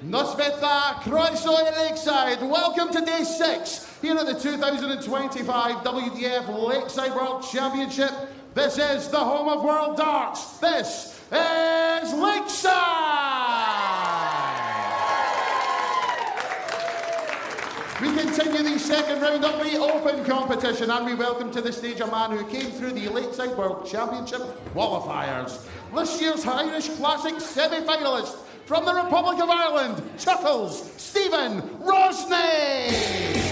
Nosvitha Kroisoy Lakeside, welcome to day 6 here at the 2025 WDF Lakeside World Championship. This is the home of World Darts. This is Lakeside! We continue the second round of the Open competition, and we welcome to the stage a man who came through the Lakeside World Championship qualifiers. This year's Irish Classic semi-finalist from the Republic of Ireland, Chuckles Stephen Rosney.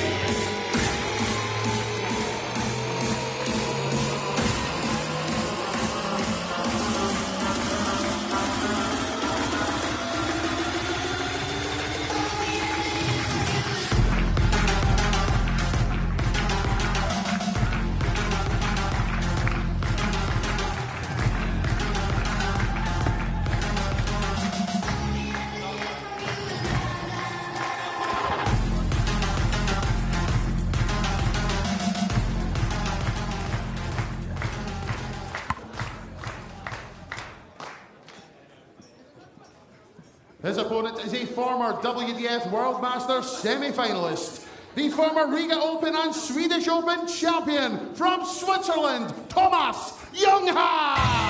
His opponent is a former WDF World Masters semi-finalist, the former Riga Open and Swedish Open champion from Switzerland, Thomas Junghans.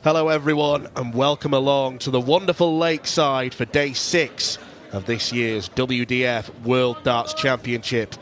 Hello everyone and welcome along to the wonderful Lakeside for day 6 of this year's WDF World Darts Championship.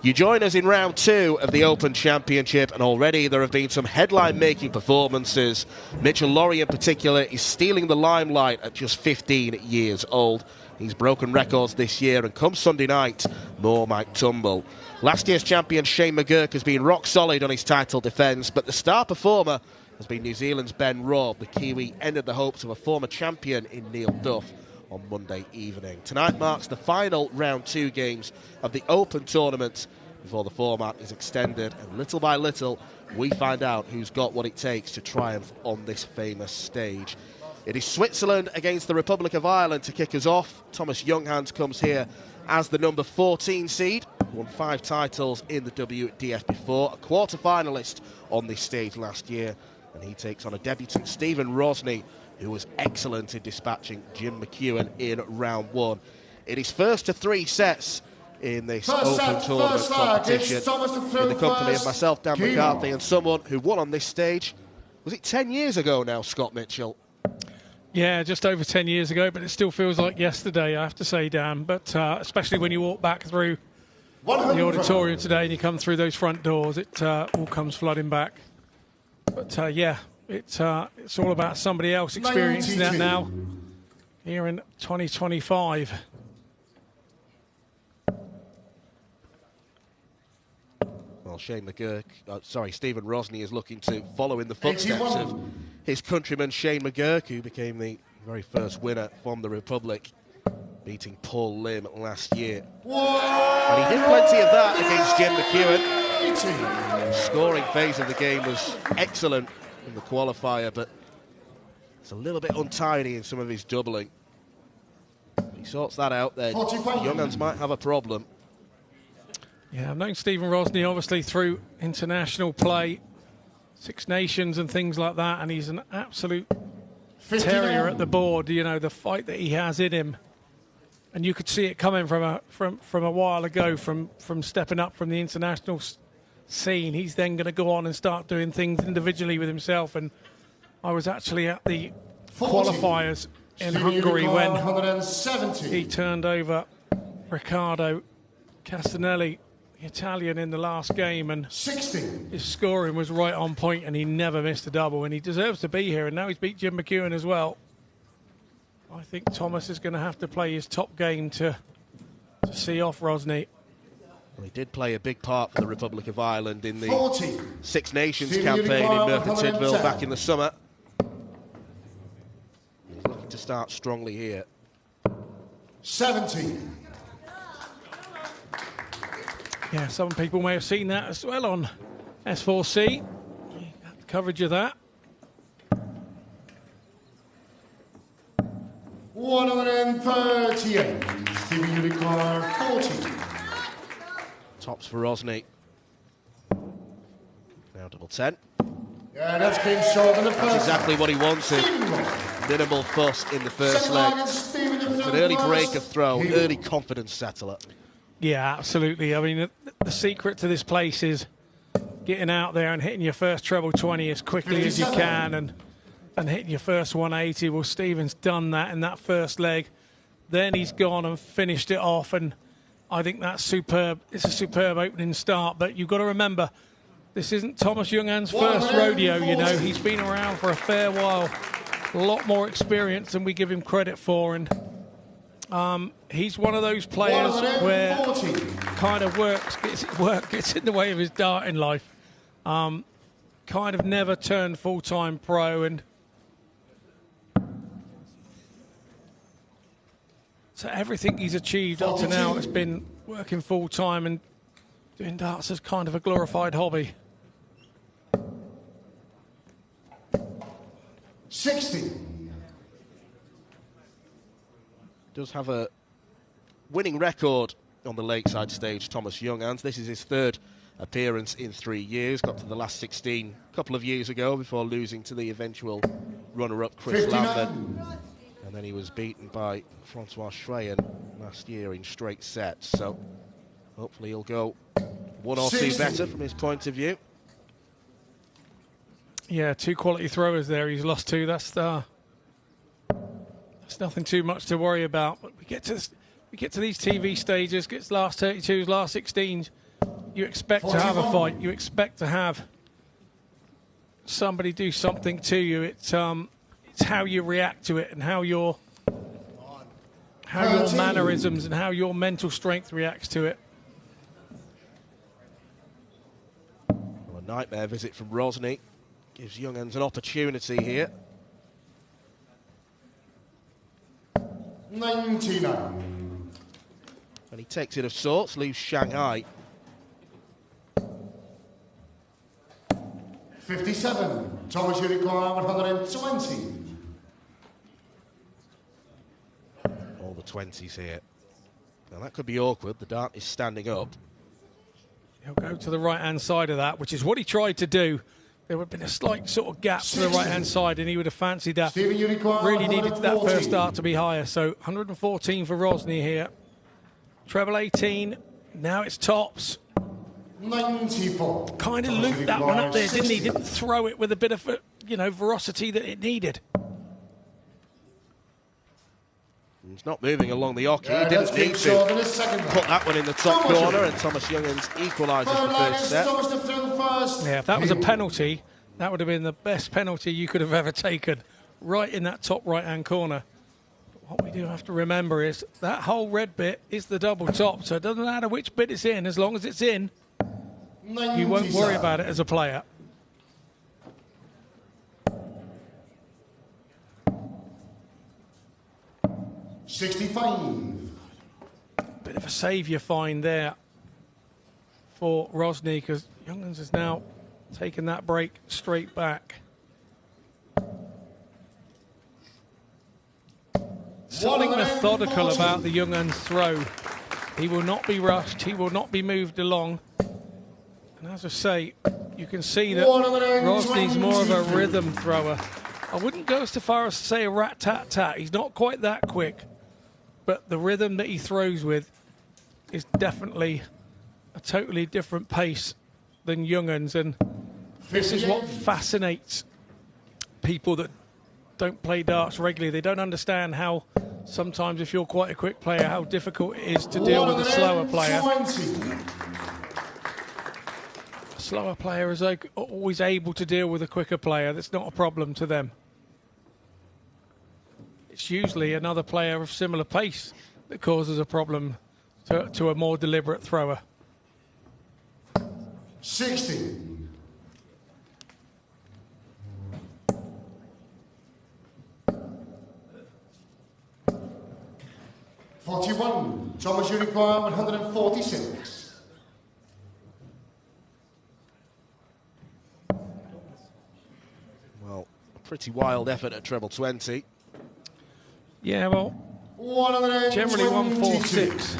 You join us in round 2 of the Open Championship, and already there have been some headline-making performances. Mitchell Lawrie in particular is stealing the limelight at just 15 years old. He's broken records this year, and come Sunday night, more might tumble. Last year's champion Shane McGurk has been rock solid on his title defence, but the star performer has been New Zealand's Ben Robb. The Kiwi ended the hopes of a former champion in Neil Duff on Monday evening. Tonight marks the final round 2 games of the Open tournament before the format is extended, and little by little we find out who's got what it takes to triumph on this famous stage. It is Switzerland against the Republic of Ireland to kick us off. Thomas Junghans comes here as the number 14 seed, won 5 titles in the WDF before, a quarter-finalist on this stage last year, and he takes on a debutant Stephen Rosney, who was excellent in dispatching Jim McEwan in round 1. In his first of 3 sets, in this Open Tournament competition in the company of myself, Dan McCarthy, and someone who won on this stage. Was it 10 years ago now, Scott Mitchell? Yeah, just over 10 years ago, but it still feels like yesterday, I have to say, Dan. But especially when you walk back through the auditorium today and you come through those front doors, it all comes flooding back. But yeah, it's all about somebody else experiencing that now here in 2025. Well, Stephen Rosney is looking to follow in the footsteps of his countryman Shane McGurk, who became the very first winner from the Republic, beating Paul Lim last year. And he did plenty of that against Jim McEwan. The scoring phase of the game was excellent in the qualifier, but it's a little bit untidy in some of his doubling. He sorts that out there. Junghans might have a problem. Yeah, I've known Stephen Rosney obviously through international play, Six Nations and things like that, and he's an absolute terrier at the board. You know, the fight that he has in him, and you could see it coming from a while ago, from stepping up from the international scene. He's then going to go on and start doing things individually with himself. And I was actually at the qualifiers in Hungary when he turned over Riccardo Castanelli, Italian, in the last game, and 60. His scoring was right on point and he never missed a double, and he deserves to be here. And now he's beat Jim McEwan as well. I think Thomas is going to have to play his top game to see off Rosney. Well, he did play a big part for the Republic of Ireland in the Six Nations campaign in Merthyr Tydfil back in the summer. He's looking to start strongly here. 70. Yeah, some people may have seen that as well on S4C. Coverage of that. 138. Stevie Unicorn, 40. Tops for Rosney. Now double 10. Yeah, that's been short in the first. That's exactly what he wanted. Minimal fuss in the first leg. It's an early break of throw, early confidence settler. Yeah, absolutely. I mean, the secret to this place is getting out there and hitting your first treble 20 as quickly as you can and hitting your first 180. Well, Stephen's done that in that first leg. Then he's gone and finished it off, and I think that's superb. It's a superb opening start, but you've got to remember, this isn't Thomas Junghans' first rodeo, you know. He's been around for a fair while, a lot more experience than we give him credit for, and he's one of those players where kind of work gets in the way of his dart in life. Kind of never turned full-time pro, and so everything he's achieved up to now has been working full-time and doing darts as kind of a glorified hobby. 60. Does have a winning record on the Lakeside stage, Thomas Junghans. This is his third appearance in 3 years. Got to the last 16 a couple of years ago before losing to the eventual runner-up Chris Lambert. And then he was beaten by Francois Schreyen last year in straight sets. So hopefully he'll go one or two better from his point of view. Yeah, two quality throwers there. He's lost two. That's nothing too much to worry about. But we get to these TV stages, gets last 32s, last 16s. You expect to have a fight. You expect to have somebody do something to you. It's how you react to it and how your mannerisms and how your mental strength reacts to it. Well, a nightmare visit from Rosney gives Junghans an opportunity here. 99. And he takes it of sorts, leaves Shanghai. 57. Thomas Unicorn, 120. All the 20s here. Now that could be awkward. The dart is standing up. He'll go to the right-hand side of that, which is what he tried to do. There would have been a slight sort of gap to the right-hand side, and he would have fancied that. Really needed that first dart to be higher. So 114 for Rosney here. Treble 18 Now it's tops. 94. Kind of looped that one up there, didn't he? Didn't throw it with a bit of, ferocity that it needed. He's not moving along the oche. He didn't need to put that one in the top corner, and Thomas Junghans equalises the first set. Yeah, if that was a penalty, that would have been the best penalty you could have ever taken, right in that top right-hand corner. What we do have to remember is that whole red bit is the double top, so it doesn't matter which bit it's in. As long as it's in, you won't worry about it as a player. $65. Bit of a saviour find there for Rosney, because Junghans has now taken that break straight back. Something methodical about the Junghans throw. He will not be rushed. He will not be moved along. And as I say, you can see that Rosney's more of a rhythm thrower. I wouldn't go so far as to say a rat-tat-tat. He's not quite that quick. But the rhythm that he throws with is definitely a totally different pace than Junghans. And this is what fascinates people that don't play darts regularly. They don't understand how sometimes, if you're quite a quick player, how difficult it is to deal with a slower player. A slower player is always able to deal with a quicker player. That's not a problem to them. It's usually another player of similar pace that causes a problem to a more deliberate thrower. 60. $41. Thomas, you require 146. Well, a pretty wild effort at treble 20. Yeah, well, generally 146.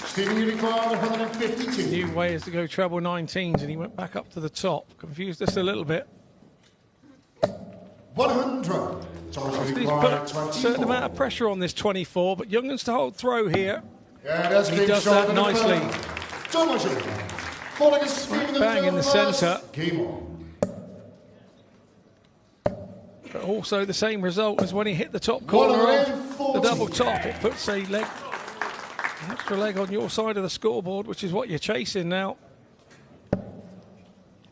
Stephen, you require 152. New way is to go treble 19s, and he went back up to the top. Confused us a little bit. 100. He's put a certain amount of pressure on this 24, but Junghans to hold throw here. Yeah, he does that nicely. Bang in the centre. But also the same result as when he hit the top corner of the double top. It puts an extra leg on your side of the scoreboard, which is what you're chasing now.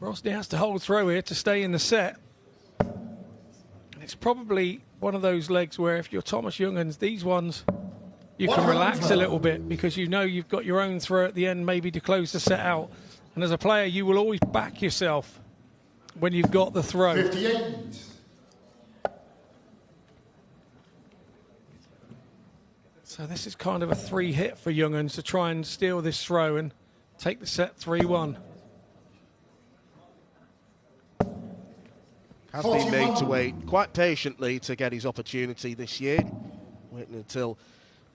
Rosney has to hold throw here to stay in the set. And it's probably one of those legs where if you're Thomas Junghans, these ones you can relax a little bit, because you know you've got your own throw at the end maybe to close the set out. And as a player, you will always back yourself when you've got the throw. 58. So this is kind of a three hit for Junghans to try and steal this throw and take the set 3-1. Has been made to wait quite patiently to get his opportunity this year, waiting until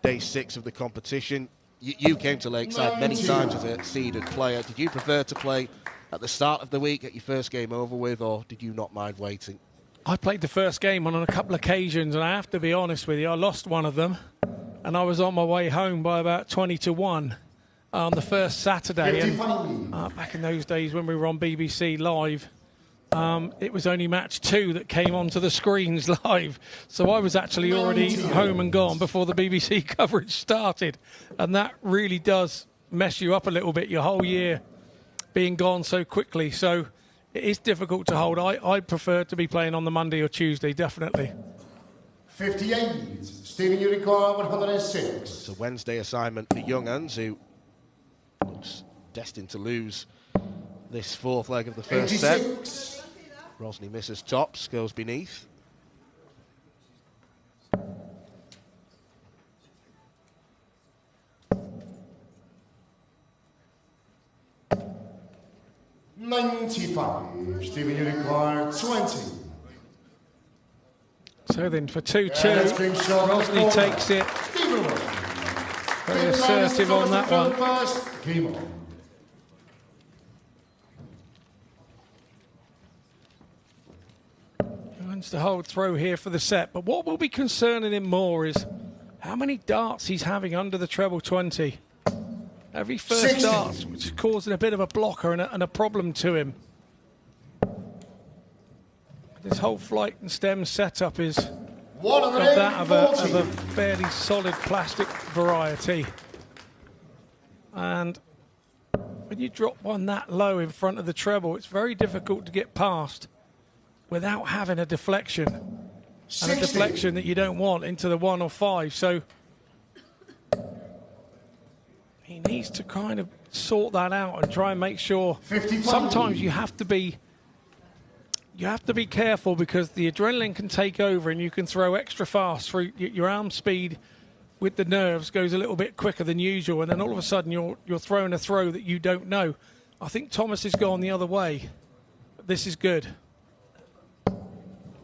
day 6 of the competition. You came to Lakeside many times as a seeded player. Did you prefer to play at the start of the week, get your first game over with, or did you not mind waiting? I played the first game on a couple of occasions, and I have to be honest with you, I lost one of them, and I was on my way home by about 20-1 on the first Saturday. And, back in those days when we were on BBC Live, it was only match 2 that came onto the screens live. So I was actually already home and gone before the BBC coverage started. And that really does mess you up a little bit, your whole year being gone so quickly. So it is difficult to hold. I prefer to be playing on the Monday or Tuesday, definitely. 58. Stephen, you require 106. It's a Wednesday assignment for Junghans, who looks destined to lose this fourth leg of the first 86. set. Rosney misses tops, goes beneath. $95. Stephen, you require 20. So then for 2-2, Rosney takes it. Very assertive on that one. Wants to hold throw here for the set, but what will be concerning him more is how many darts he's having under the treble 20. Every first darts, which is causing a bit of a blocker and a problem to him. This whole flight and stem setup is of a fairly solid plastic variety. And when you drop one that low in front of the treble, it's very difficult to get past without having a deflection. And a deflection that you don't want into the 1 or 5. So he needs to kind of sort that out and try and make sure. Sometimes you have to be careful because the adrenaline can take over and you can throw extra fast through your arm speed with the nerves goes a little bit quicker than usual, and then all of a sudden you're throwing a throw that you don't know. I think Thomas has gone the other way. This is good.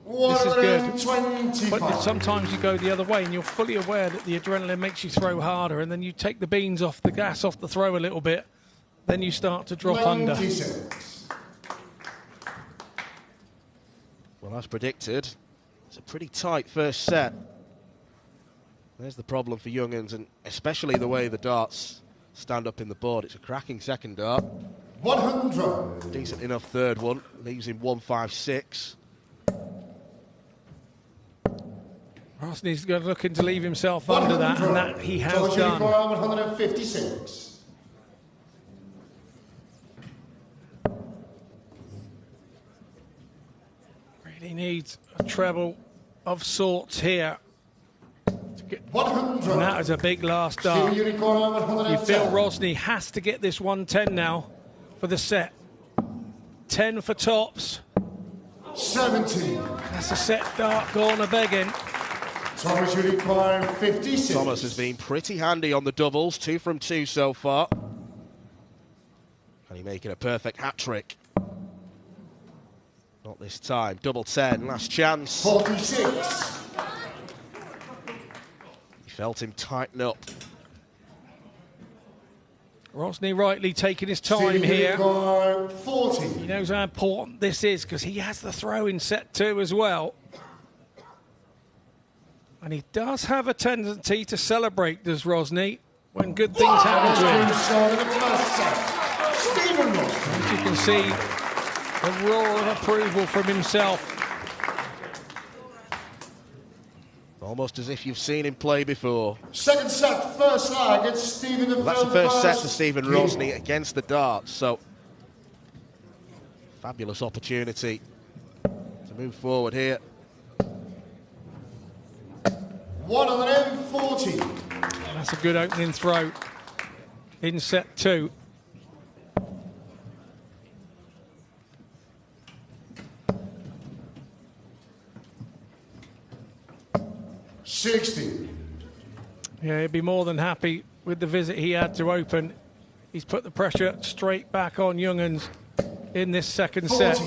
This is good. But sometimes you go the other way and you're fully aware that the adrenaline makes you throw harder, and then you take the beans off the gas off the throw a little bit, then you start to drop under. Well, as predicted, it's a pretty tight first set. There's the problem for Junghans, and especially the way the darts stand up in the board. It's a cracking second dart. 100. Decent enough third one. Leaves him 156. Rosney's looking to leave himself under that, and that he has done. 156. Really needs a treble of sorts here. 100. And that is a big last dart. You feel Rosney has to get this 110 now for the set. 10 for tops. 70. That's a set dart gone a begging. Thomas, you require 56. Thomas has been pretty handy on the doubles, 2 from 2 so far. And he making a perfect hat trick. Not this time. Double 10, last chance. 46. He felt him tighten up. Rosney rightly taking his time here. 40. He knows how important this is because he has the throw in set 2 as well. And he does have a tendency to celebrate, does Rosney, when good things happen to him. As you can see, a roar of approval from himself. Almost as if you've seen him play before. Second set, first leg, it's Stephen. Well, that's the first set to Stephen Rosney against the darts, so fabulous opportunity to move forward here. 140. That's a good opening throw in set 2. Yeah, he'd be more than happy with the visit he had to open. He's put the pressure straight back on Junghans in this second 40. set.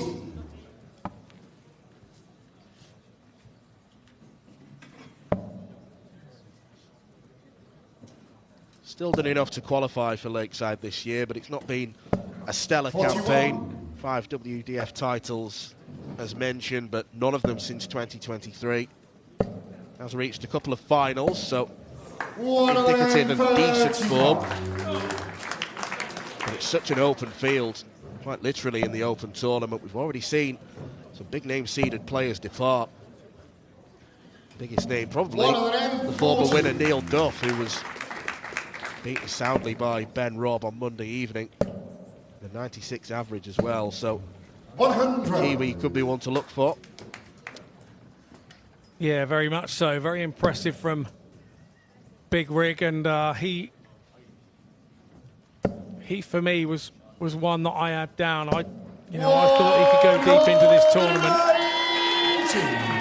Still done enough to qualify for Lakeside this year, but it's not been a stellar campaign. 5 WDF titles, as mentioned, but none of them since 2023. Has reached a couple of finals, so indicative of decent form. But it's such an open field, quite literally in the open tournament. We've already seen some big name seeded players depart. Biggest name probably the former winner Neil Duff, who was beaten soundly by Ben Robb on Monday evening. The 96 average as well, so 100. Kiwi could be one to look for. Yeah, very much so. Very impressive from Big Rig, and he for me was one that I had down. I thought he could go deep into this tournament.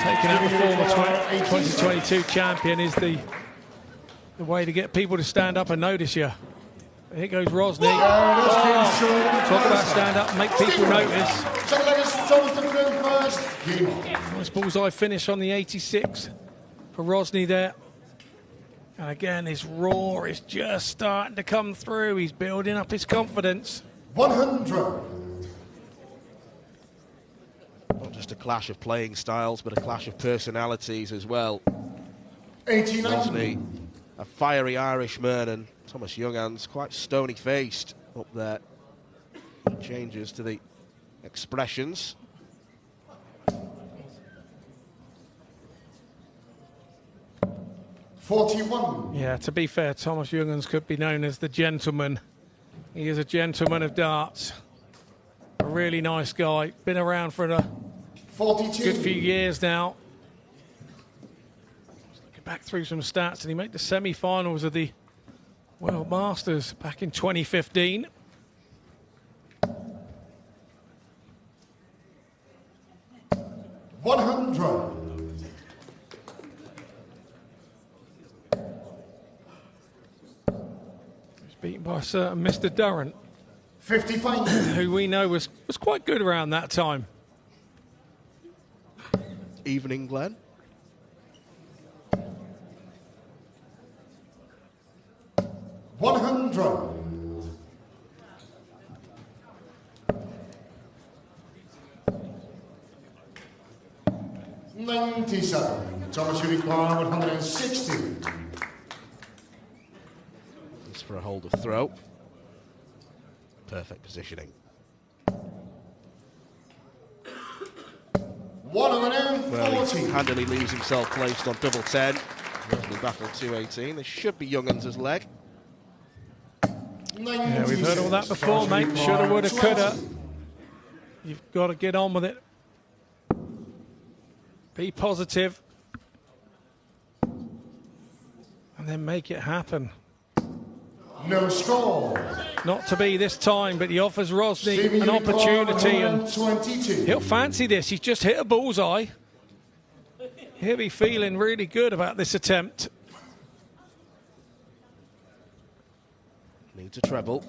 Taking out the former 2022 champion is the way to get people to stand up and notice you. Here goes Rosney. Talk about stand up and make people notice. Nice bullseye finish on the 86 for Rosney there. And again, his roar is just starting to come through. He's building up his confidence. 100. Not just a clash of playing styles, but a clash of personalities as well. 89. Rosney a fiery Irishman, and Thomas Junghans quite stony-faced up there. Changes to the expressions. .41. Yeah, to be fair, Thomas Junghans could be known as the gentleman. He is a gentleman of darts. A really nice guy. Been around for a 42. good few years now. Just looking back through some stats, and he made the semi-finals of the World Masters back in 2015. .100. Beaten by a certain Mr. Durrant, 55. who we know was quite good around that time. Evening, Glenn. .100. .97. Thomas, you require 160. This for a hold of throw. Perfect positioning. 140. Well, he handily leaves himself placed on double 10. Rosney battled 218. This should be Junghans' leg. Yeah, we've heard all that before, mate. Shoulda, woulda, coulda. You've got to get on with it. Be positive. And then make it happen. No score. Not to be this time, but he offers Rosney an opportunity, and he'll fancy this. He's just hit a bullseye. He'll be feeling really good about this attempt. Needs a treble.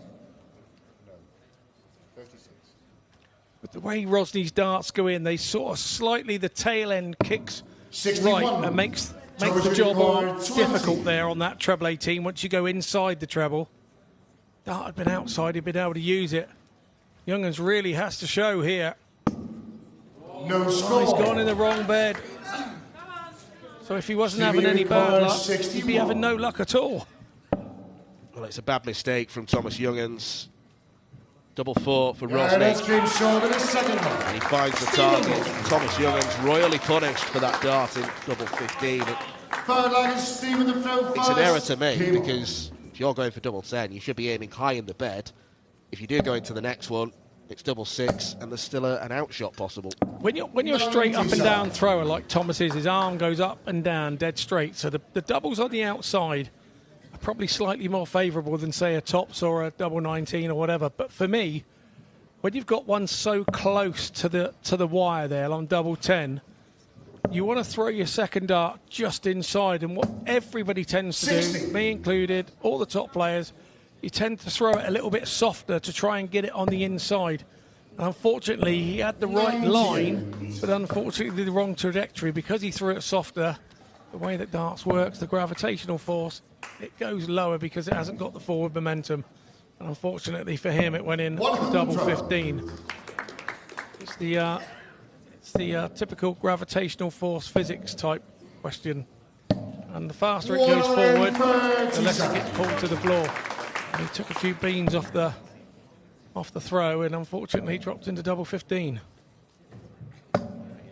With the way Rosney's darts go in, they sort of slightly, the tail end kicks 61. right and makes the job more difficult there on that treble 18 once you go inside the treble. Dart had been outside, he'd been able to use it. Junghans really has to show here. No score. He's gone in the wrong bed. So if he wasn't having any bad luck, he'd be having no luck at all. Well, it's a bad mistake from Thomas Junghans. Double 4 for Yeah, that's Rosney. been short in the second one. And he finds the target. Thomas Junghans royally punished for that dart in double 15. Third line is Stephen the throw It's an first. error to make, Came because if you're going for double 10, you should be aiming high in the bed. If you do go into the next one, it's double 6, and there's still an outshot possible. When you're straight up and down thrower like Thomas is, his arm goes up and down dead straight. So the doubles on the outside are probably slightly more favourable than, say, a tops or a double 19 or whatever. But for me, when you've got one so close to the wire there on double 10, you want to throw your second dart just inside. And what everybody tends to 60. do, me included, all the top players, you tend to throw it a little bit softer to try and get it on the inside. And unfortunately, he had the right line, but unfortunately the wrong trajectory. Because he threw it softer, the way that darts works, the gravitational force, it goes lower because it hasn't got the forward momentum. And unfortunately for him, it went in double 15. It's the typical gravitational force physics type question. And the faster it goes forward, the less it gets pulled to the floor. And he took a few beans off the throw, and unfortunately dropped into double 15.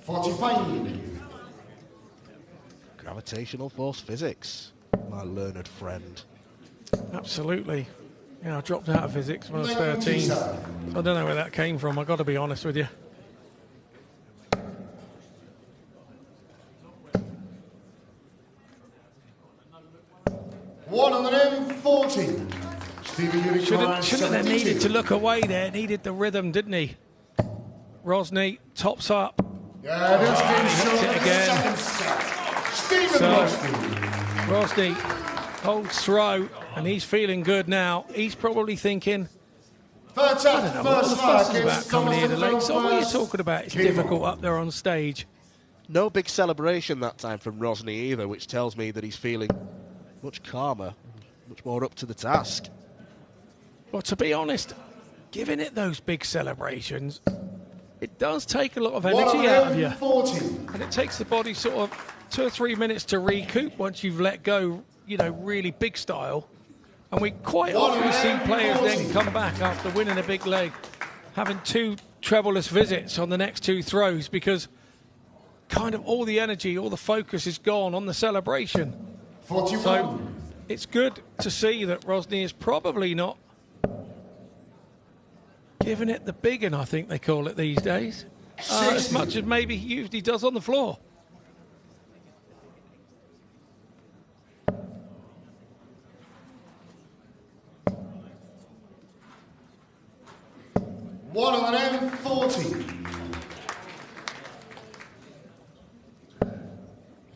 45. Gravitational force physics, my learned friend. Absolutely. Yeah, I dropped out of physics when I was 13. So I don't know where that came from, I've got to be honest with you. $140. Shouldn't have needed to look away there. Needed the rhythm, didn't he? Rosney tops up. Yeah, that's been short it again. Stephen Rosney holds throw, and he's feeling good now. He's probably thinking, Third set, what the first fuss mark is about is coming here to Thomas Lakeside? What are you first. talking about? It's Came difficult on. up there on stage. No big celebration that time from Rosney either, which tells me that he's feeling much calmer, much more up to the task. Well, to be honest, giving it those big celebrations, it does take a lot of energy out of you. 140. And it takes the body sort of 2 or 3 minutes to recoup once you've let go you know, really big style. And we quite often see players then come back after winning a big leg, having 2 trebleless visits on the next 2 throws, because kind of all the energy, all the focus is gone on the celebration. 41. So it's good to see that Rosney is probably not giving it the big one, I think they call it these days, as much as maybe he usually does on the floor.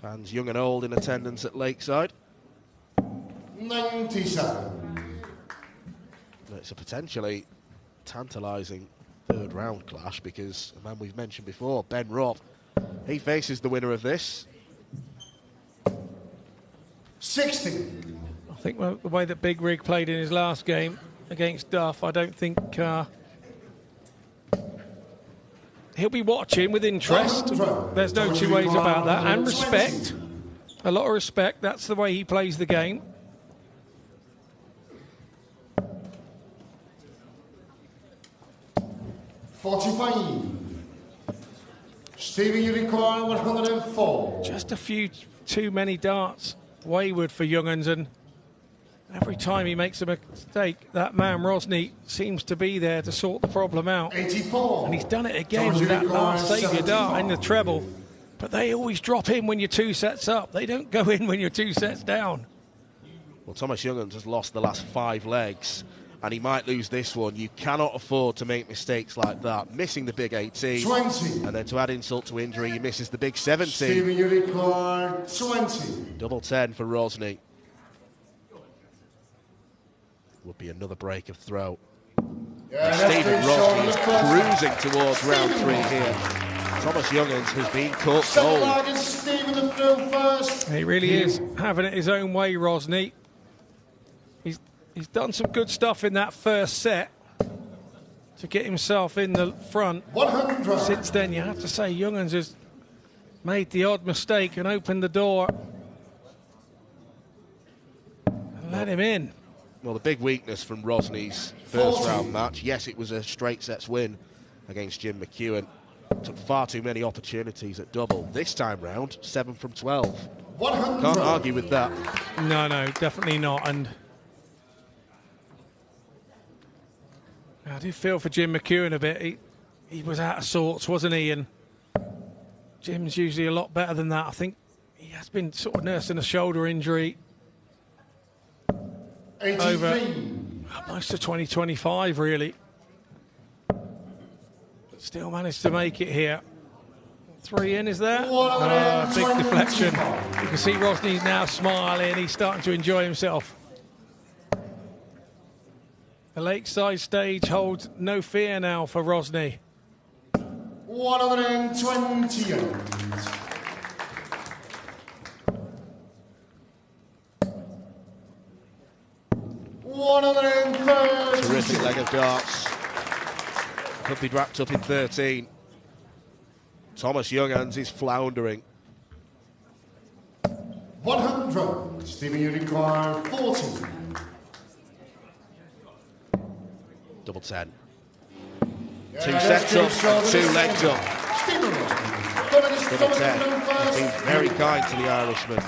Fans young and old in attendance at Lakeside. 97. It's a potentially tantalising third round clash, because a man we've mentioned before, Ben Robb, he faces the winner of this. 60. I think the way that Big Rig played in his last game against Duff, I don't think he'll be watching with interest. There's no 2 ways about that. And respect. A lot of respect. That's the way he plays the game. Stephen, you require 104. Just a few too many darts wayward for Junghans, and every time he makes a mistake, that man Rosney seems to be there to sort the problem out. 84. And he's done it again with that last saviour dart in the treble. But they always drop in when you're 2 sets up. They don't go in when you're 2 sets down. Well, Thomas Junghans has lost the last 5 legs, and he might lose this one. You cannot afford to make mistakes like that. Missing the big 18, 20. And then to add insult to injury, he misses the big 17. Stephen, you require 20. Double 10 for Rosney. Would be another break of throw. Stephen Rosney is cruising towards round 3 here. Thomas Junghans has been caught cold. Stephen, the throw first. He really is having it his own way, Rosney. He's done some good stuff in that first set to get himself in the front. 100. Since then, you have to say Junghans has made the odd mistake and opened the door and let him in. Well, the big weakness from Rosney's first round match, yes, it was a straight sets win against Jim McEwan. Took far too many opportunities at double. This time round, 7 from 12. 100. Can't argue with that. No, definitely not. And I did feel for Jim McEwan a bit. He was out of sorts, wasn't he? And Jim's usually a lot better than that. I think he has been sort of nursing a shoulder injury 83. over most of 2025, really. But still managed to make it here. 3 in, is there? Big deflection. You can see Rosney's now smiling. He's starting to enjoy himself. The Lakeside stage holds no fear now for Rosney. 128. Terrific leg of darts. Could be wrapped up in 13. Thomas Junghans is floundering. 100. Stephen, you require 40. Double 10. 2 sets up, 2 legs up. Double 10. He's been very kind to the Irishman.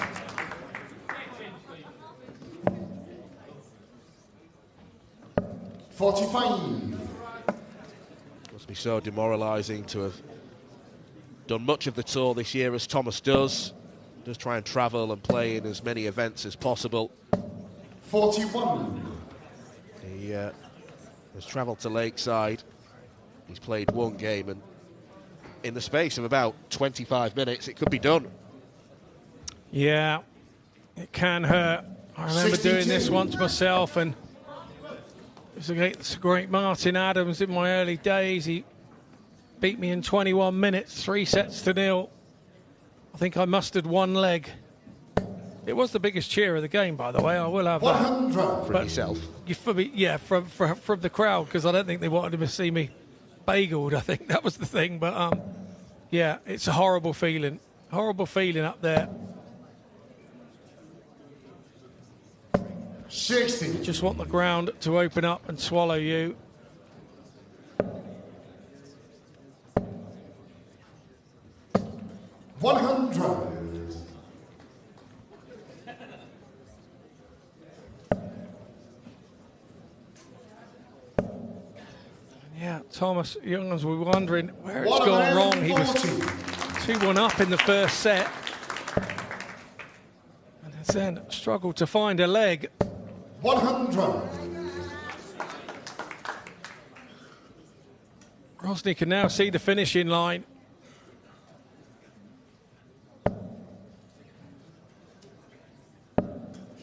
Must be so demoralising to have done much of the tour this year as Thomas does. Does try and travel and play in as many events as possible. 41. He has travelled to Lakeside. He's played 1 game, and in the space of about 25 minutes, it could be done. Yeah, it can hurt. I remember 62. doing this once myself, and it was against the great Martin Adams in my early days. He beat me in 21 minutes, 3 sets to 0. I think I mustered 1 leg. It was the biggest cheer of the game, by the way. I will have that. 100. For yourself. For me, yeah, from the crowd, because I don't think they wanted to see me bageled. I think that was the thing. But yeah, it's a horrible feeling up there. 60. You just want the ground to open up and swallow you. Yeah, Thomas Junghans, we were wondering where it's gone wrong. He was 2-1 up in the first set. And then struggled to find a leg. 100. Rosney can now see the finishing line.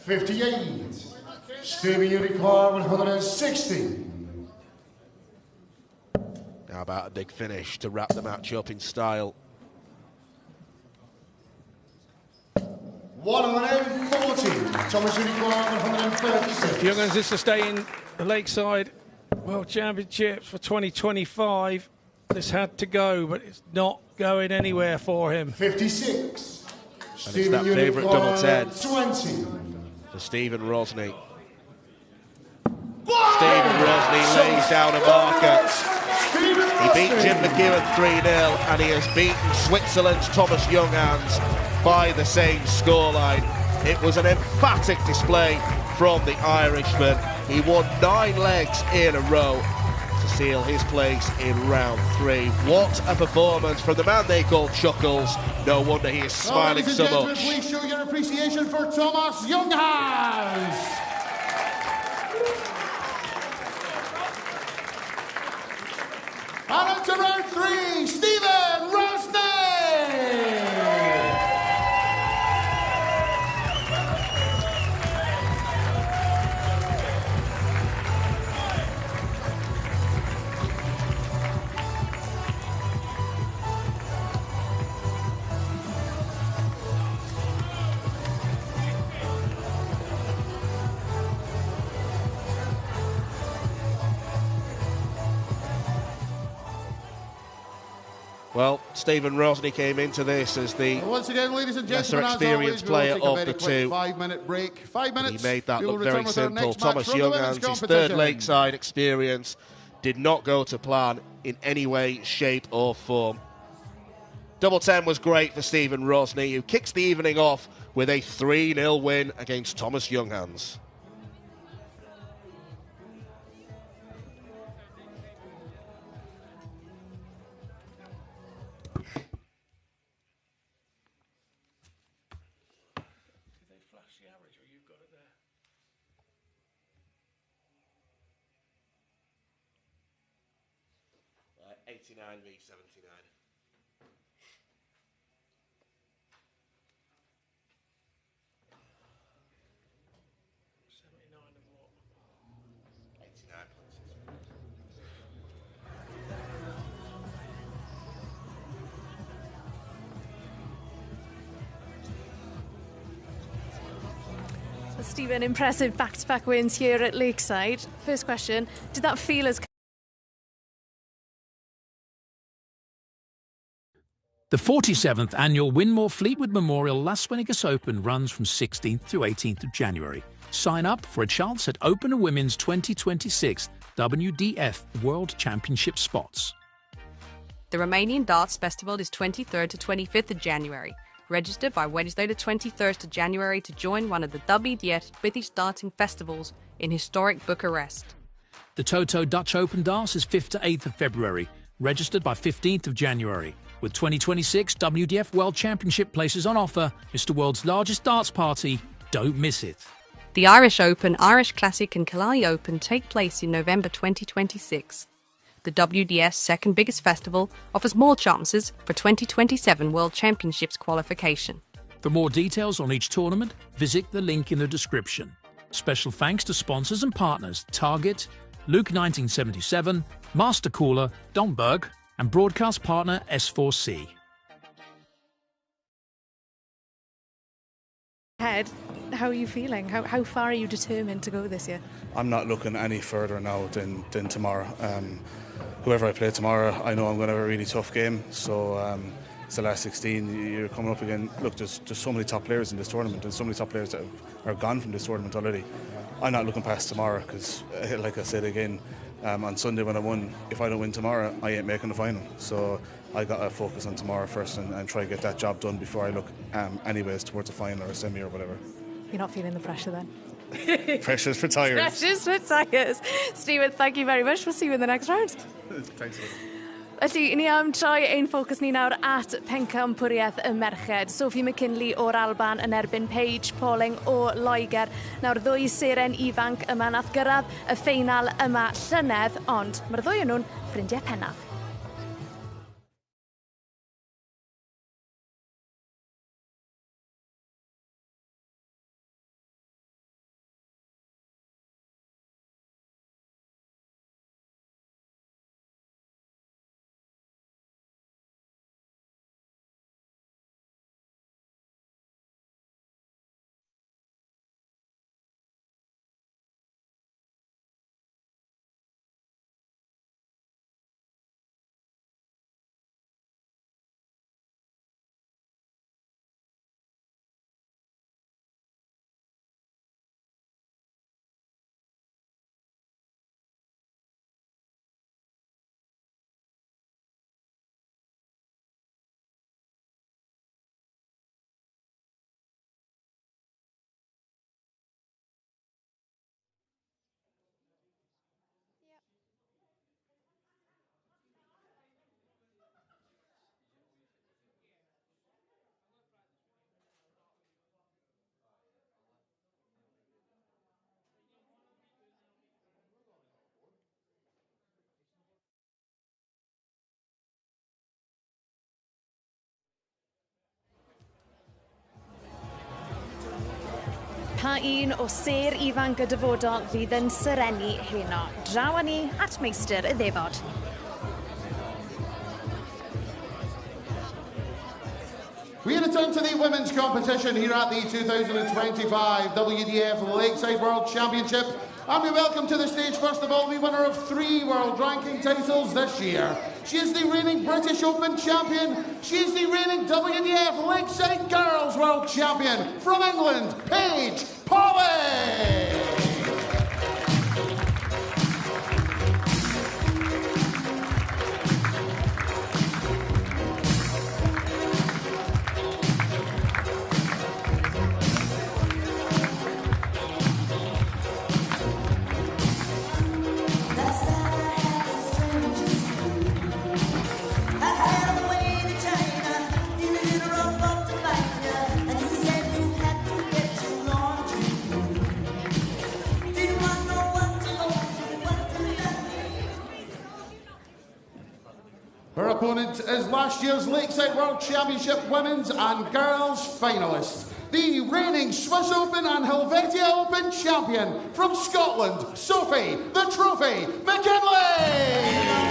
$58. Stevie Unicorn, 160. How about a big finish to wrap the match up in style? 140. Thomas Unicorn, 136. Junghans is to stay in the Lakeside World Championships for 2025. This had to go, but it's not going anywhere for him. 56. And it's that favourite double 10 20. for Stephen Rosney. Stephen Rosney lays down a marker. He beat Jim McEwan 3-0, and he has beaten Switzerland's Thomas Junghans by the same scoreline. It was an emphatic display from the Irishman. He won 9 legs in a row to seal his place in round 3. What a performance from the man they call Chuckles. No wonder he is smiling so much. Please show your appreciation for Thomas Junghans. And on to round 3, Stephen Rosney! Well, Stephen Rosney came into this as the once again, ladies and lesser gentlemen, experienced player of the two. 5-minute break. 5 minutes. He made that We will look very return with our simple. next match Thomas from the women's Junghans, his third competition. Lakeside experience, did not go to plan in any way, shape or form. Double 10 was great for Stephen Rosney, who kicks the evening off with a 3-0 win against Thomas Junghans. Did they flash the average, or you've got it there? Uh, 89 v 79. Stephen, impressive back-to-back wins here at Lakeside. First question, did that feel as... The 47th annual Winmore Fleetwood Memorial Las Vegas Open runs from 16th to 18th of January. Sign up for a chance at Open Women's 2026 WDF World Championship spots. The Romanian Darts Festival is 23rd to 25th of January. Register by Wednesday the 23rd of January to join one of the WDF British darting festivals in historic Bucharest. The Toto Dutch Open Darts is 5th to 8th of February. Registered by 15th of January. With 2026 WDF World Championship places on offer, Mr. World's largest darts party. Don't miss it. The Irish Open, Irish Classic and Killarney Open take place in November 2026. The WDF's second biggest festival offers more chances for 2027 World Championships qualification. For more details on each tournament, visit the link in the description. Special thanks to sponsors and partners Target, Luke 1977, Master Cooler, Domberg, and broadcast partner S4C. Head, how are you feeling? How far are you determined to go this year? I'm not looking any further now than tomorrow. Whoever I play tomorrow, I know I'm going to have a really tough game. So it's the last 16. You're coming up again. Look, there's so many top players in this tournament, and so many top players that are gone from this tournament already. I'm not looking past tomorrow because, like I said again, on Sunday when I won, if I don't win tomorrow, I ain't making the final. So I got to focus on tomorrow first and try to get that job done before I look anyways towards a final or a semi or whatever. You're not feeling the pressure then? Pressure's for tires. Pressure's for tires. Stephen, thank you very much. We'll see you in the next round. Thanks. Felly, ni am troi ein ffocws ni nawr at pencampwriaeth y merched. Sophie McKinlay o'r Alban yn erbyn Paige Pauling o Loegr. Nawr ddwy seren ifanc yma nath gyrraedd y ffeinal yma llynedd, ond mae'r ddwy o nhw'n ffrindiau pennaf. Pa un o ser ifanc y dyfodol fydd yn syrenu heno? Draw â ni at meistr y ddefod. We return to the women's competition here at the 2025 WDF Lakeside World Championship. And we welcome to the stage, first of all, the winner of 3 world ranking titles this year. She is the reigning British Open champion. She is the reigning WDF Lakeside Girls World Champion from England, Paige Pauling. Her opponent is last year's Lakeside World Championship Women's and Girls finalists, the reigning Swiss Open and Helvetia Open champion from Scotland, Sophie, the Trophy, McKinlay!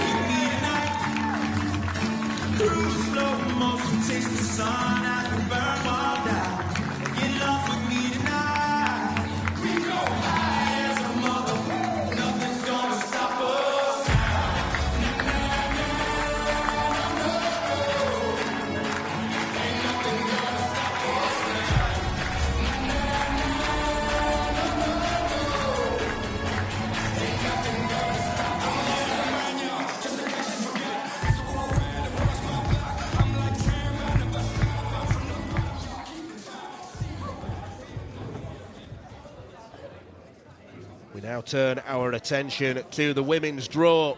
We now turn our attention to the women's draw.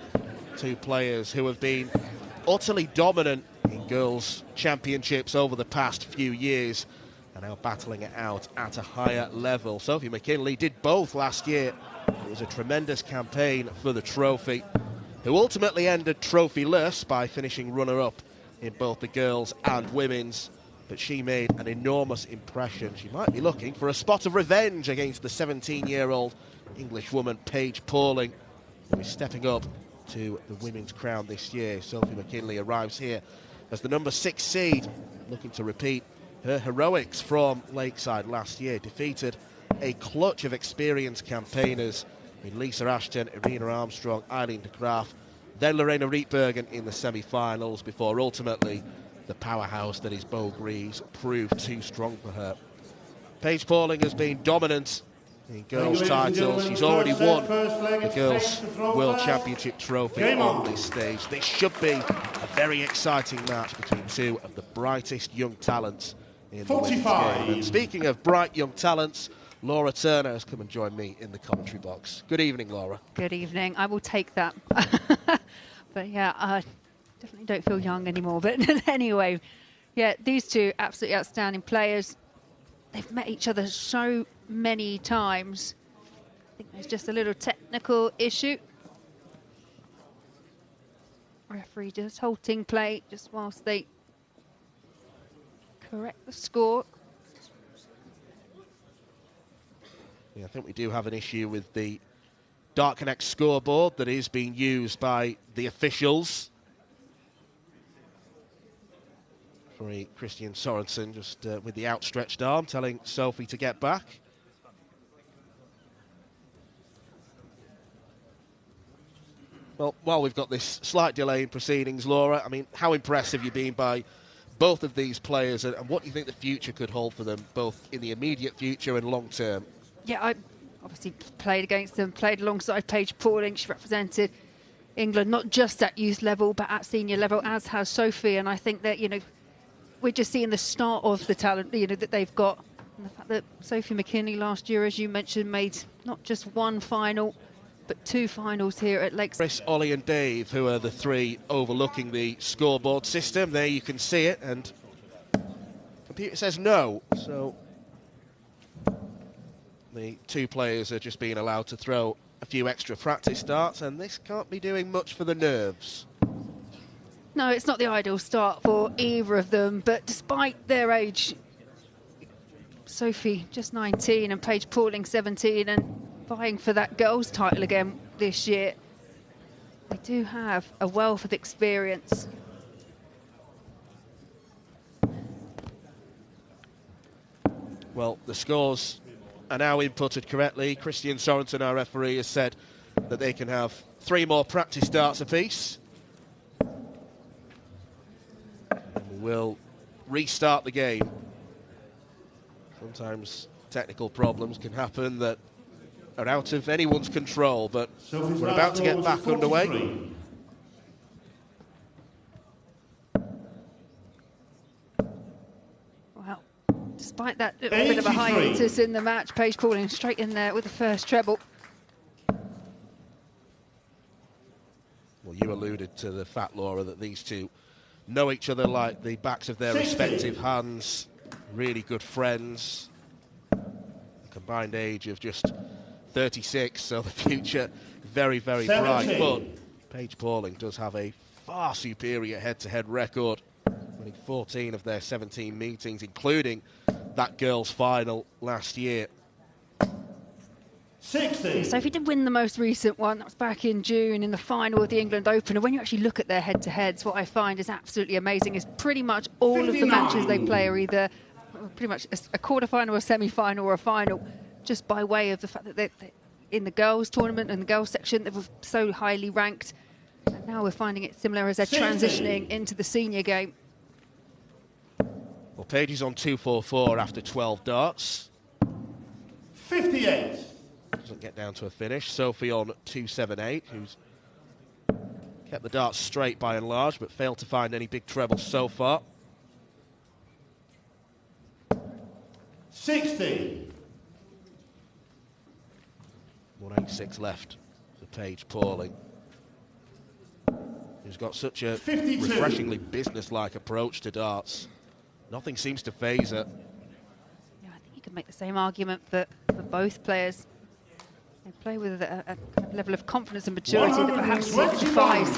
2 players who have been utterly dominant in girls' championships over the past few years are now battling it out at a higher level. Sophie McKinlay did both last year. It was a tremendous campaign for the trophy, who ultimately ended trophyless by finishing runner-up in both the girls and women's. But she made an enormous impression. She might be looking for a spot of revenge against the 17-year-old English woman Paige Pauling, who is stepping up to the women's crown this year. Sophie McKinlay arrives here as the number 6 seed, looking to repeat her heroics from Lakeside last year. Defeated a clutch of experienced campaigners in Lisa Ashton, Irina Armstrong, Eileen de Graaf, then Lorena Rietbergen in the semi-finals, before ultimately the powerhouse that is Bo Greaves proved too strong for her. Paige Pauling has been dominant in girls' titles. She's already won the Girls' World Championship trophy on this stage. This should be a very exciting match between two of the brightest young talents in the women's game. And speaking of bright young talents, Laura Turner has come and joined me in the commentary box. Good evening, Laura. Good evening. I will take that. But yeah, I definitely don't feel young anymore. But anyway, yeah, these two absolutely outstanding players. They've met each other so many times. I think there's just a little technical issue. Referee just halting play just whilst they correct the score. Yeah, I think we do have an issue with the Dart Connect scoreboard that is being used by the officials. Referee Christian Sorensen just with the outstretched arm telling Sophie to get back. Well, while we've got this slight delay in proceedings, Laura, I mean, how impressed have you been by both of these players, and what do you think the future could hold for them, both in the immediate future and long term? Yeah, I obviously played against them, played alongside Paige Pauling. She represented England not just at youth level, but at senior level, as has Sophie. And I think that, you know, we're just seeing the start of the talent, you know, that they've got. And the fact that Sophie McKinlay last year, as you mentioned, made not just one final, but two finals here at Lakeside. Chris, Ollie and Dave, who are the three overlooking the scoreboard system. There you can see it, and the computer says no. So the two players are just being allowed to throw a few extra practice darts, and this can't be doing much for the nerves. No, it's not the ideal start for either of them, but despite their age, Sophie just 19 and Paige Pauling 17 and vying for that girls' title again this year. They do have a wealth of experience. Well, the scores are now inputted correctly. Christian Sorensen, our referee, has said that they can have 3 more practice darts apiece. And we'll restart the game. Sometimes technical problems can happen that are out of anyone's control, but we're about to get back underway. Well, despite that little bit of a hiatus in the match, Paige Pauling straight in there with the first treble. Well, you alluded to the fact, Laura, that these two know each other like the backs of their respective hands. Really good friends. A combined age of just 36, so the future very, very bright. But Paige Pauling does have a far superior head-to-head record, winning 14 of their 17 meetings, including that girls' final last year. 60. Sophie did win the most recent one. That was back in June in the final of the England Open. And when you actually look at their head-to-heads, what I find is absolutely amazing is pretty much all 59. Of the matches they play are either pretty much a quarter-final, a semi-final, or a final, just by way of the fact that they're in the girls' tournament and the girls' section, they were so highly ranked. And now we're finding it similar as they're transitioning into the senior game. Well, Paige is on 2-4-4 after 12 darts. 58. Doesn't get down to a finish. Sophie on 2-7-8, who's kept the darts straight by and large, but failed to find any big trebles so far. 60. 186 left for Paige Pauling, who's got such a 52. Refreshingly business-like approach to darts. Nothing seems to faze her. Yeah, I think you can make the same argument for both players. They play with a kind of level of confidence and maturity that perhaps defies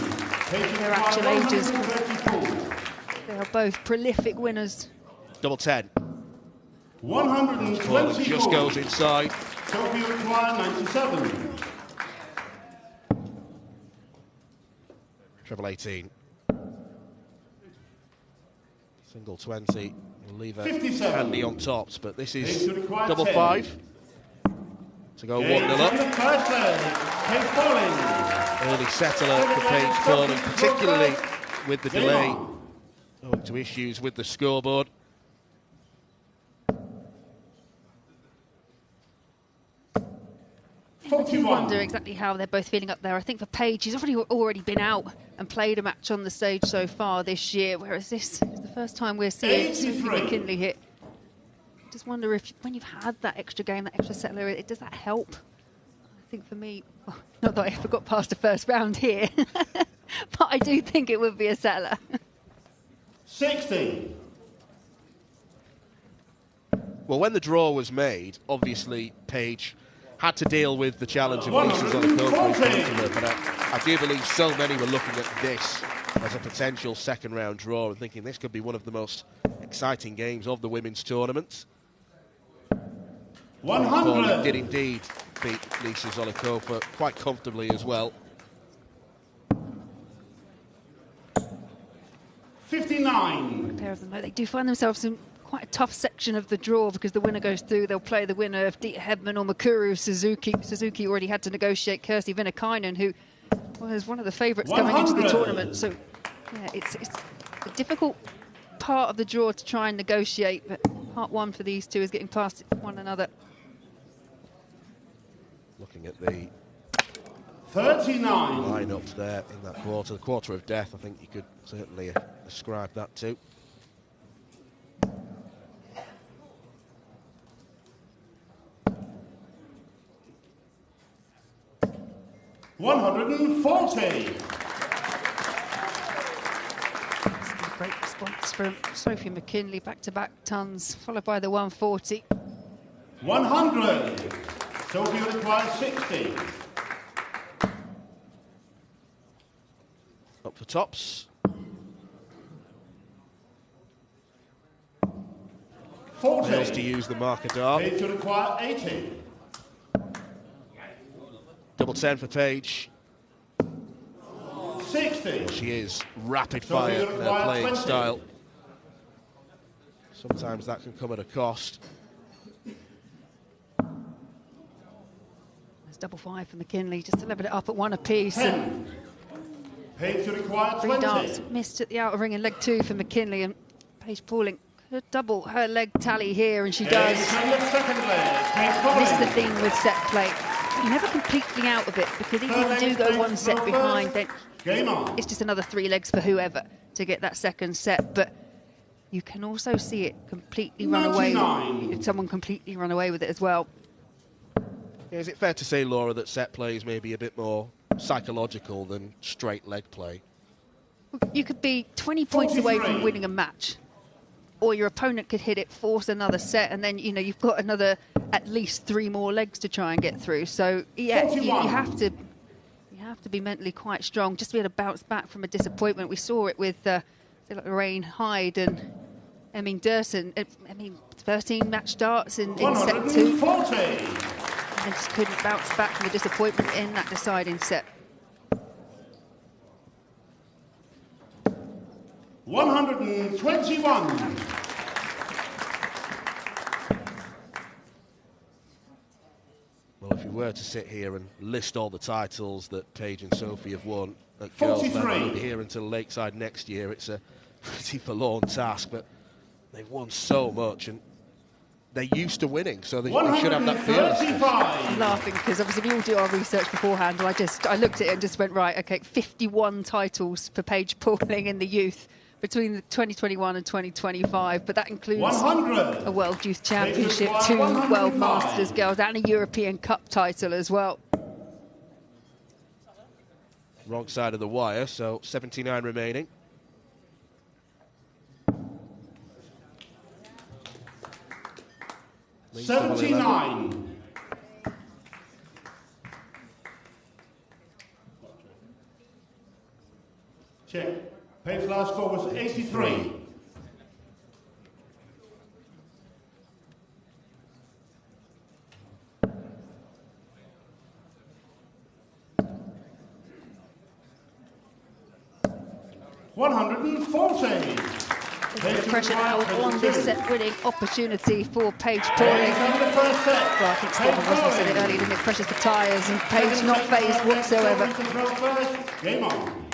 their actual ages. They are both prolific winners. Double 10. 124. Just goes inside. Sophie required 97. Treble 18. Single 20. We'll leave her 57. handy on tops, but this is double 10. 5. To go 1-0 up. Early settler for Paige Pauling, particularly with the delay owing to issues with the scoreboard. I do wonder exactly how they're both feeling up there. I think for Paige, she's already been out and played a match on the stage so far this year, whereas this is the first time we're seeing Sophie McKinlay hit. Just wonder if, when you've had that extra game, that extra settler, does that help? I think for me, well, not that I ever got past the first round here, but I do think it would be a settler. 60. Well, when the draw was made, obviously Paige had to deal with the challenge of Lisa Zollikofer, but I do believe so many were looking at this as a potential second round draw and thinking this could be one of the most exciting games of the women's tournament. 100. Did indeed beat Lisa Zollikofer quite comfortably as well. 59. A pair of them, they do find themselves in quite a tough section of the draw because the winner goes through. They'll play the winner of Deta Hedman or Makuru Suzuki. Suzuki already had to negotiate Kirsty Viinikainen, who was one of the favourites coming into the tournament. So, yeah, it's a difficult part of the draw to try and negotiate, but part one for these two is getting past one another. Looking at the 39 lineups there in that quarter, the quarter of death, I think you could certainly ascribe that to. $140. Great response from Sophie McKinlay, back-to-back tons, followed by the 140. 100. Sophie requires 60. Up for tops. 40. Fails to use the marker dart. Paige to require 80. Double 10 for Paige. 60. She is rapid fire in her playing 20. style. Sometimes that can come at a cost. There's double 5 for McKinlay, just to level it up at 1 apiece. 10. Paige to require 3 20. darts missed at the outer ring in leg 2 for McKinlay, and Paige Pauling could double her leg tally here, and she does. This is the thing with set play. You're never completely out of it, because even if you do go one set behind, then it's just another 3 legs for whoever to get that second set. But you can also see it completely run away. Someone completely run away with it as well. Is it fair to say, Laura, that set play is maybe a bit more psychological than straight leg play? You could be 20 points away from winning a match, or your opponent could hit it, force another set, and then you've got another at least 3 more legs to try and get through. So yeah, you have to be mentally quite strong just to be able to bounce back from a disappointment. We saw it with like Lorraine Hyde and Durson. 13 match darts in set 2. And just couldn't bounce back from the disappointment in that deciding set. 121. Well, if you were to sit here and list all the titles that Paige and Sophie have won at girls level, we'll be here until Lakeside next year. It's a pretty forlorn task, but they've won so much, and they're used to winning, so they should have that fearlessness. I'm laughing because obviously we all do our research beforehand, and I looked at it and just went, right, okay, 51 titles for Paige Pauling in the youth between 2021 and 2025, but that includes 100. A World Youth Championship, 2 World Masters girls, and a European Cup title as well. Wrong side of the wire, so 79 remaining. Leads 79. Check. Paige's last score was 83. The pressure now on this set winning opportunity for Paige Pauling. Well, I think Stephen Rosney said it earlier, didn't it? Pressure for tyres, and Paige not phased whatsoever. Game on.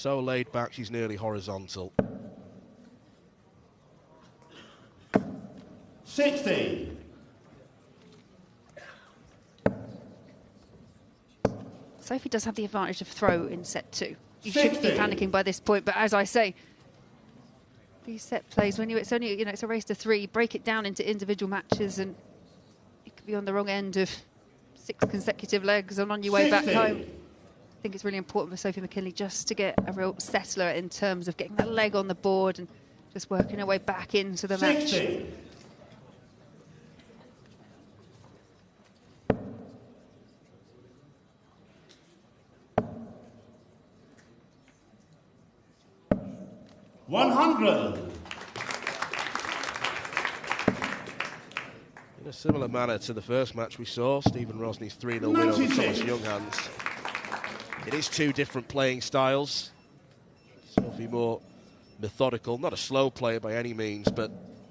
so laid back she's nearly horizontal. 60. Sophie does have the advantage of throw in set 2. You shouldn't be panicking by this point, but as I say, these set plays, when it's only, it's a race to 3, break it down into individual matches, and you could be on the wrong end of 6 consecutive legs and on your way back home. I think it's really important for Sophie McKinlay just to get a real settler in terms of getting that leg on the board and just working her way back into the match. 100. In a similar manner to the first match we saw, Stephen Rosney's 3-0 win over Thomas Junghans. It is 2 different playing styles. Sophie more methodical, not a slow player by any means, but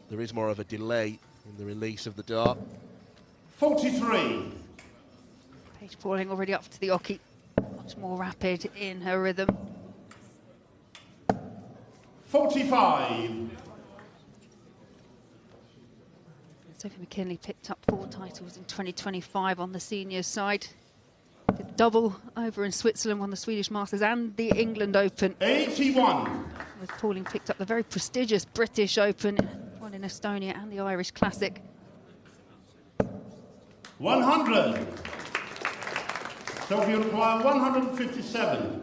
there is more of a delay in the release of the dart. 43. Paige Pauling already up to the oche, much more rapid in her rhythm. 45. Sophie McKinlay picked up 4 titles in 2025 on the seniors side. Did double over in Switzerland, won the Swedish Masters and the England Open. 81. With Pauling picked up the very prestigious British Open, won in Estonia, and the Irish Classic. 100. Sophie require 157.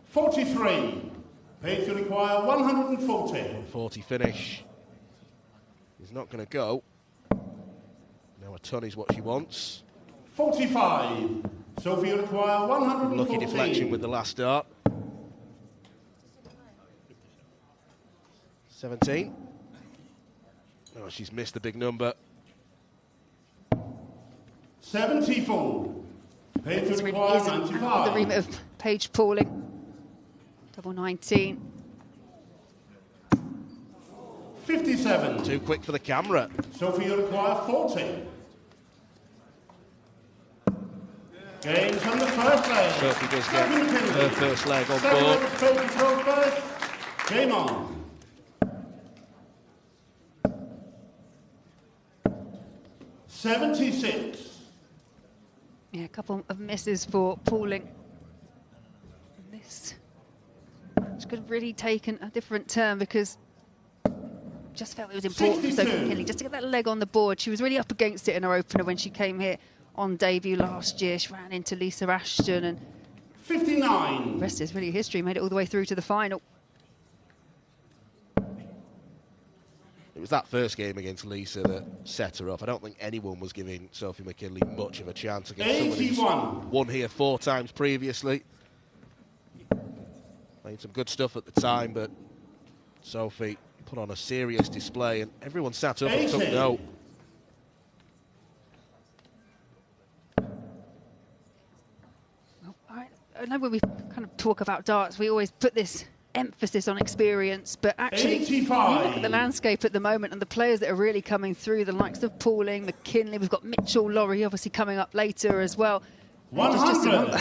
43. Paige to require 140. 40 finish. He's not going to go. Now a ton is what she wants. 45. Sophie require 114. Lucky deflection with the last dart. 17. Oh, she's missed the big number. 74. Paige This to really require isn't out of 95. the remit of Paige Pauling. Double 19. 57. Too quick for the camera. Sophie require 40. Games on the first leg. Sophie does get her first leg on board. Paige throw first. Game on. 76. Yeah, a couple of misses for Pauling. This match could have really taken a different turn because just felt it was important for Sophie McKinlay just to get that leg on the board. She was really up against it in her opener when she came here on debut last year. She ran into Lisa Ashton, and 59. the rest is really history. Made it all the way through to the final. It was that first game against Lisa that set her up. I don't think anyone was giving Sophie McKinlay much of a chance against somebody who's won here 4 times previously. Played some good stuff at the time, but Sophie put on a serious display and everyone sat up and took note. I know when we kind of talk about darts, we always put this emphasis on experience, but actually, 85. you look at the landscape at the moment and the players that are really coming through, the likes of Pauling, McKinlay, we've got Mitchell, Lawrie obviously coming up later as well. 100.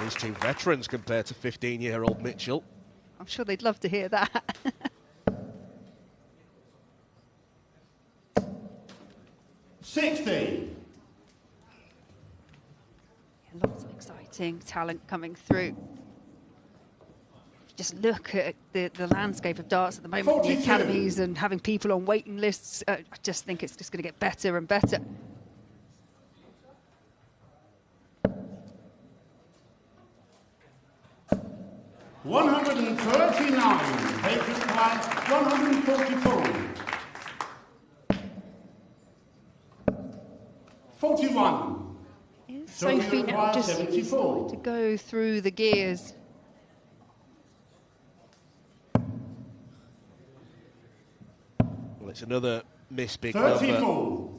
These 2 veterans compared to 15-year-old Mitchell. I'm sure they'd love to hear that. 60. Lots of exciting talent coming through. Just look at the landscape of darts at the moment, 42. the academies and having people on waiting lists. I just think it's just going to get better and better. $139. Paige requires 144. 41. Sophie now just 74. to go through the gears. Well, it's another miss big 34. number.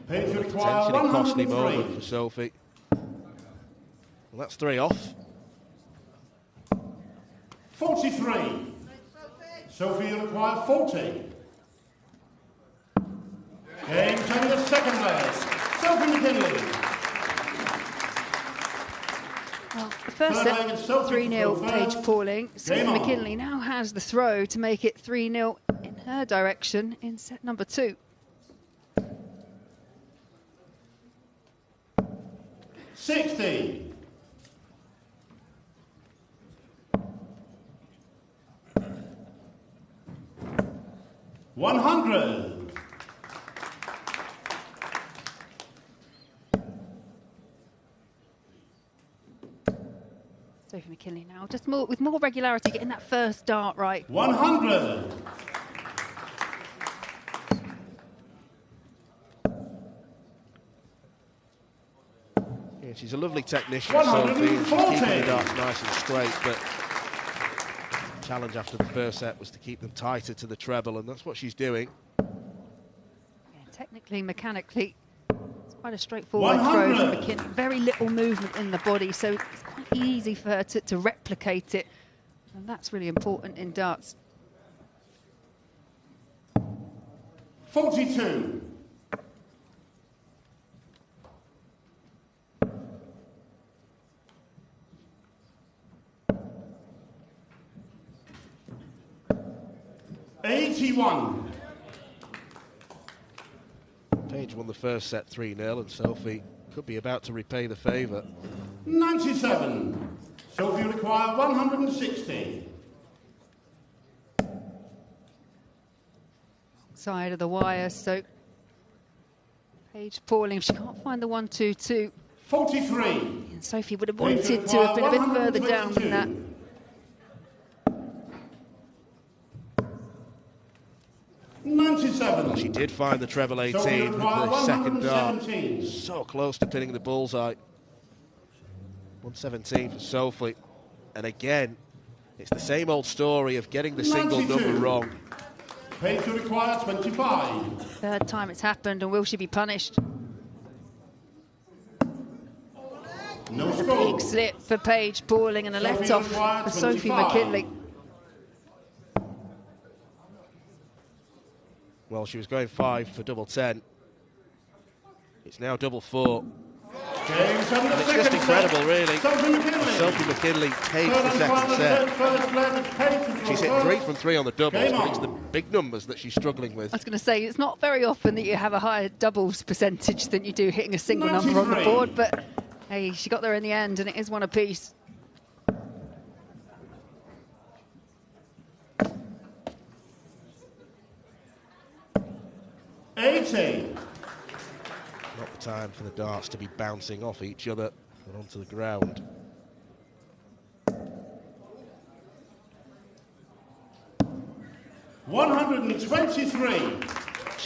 Paige A requires potentially costly 103. moment for Sophie. Well, that's 3 off. 43. Sophie requires 40. Game turning the second leg. Sophie McKinlay. Well, the first set, 3-0 Paige Pauling. Sophie McKinlay now has the throw to make it 3-0 in her direction in set number 2. 60. 100. Sophie McKinlay now, just with more regularity, getting that first dart right. 100. Yeah, she's a lovely technician, Sophie, and she's keeping the darts nice and straight, but the challenge after the first set was to keep them tighter to the treble, and that's what she's doing. Yeah, technically, mechanically, it's quite a straightforward throw for McKinlay. Very little movement in the body, so it's quite easy for her to replicate it, and that's really important in darts. 42. 81. Paige won the first set 3-0, and Sophie could be about to repay the favour. 97. Sophie require 160. Side of the wire, so Paige Pauling, she can't find the 1-2-2. 43. And Sophie would have wanted to have been a bit further down than that. 97. Well, she did find the treble 18 with the second dart. So close to pinning the bullseye. 117 for Sophie. And again, it's the same old story of getting the single 92. number wrong. Paige to require 25. Third time it's happened, and will she be punished? No A score. big slip for Paige Pauling and a left off for Sophie McKinlay. Well, she was going 5 for double 10. It's now double 4. And it's just incredible, really. Sophie McKinlay takes the second set. She's hit 3 from 3 on the doubles, but it's the big numbers that she's struggling with. I was going to say, it's not very often that you have a higher doubles percentage than you do hitting a single number on the board, but hey, she got there in the end, and it is one apiece. Not the time for the darts to be bouncing off each other and onto the ground. She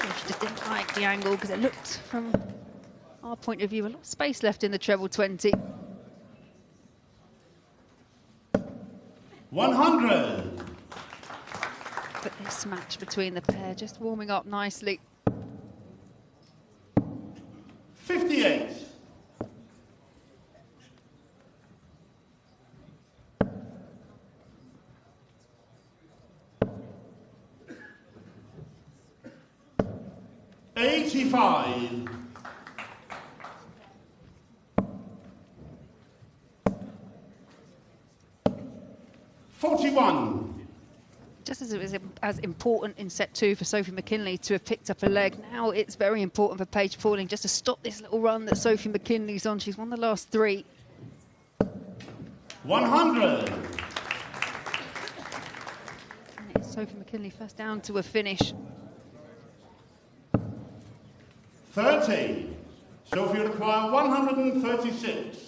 just didn't like the angle because it looked, from our point of view, a lot of space left in the treble 20. 100. But this match between the pair just warming up nicely. 58. 85. 41. Just as it was as important in set 2 for Sophie McKinlay to have picked up a leg, now it's very important for Paige Pauling just to stop this little run that Sophie McKinlay's on. She's won the last 3. 100. And it's Sophie McKinlay first down to a finish. 30. Sophie require 136.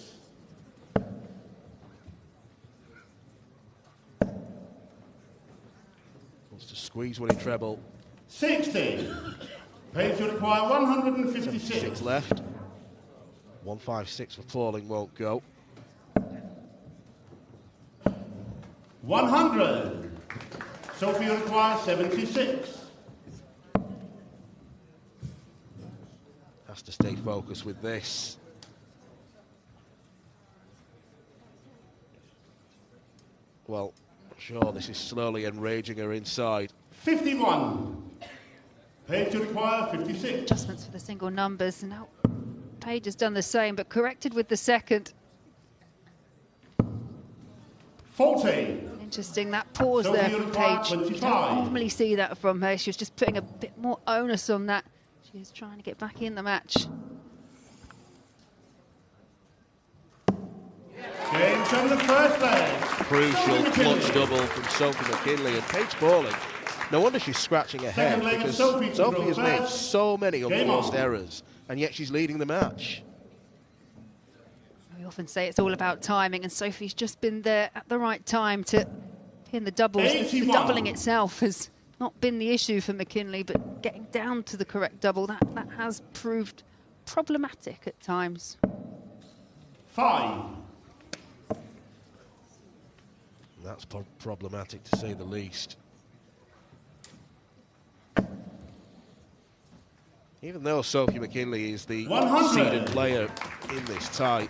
Wants to squeeze winning treble. 60. Paige require 156. 6 left. 156 for Pauling won't go. 100. Sophie requires 76. Has to stay focused with this. Well, I'm sure this is slowly enraging her inside. 51. Page to require 56. Adjustments for the single numbers. And now Page has done the same, but corrected with the second. 40. Interesting, that pause Sophie there from Page. You 25. don't normally see that from her. She was just putting a bit more onus on that. She was trying to get back in the match. Games on the first leg. Crucial clutch double from Sophie McKinlay, and Paige Pauling. No wonder she's scratching her head, because Sophie has made so many unforced errors, and yet she's leading the match. We often say it's all about timing, and Sophie's just been there at the right time to pin the doubles. The doubling itself has not been the issue for McKinlay, but getting down to the correct double, that has proved problematic at times. 5. That's problematic, to say the least. Even though Sophie McKinlay is the 100. seeded player in this tie,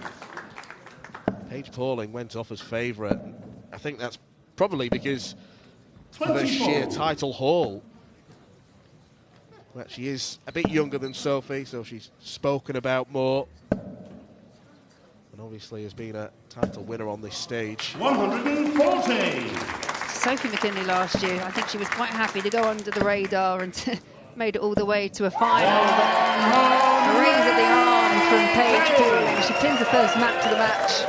Paige Pauling went off as favourite. I think that's probably because of her sheer title haul. Well, she is a bit younger than Sophie, so she's spoken about more. And obviously has been a title winner on this stage. 140. Sophie McKinlay last year, I think she was quite happy to go under the radar and made it all the way to a final. A raise at the arm from Paige Pauling. She pins the first match of the match.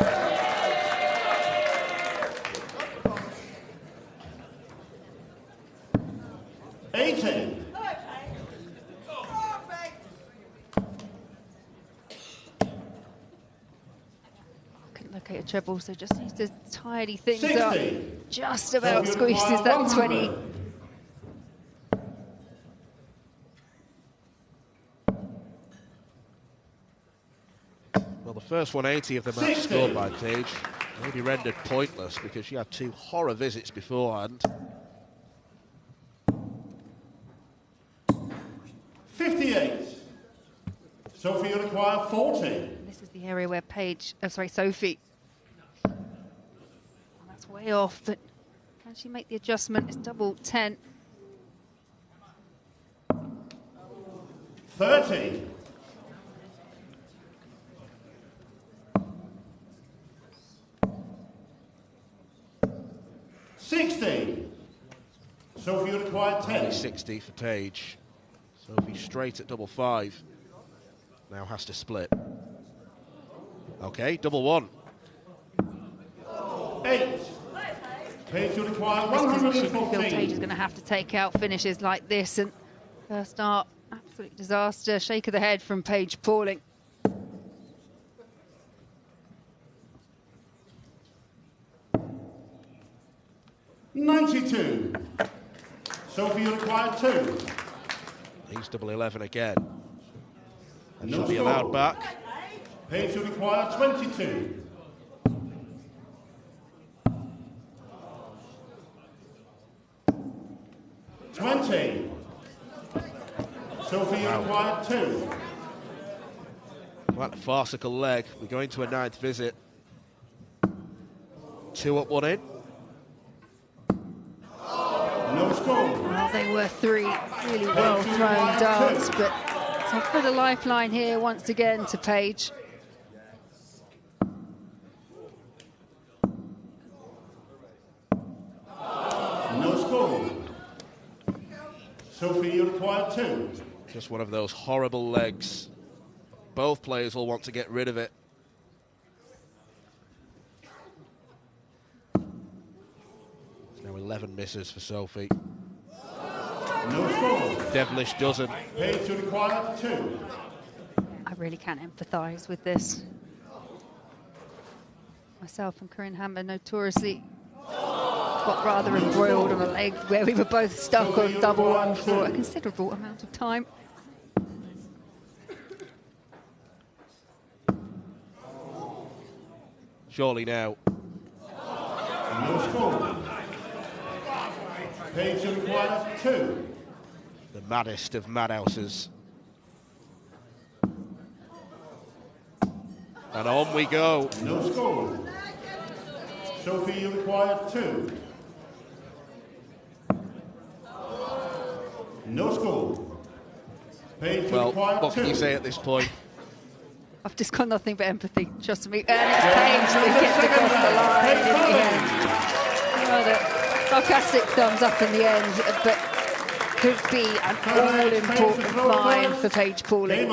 Okay, a treble, so just needs to tidy things 60. up. Just about squeezes that 20. Well, the first 180 of the match 60. scored by Paige may be rendered pointless because she had 2 horror visits beforehand. 58. Sophie, you require 40. This is the area where Sophie. That's way off, but can she make the adjustment? It's double 10. 30. 60. Sophie, you require 10. 60 for Paige. Sophie straight at double 5. Now has to split. Okay, double 1. 8. Paige, you require She can feel Paige is 114. going to have to take out finishes like this, and first art, absolute disaster. Shake of the head from Paige Pauling. $92. Sophie, you require 2. He's double 11 again. And No she'll be score. allowed back. Paige, you require 22. $20. Sophie, you require 2. What a farcical leg. We're going to a 9th visit. 2 up, 1 in. No score. Well, they were 3 really well thrown darts, but so for the lifeline here once again to Paige. No score. Sophie, you require 2. Just one of those horrible legs. Both players will want to get rid of it. There's now 11 misses for Sophie. No score. Devilish dozen. Paige, you require 2. I really can empathise with this. Myself and Corinne Hammer notoriously got rather embroiled on a leg where we were both stuck on double 1 for a considerable amount of time. Surely now. No score. Paige, you require 2. The maddest of madhouses. And on we go. No score. Sophie, you require 2. No score. Well, what can you say at this point? I've just got nothing but empathy, trust me. And it's Page that gets across the line in the end. Well, the sarcastic thumbs up in the end, but could be an all-important find for Paige Pauling.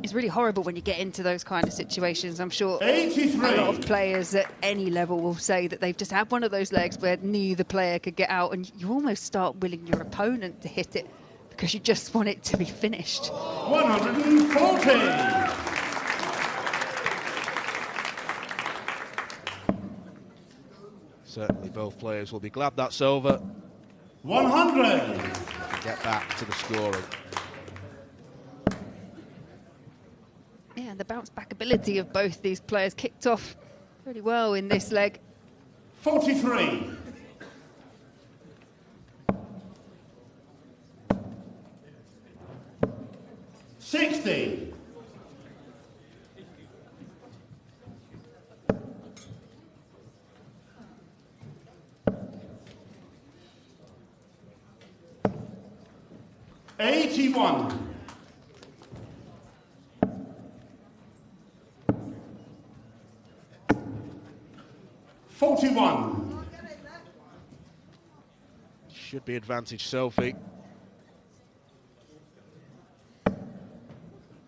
It's really horrible when you get into those kind of situations. I'm sure 83. A lot of players at any level will say that they've just had one of those legs where neither player could get out, and you almost start willing your opponent to hit it because you just want it to be finished. 140. Certainly both players will be glad that's over. 100. Get back to the scoring. Yeah, and the bounce back ability of both these players kicked off pretty well in this leg. 43. 60. 81. 41. Should be advantage Sophie.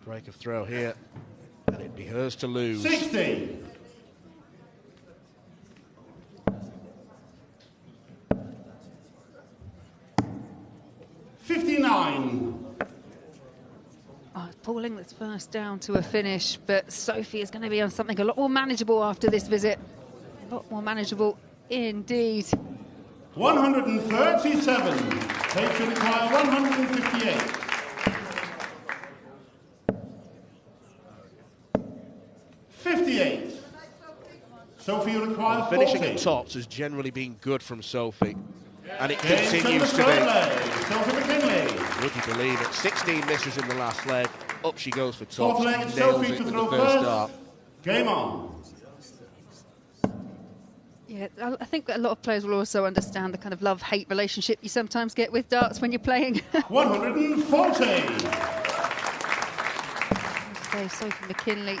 Break of throw here, and it'd be hers to lose. 60. 59. Oh, it's Pauling that's first down to a finish, but Sophie is going to be on something a lot more manageable after this visit. A lot more manageable indeed. 137. Paige will require 158. 58. Sophie will require 40. Finishing at tops has generally been good from Sophie, and it continues to be. Sophie McKinlay. Would you believe it? 16 misses in the last leg. Up she goes for tops. Fourth leg, Nails Sophie it to with throw the first first. dart. Game on. Yeah, I think a lot of players will also understand the kind of love-hate relationship you sometimes get with darts when you're playing. 140. So Sophie McKinlay,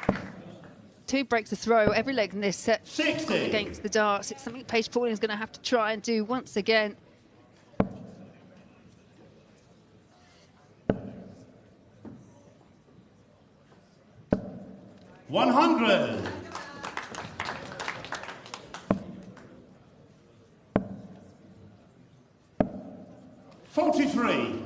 2 breaks a throw every leg in this set. 60. Against the darts. It's something Paige Pauling is going to have to try and do once again. 100. 43.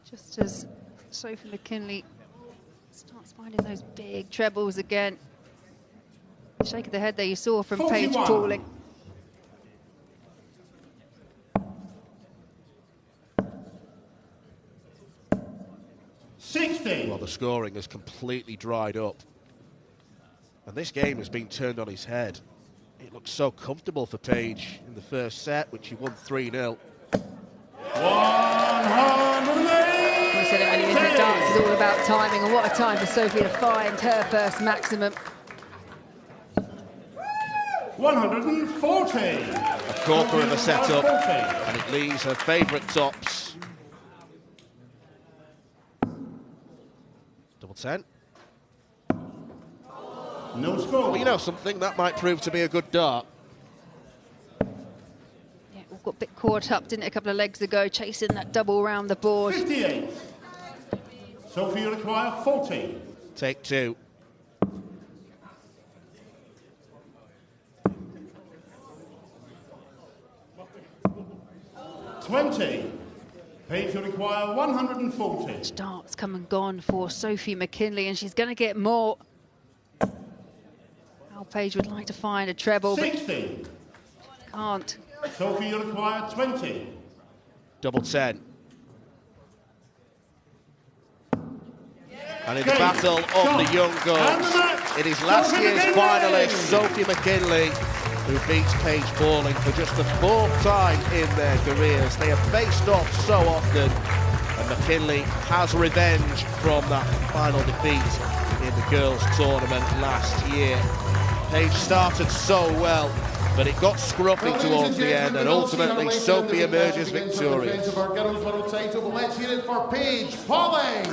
Just as Sophie McKinlay starts finding those big trebles again. Shake of the head there you saw from 41. Paige Pauling. Well, the scoring has completely dried up. And this game has been turned on its head. It looked so comfortable for Paige in the first set, which she won 3-0. 180. We said it when he was in the darts, it's all about timing, and what a time for Sophie to find her first maximum. 140. A corker of a setup, and it leaves her favourite tops. Double 10. No score. Well, you know something, that might prove to be a good dart. Yeah, we've got a bit caught up, didn't it, a couple of legs ago, chasing that double around the board. 58. Sophie will require 40. Take 2. Paige will require 140. Darts come and gone for Sophie McKinlay, and she's going to get more. Al Paige would like to find a treble, 60. but can't. Sophie will require 20. Double 10. And in the battle of the young girls, it is last year's finalist Sophie McKinlay who beats Paige Pauling for just the 4th time in their careers. They have faced off so often, and McKinlay has revenge from that final defeat in the girls' tournament last year. Page started so well, but it got scruffy towards the end, and ultimately Sophie emerges victorious. Of our girls' world title, but let's hear it for Paige Pauling.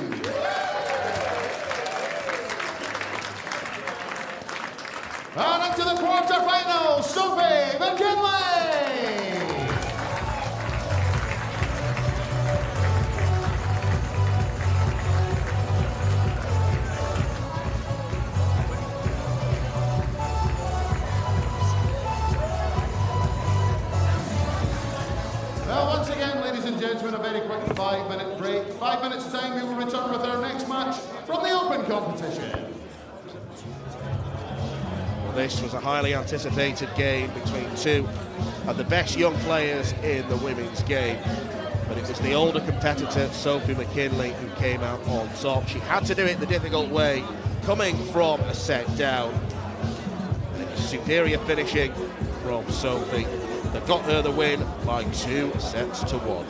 And into the quarterfinals, Sophie McKinlay. Well, once again, ladies and gentlemen, a very quick 5-minute break. 5 minutes time, we will return with our next match from the open competition. Well, this was a highly anticipated game between two of the best young players in the women's game. But it was the older competitor, Sophie McKinlay, who came out on top. She had to do it the difficult way, coming from a set down. And it was superior finishing from Sophie that got her the win by 2-1.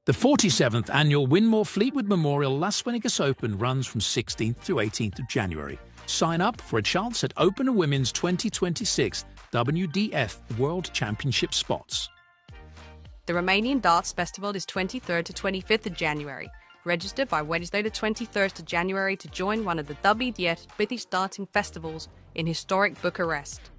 The 47th annual Winmore Fleetwood Memorial Las Vegas Open runs from 16th to 18th of January. Sign up for a chance at Open Women's 2026 WDF World Championship spots. The Romanian Darts Festival is 23rd to 25th of January. Register by Wednesday the 23rd of January to join one of the WDF British darting festivals in historic Bucharest.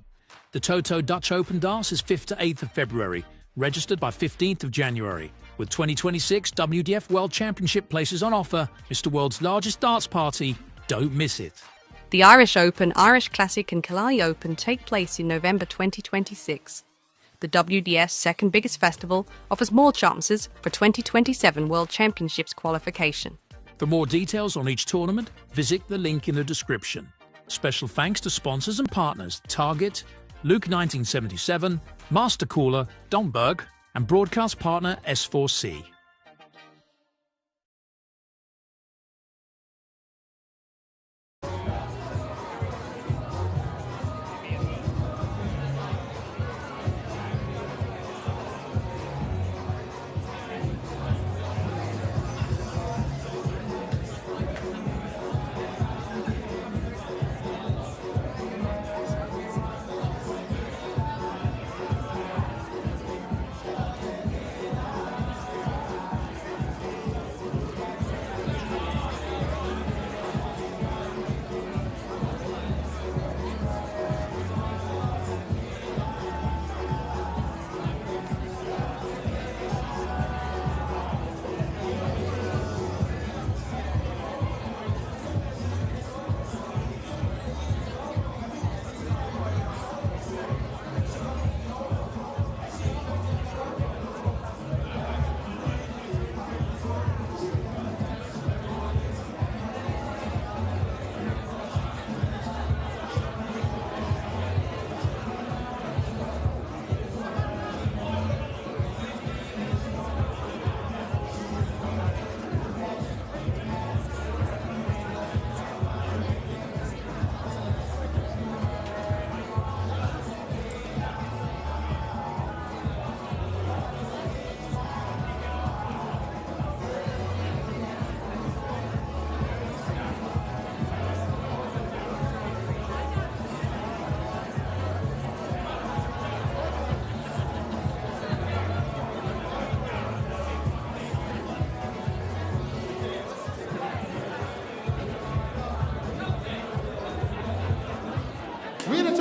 The Toto Dutch Open Darts is 5th to 8th of February. Registered by 15th of January. With 2026 WDF World Championship places on offer, Mr. World's largest darts party. Don't miss it. The Irish Open, Irish Classic and Killarney Open take place in November 2026. The WDF's second biggest festival offers more chances for 2027 World Championships qualification. For more details on each tournament, visit the link in the description. Special thanks to sponsors and partners Target, Luke 1977, Master Cooler, Domberg, and broadcast partner S4C.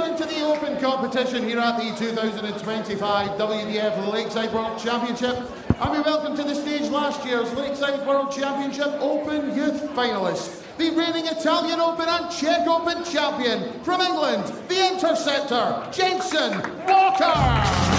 return to the Open competition here at the 2025 WDF Lakeside World Championship. And we welcome to the stage last year's Lakeside World Championship Open Youth finalists, the reigning Italian Open and Czech Open champion from England, the Interceptor, Jensen Walker.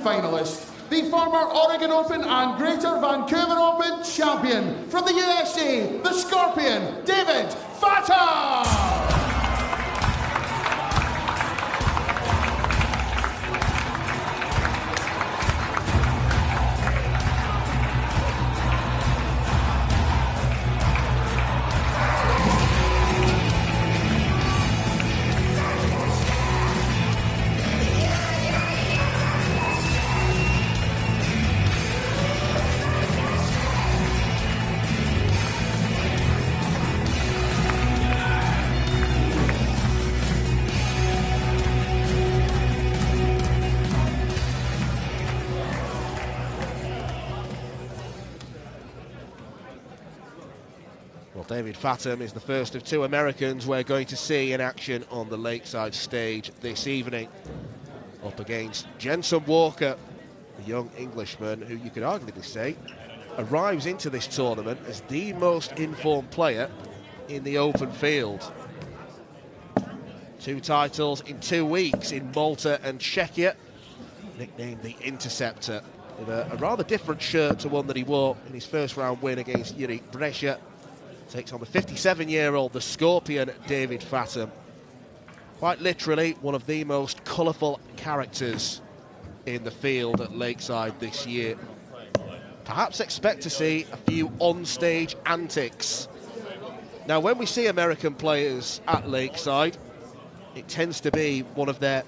Finalist, the former Oregon Open and Greater Vancouver Open champion from the USA, the Scorpion, David Fatam. David Fatam is the first of two Americans we're going to see in action on the Lakeside stage this evening. Up against Jensen Walker, a young Englishman who you could arguably say arrives into this tournament as the most informed player in the open field. 2 titles in 2 weeks in Malta and Czechia, nicknamed the Interceptor, with a rather different shirt to one that he wore in his first round win against Brejcha. Takes on the 57-year-old, the Scorpion, David Fatam. Quite literally one of the most colourful characters in the field at Lakeside this year. Perhaps expect to see a few on-stage antics. Now, when we see American players at Lakeside, it tends to be one of their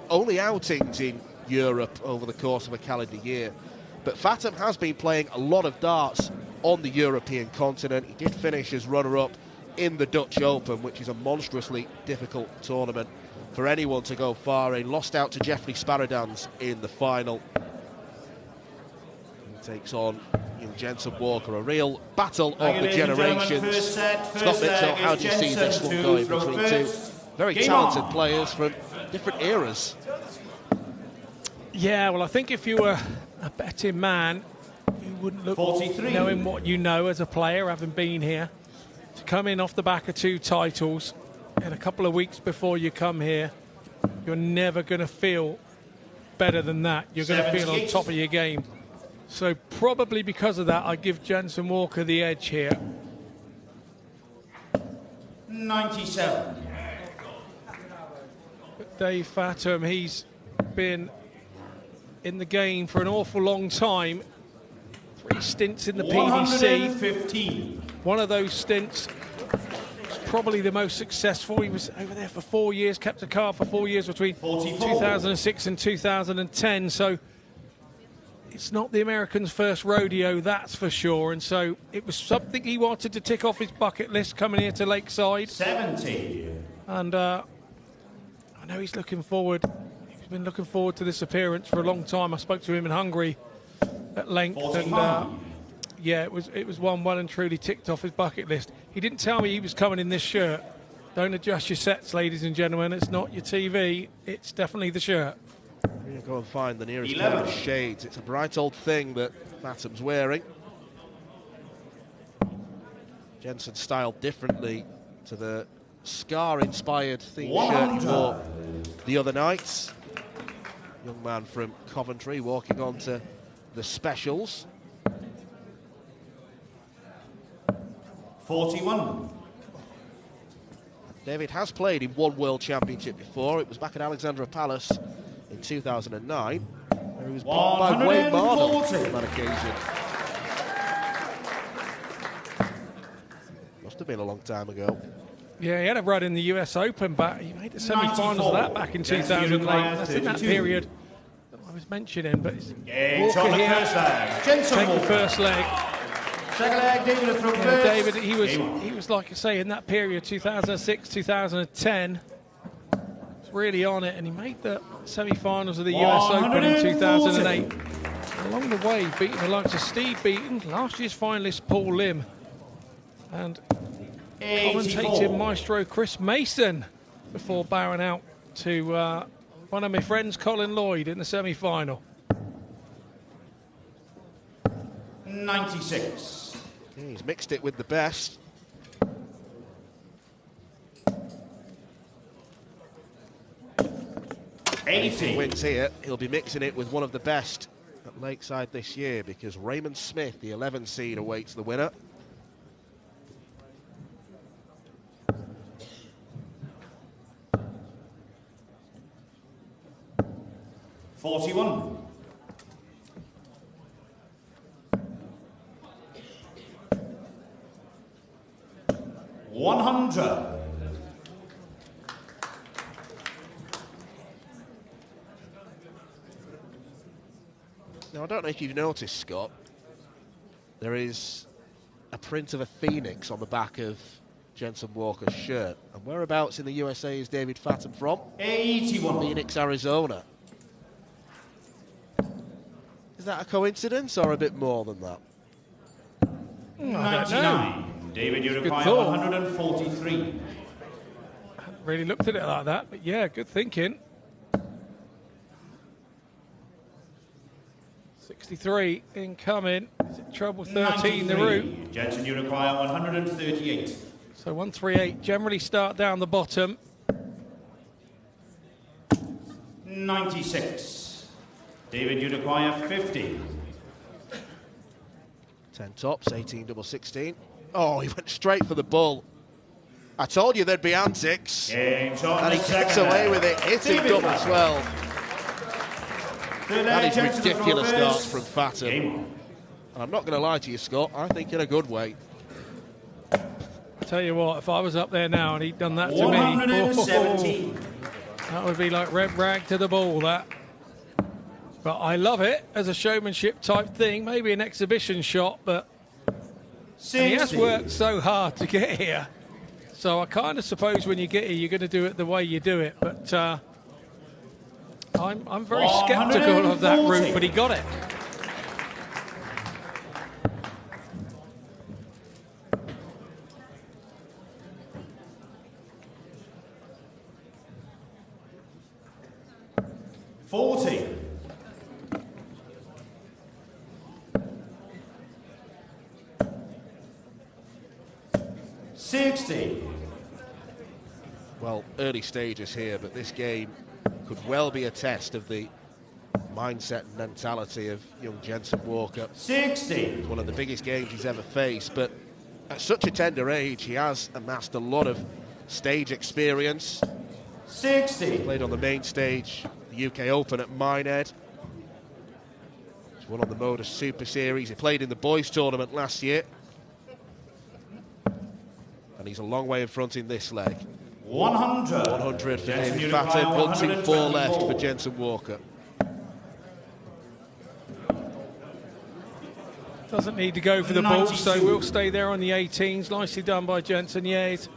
only outings in Europe over the course of a calendar year. But Fatam has been playing a lot of darts on the European continent. He did finish as runner-up in the Dutch Open, which is a monstrously difficult tournament for anyone to go far in. Lost out to Jeffrey Sparadans in the final. He takes on Jensen Walker, a real battle of the generations. Scott Mitchell, how do you see this one going between two very talented players from different eras? Yeah, well, I think if you were a betting man, you wouldn't look 43. Knowing what you know as a player, having been here, to come in off the back of 2 titles in a couple of weeks before you come here, you're never going to feel better than that. You're going to feel on top of your game. So probably because of that, I give Jensen Walker the edge here. 97. But Dave Fatam, he's been in the game for an awful long time. 3 stints in the PDC. 115. One of those stints was probably the most successful. He was over there for 4 years, kept a card for 4 years between 2006 and 2010. So it's not the American's first rodeo, that's for sure. And so it was something he wanted to tick off his bucket list coming here to Lakeside. 70. And I know he's looking forward. He's been looking forward to this appearance for a long time. I spoke to him in Hungary at length, 45. and yeah, it was one well and truly ticked off his bucket list. He didn't tell me he was coming in this shirt. Don't adjust your sets, ladies and gentlemen. It's not your TV. It's definitely the shirt. We'll go and find the nearest pair of shades. It's a bright old thing that Fatam's wearing. Jensen styled differently to the Scar-inspired theme shirt he wore the other night. Young man from Coventry walking on to the specials. 41. David has played in one World Championship before. It was back at Alexandra Palace in 2009, where he was beaten by Wayne Marnell on that occasion. Must have been a long time ago. Yeah, he had a run in the US Open back. He made the semi-finals of that back in 2008. That's in that period that I was mentioning. But it's Walker here, take the first leg. Second leg, David from first. David, he was like I say in that period, 2006, 2010. Was really on it, and he made the semi-finals of the US Open in 2008. Along the way, beating the likes of Steve Beaton, last year's finalist Paul Lim, and commentating maestro Chris Mason before bowing out to one of my friends, Colin Lloyd, in the semi-final. 96. Yeah, he's mixed it with the best. If he wins here, he'll be mixing it with one of the best at Lakeside this year, because Raymond Smith, the 11 seed, awaits the winner. $41. $100. Now, I don't know if you've noticed, Scott, there is a print of a phoenix on the back of Jensen Walker's shirt. And whereabouts in the USA is David Fatam from? 81. Phoenix, Arizona. Is that a coincidence or a bit more than that? 99. David, you require 143. I hadn't really looked at it like that, but yeah, good thinking. 63 incoming. Is it trouble 13 the route? Jensen, you require 138. So 138 generally start down the bottom. 96. David, you require 50. 10 tops, 18 double 16. Oh, he went straight for the bull. I told you there'd be antics. And he gets away with it, hitting double 12. That is ridiculous darts from Fatam. And I'm not going to lie to you, Scott, I think in a good way. I tell you what, if I was up there now and he'd done that to me, 117. That would be like red rag to the ball, that. But I love it as a showmanship type thing, maybe an exhibition shot, but he has worked so hard to get here. So I kind of suppose when you get here, you're going to do it the way you do it. But I'm very sceptical of that route, but he got it. $40. 60. Well, early stages here, but this game could well be a test of the mindset and mentality of young Jensen Walker. 60. It's one of the biggest games he's ever faced, but at such a tender age, he has amassed a lot of stage experience. 60. He played on the main stage, the UK Open at Minehead. He's won on the Modus Super Series. He played in the boys tournament last year. And he's a long way in front in this leg. 100. 100 for David Fatam, hunting 4 left for Jensen Walker. Doesn't need to go for the ball, so we'll stay there on the 18s. Nicely done by Jensen. Yeah, his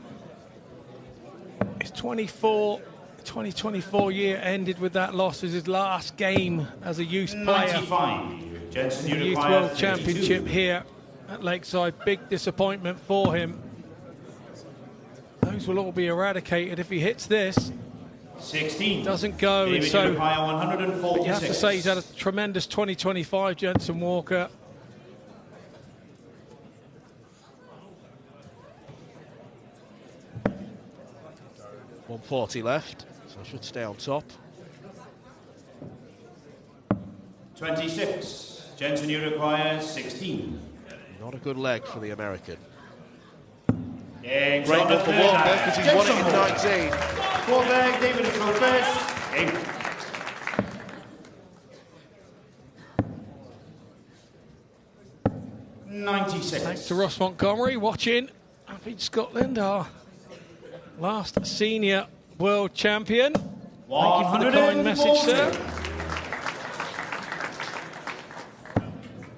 2024 year ended with that loss as his last game as a youth player. 95. Jensen, the Youth World Championship here at Lakeside. Big disappointment for him. Those will all be eradicated if he hits this. 16. Doesn't go, David, and so but you have to say he's had a tremendous 2025, Jensen Walker. $140 left, so I should stay on top. 26. Jensen, you require 16. Not a good leg for the American. Game Great one for Walker because he's won it in 19. Fourth leg, David throw first. Game. Thanks to Ross Montgomery watching up in Scotland, our last senior world champion. Thank you for the kind message, sir.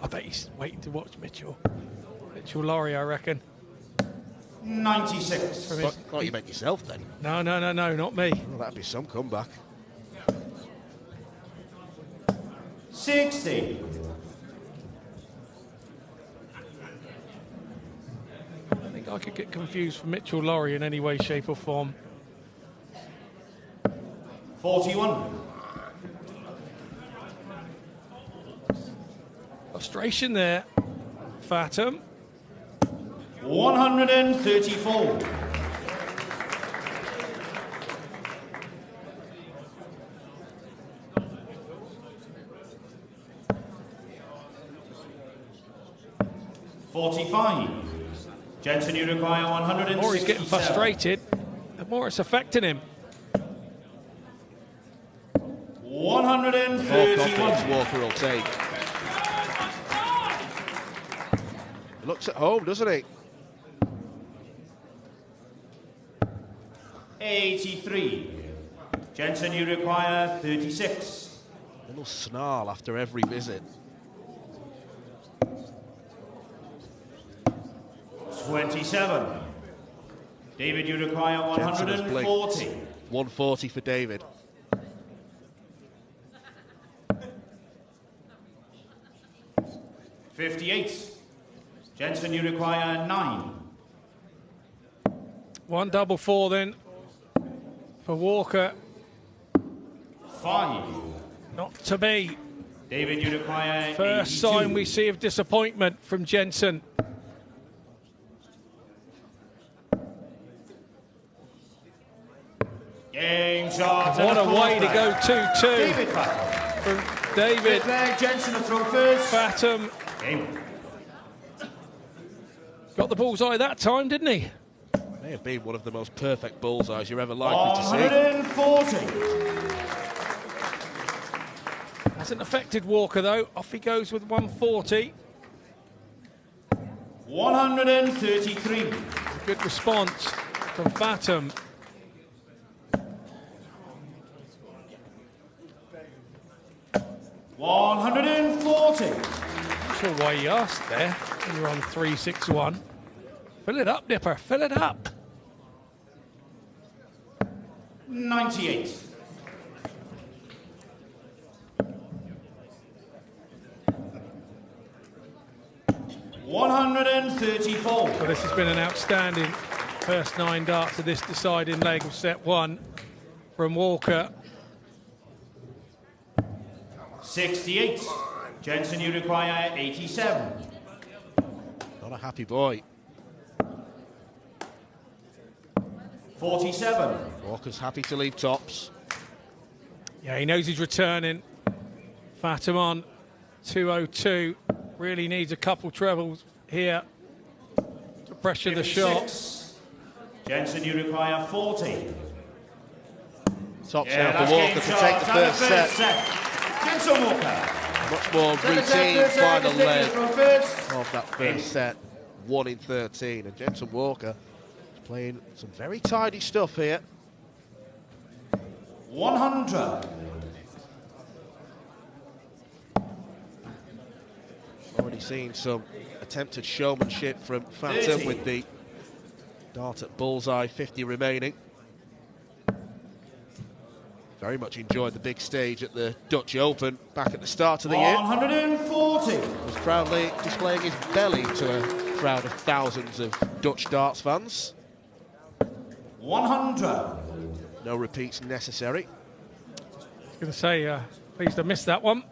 I bet he's waiting to watch Mitchell Lawrie, I reckon. 96. Oh, you meant yourself then? No, not me. Well, that'd be some comeback. 60. I think I could get confused for Mitchell Lawrie in any way, shape or form. 41. Frustration there. Fatum. 134.45. Jensen, you require 167. The more he's getting frustrated, the more it's affecting him. 131. More confidence Walker will take. He looks at home, doesn't he? 83. Jensen, you require 36. A little snarl after every visit. 27. David, you require 140. 140 for David. $58. Jensen, you require 9. 144 then for Walker. 5. Not to be. David, you require First 82. sign we see of disappointment from Jensen. Game shot. What a way to go 2-2 David from David. Jensen, a throw first. Fatum Game. got the bullseye that time, didn't he? May have been one of the most perfect bullseyes you're ever likely to see. 140. Hasn't affected Walker though. Off he goes with 140. 133. Good response from Fatum. $140. Not sure why he asked there. You're on 3-6-1. Fill it up, Nipper. Fill it up. 98. $134. So this has been an outstanding first 9 darts of this deciding leg of set 1 from Walker. 68. Jensen, you require 87. Not a happy boy. 47. Walker's happy to leave tops. Yeah, he knows he's returning. Fatum on 202. Really needs a couple trebles here to pressure the shot. Jensen, you require 40. Tops now for Walker to take the first set. Jensen Walker. Much more routine final leg of that first set. 1 in 13. And Jensen Walker is playing some very tidy stuff here. 100. Already seen some attempted showmanship from Fatum with the dart at bullseye, 50 remaining. Very much enjoyed the big stage at the Dutch Open back at the start of the year. 140. Was proudly displaying his belly to a crowd of thousands of Dutch darts fans. 100. No repeats necessary. I was going to say, pleased I missed that one.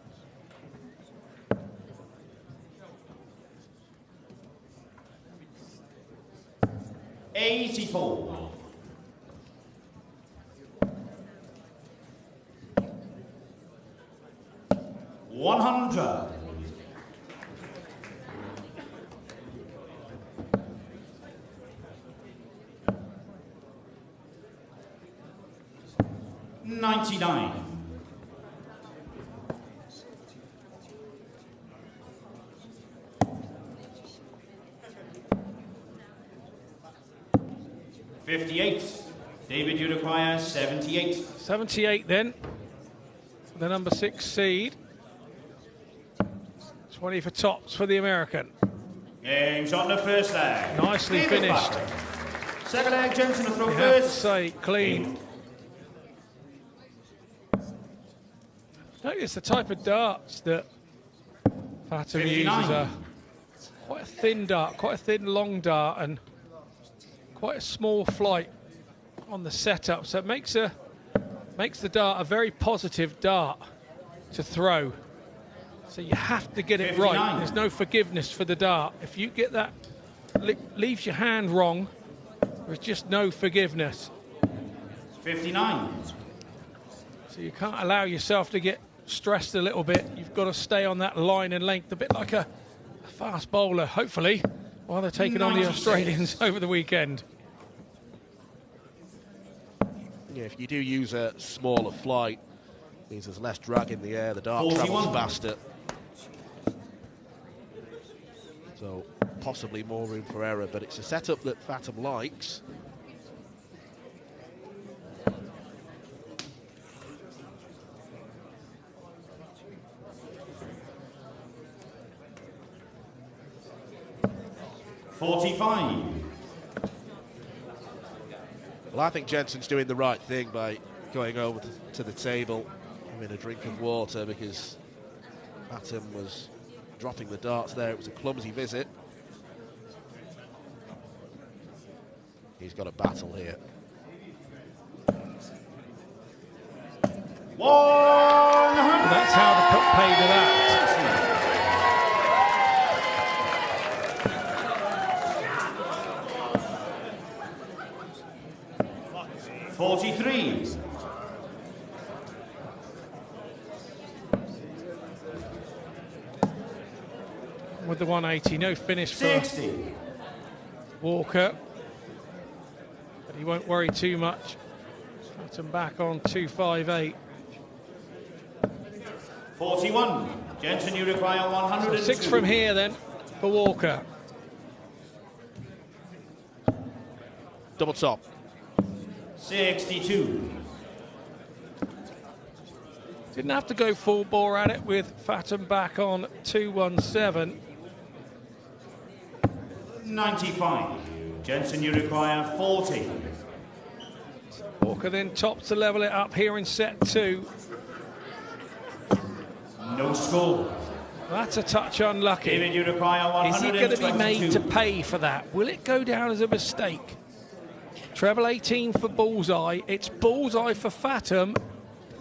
$84. 100. $99. 58. David, you require 78. 78 then. The number 6 seed. 20 for tops for the American. Game's on the first leg. Nicely finished. Second leg, Jensen to throw You have to first. say, clean. It's the type of darts that Fatum uses. Quite a thin dart, quite a thin long dart, and quite a small flight on the setup. So it makes the dart a very positive dart to throw. So you have to get it 59. right. There's no forgiveness for the dart. If you get that, leaves your hand wrong, there's just no forgiveness. 59. So you can't allow yourself to get stressed a little bit. You've got to stay on that line and length, a bit like a fast bowler, hopefully, while they're taking on the Australians over the weekend. Yeah, if you do use a smaller flight, it means there's less drag in the air, the dart 41. travels faster. So possibly more room for error, but it's a setup that Fatum likes. $45. Well, I think Jensen's doing the right thing by going over to the table, having a drink of water, because Fatum was dropping the darts there. It was a clumsy visit. He's got a battle here. 100. That's how the cup paid to that. 43. With the 180, no finish for 60. Walker, but he won't worry too much. Fatum back on 258. 41. Jensen, you require 102. So 6 from here then for Walker. Double top. 62. Didn't have to go full bore at it with Fatum back on 217. 95. Jensen, you require 40. Walker then tops to level it up here in set 2. No score. That's a touch unlucky. David, you require Is he 122. going to be made to pay for that? Will it go down as a mistake? Treble 18 for bullseye. It's bullseye for Fatum.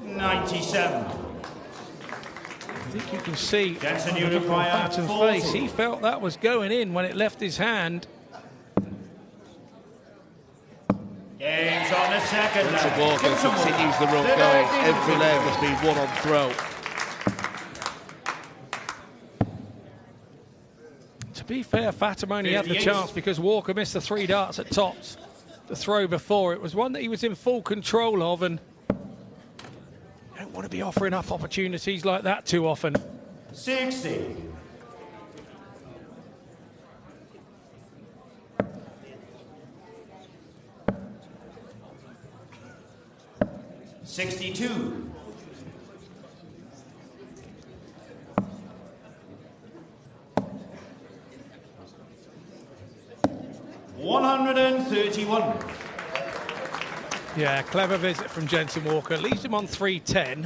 97. I think you can see Jensen, on you the look on require Fatum's 40. face. He felt that was going in when it left his hand. Game's on the second Richard leg. Walker continues the run going. Every leg has been one on throw. To be fair, Fatum only had the 58. chance because Walker missed the 3 darts at tops. The throw before, it was one that he was in full control of, and you don't want to be offering up opportunities like that too often. 60. 62. 131. Yeah, clever visit from Jensen Walker. Leaves him on 310.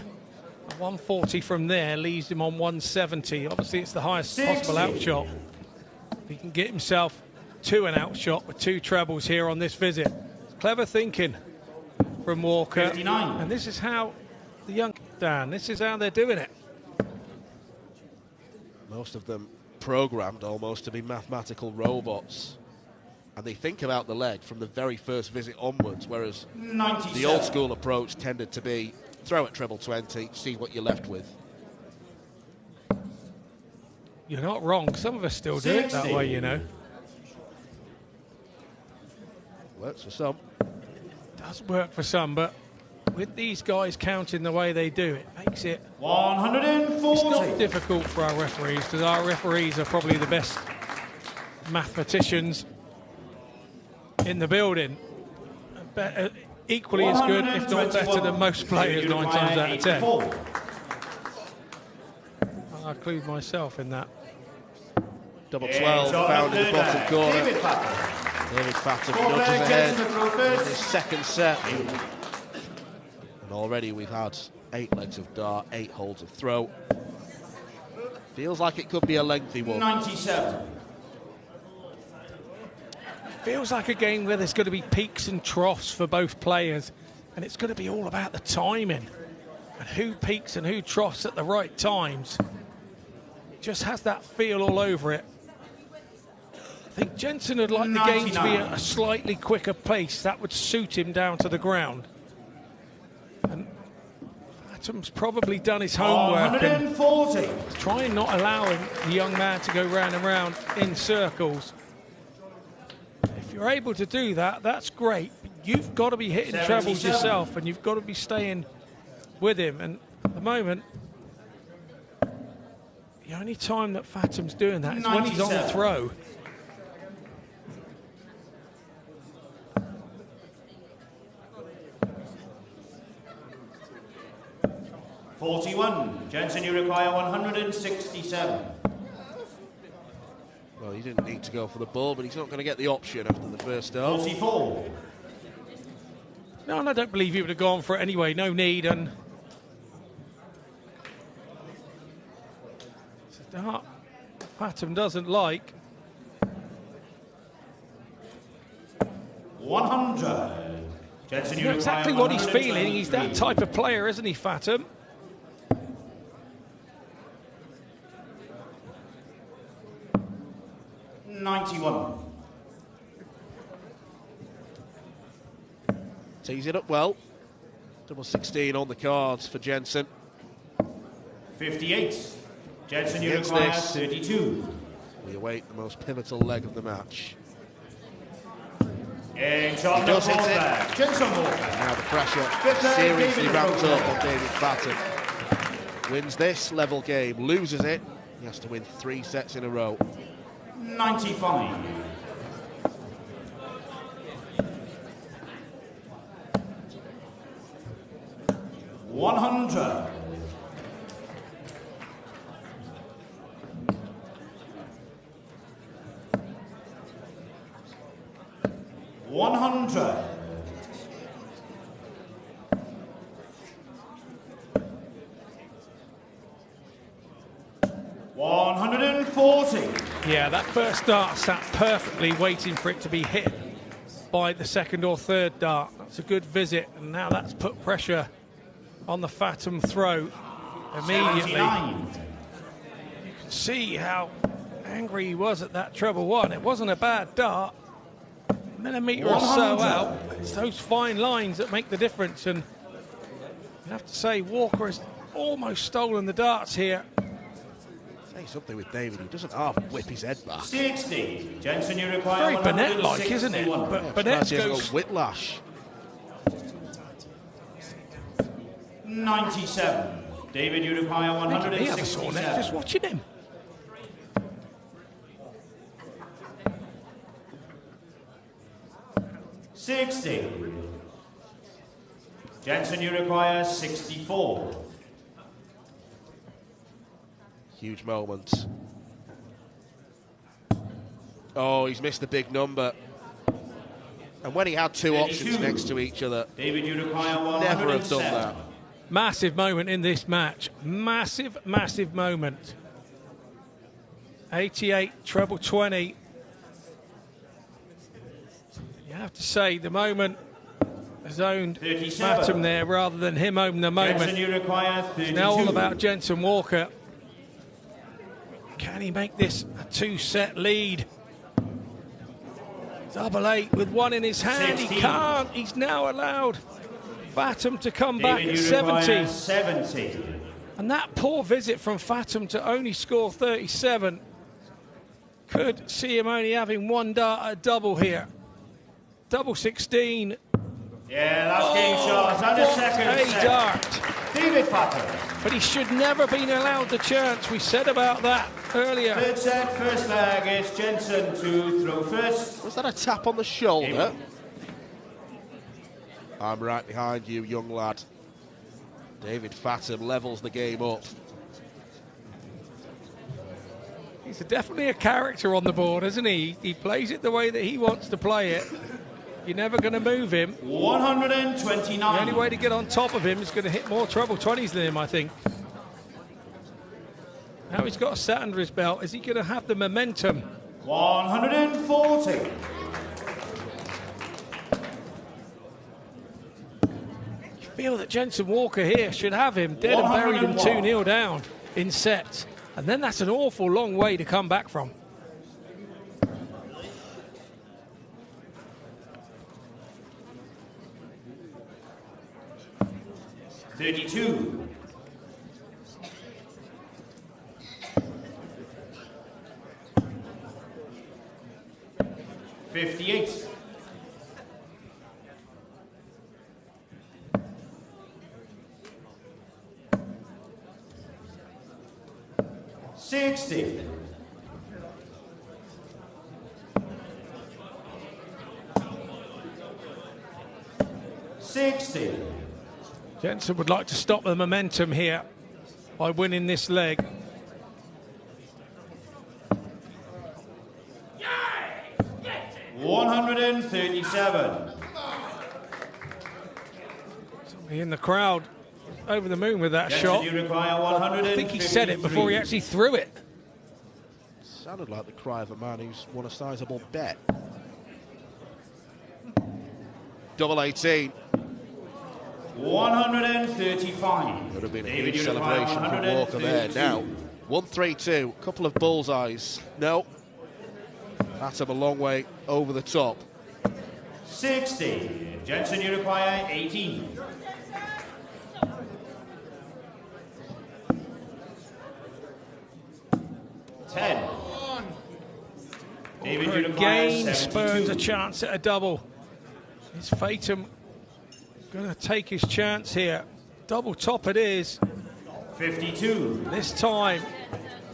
140 from there leaves him on 170. Obviously, it's the highest 60. possible outshot. He can get himself to an outshot with 2 trebles here on this visit. Clever thinking from Walker. 59. And this is how the young Dan, this is how they're doing it. Most of them programmed almost to be mathematical robots. And they think about the leg from the very first visit onwards, whereas 97. the old school approach tended to be throw at treble 20, see what you're left with. you're not wrong. Some of us still do it that way, you know. Works for some. Does work for some, but with these guys counting the way they do, it makes it 140. It's not difficult for our referees, because our referees are probably the best mathematicians in the building. Equally as good, if not better, than most players 9 times out of 10. I include myself in that. Double 12 found in the bottom corner. David Fatum nudges ahead in his second set. And already we've had 8 legs of dart, 8 holds of throw. Feels like it could be a lengthy one. 97. Feels like a game where there's going to be peaks and troughs for both players, and it's going to be all about the timing and who peaks and who troughs at the right times. It just has that feel all over it. I think Jensen would like the game to be at a slightly quicker pace. That would suit him down to the ground. And Fatum's probably done his homework and trying not allowing the young man to go round and round in circles. If you're able to do that, that's great. But you've got to be hitting trebles yourself, and you've got to be staying with him. And at the moment, the only time that Fatum's doing that is when he's on the throw. 41. Jensen, you require 167. Well, he didn't need to go for the ball, but he's not going to get the option after the first dart. 44. No, and I don't believe he would have gone for it anyway. No need. And it's a dart Fatum doesn't like. 100. Jensen, you know exactly what he's feeling. He's that type of player, isn't he, Fatum? 91. Tees it up well. Double 16 on the cards for Jensen. 58. Jensen, you require 32. We await the most pivotal leg of the match. He does hit it. Jensen now the pressure seriously ramped up on David Fatum. Wins this level game, loses it. He has to win 3 sets in a row. 95. 100. 100. 140. Yeah, that first dart sat perfectly, waiting for it to be hit by the second or third dart. That's a good visit, and now that's put pressure on the Fatum throw immediately. 79. You can see how angry he was at that treble one. It wasn't a bad dart. A millimetre or so out. It's those fine lines that make the difference, and you have to say Walker has almost stolen the darts here. Say something with David, he doesn't half whip his head back. 60. Jensen, you require Very Burnett-like, isn't it? But Burnett goes whiplash. 97. David, you require 167. He had a sore neck just watching him. $60. Jensen, you require 64. Huge moment. Oh, he's missed the big number. And when he had 2 options next to each other, David, you require never have done that. Massive moment in this match. Massive, massive moment. 88, treble 20. You have to say the moment has owned Fatum there rather than him owning the moment. Jensen, you require 32. It's now all about Jensen Walker. Can he make this a 2-set lead? Double 8 with 1 in his hand. 16. He can't. He's now allowed Fatum to come back David, at you 70. require 70. And that poor visit from Fatum to only score 37 could see him only having one dart at a double here. Double 16. Yeah, last game shot and a second set. Dart. David Fatam. But he should never been allowed the chance. We said about that earlier. Third set, first leg. It's Jensen to throw first. Was that a tap on the shoulder? I'm right behind you, young lad. David Fatam levels the game up. He's definitely a character on the board, isn't he? He plays it the way that he wants to play it. You're never going to move him. 129. The only way to get on top of him is going to hit more treble 20s than him, I think. Now he's got a set under his belt. Is he going to have the momentum? 140. You feel that Jensen Walker here should have him dead and buried and 2-0 down in sets. And then that's an awful long way to come back from. 32. $58. 60. 60. Jensen would like to stop the momentum here by winning this leg. $137. Somebody in the crowd over the moon with that Jensen, shot. you require 153. I think he said it before he actually threw it. Sounded like the cry of a man who's won a sizable bet. Double 18. 135. Would have been a David, huge you require celebration for Walker there. 132. Now, 132, a couple of bullseyes. No. Fatam a long way over the top. 60. Jensen, you require 18. $10. David, you require Again, 72. spurns a chance at a double. Is Fatum going to take his chance here? Double top it is. 52. This time,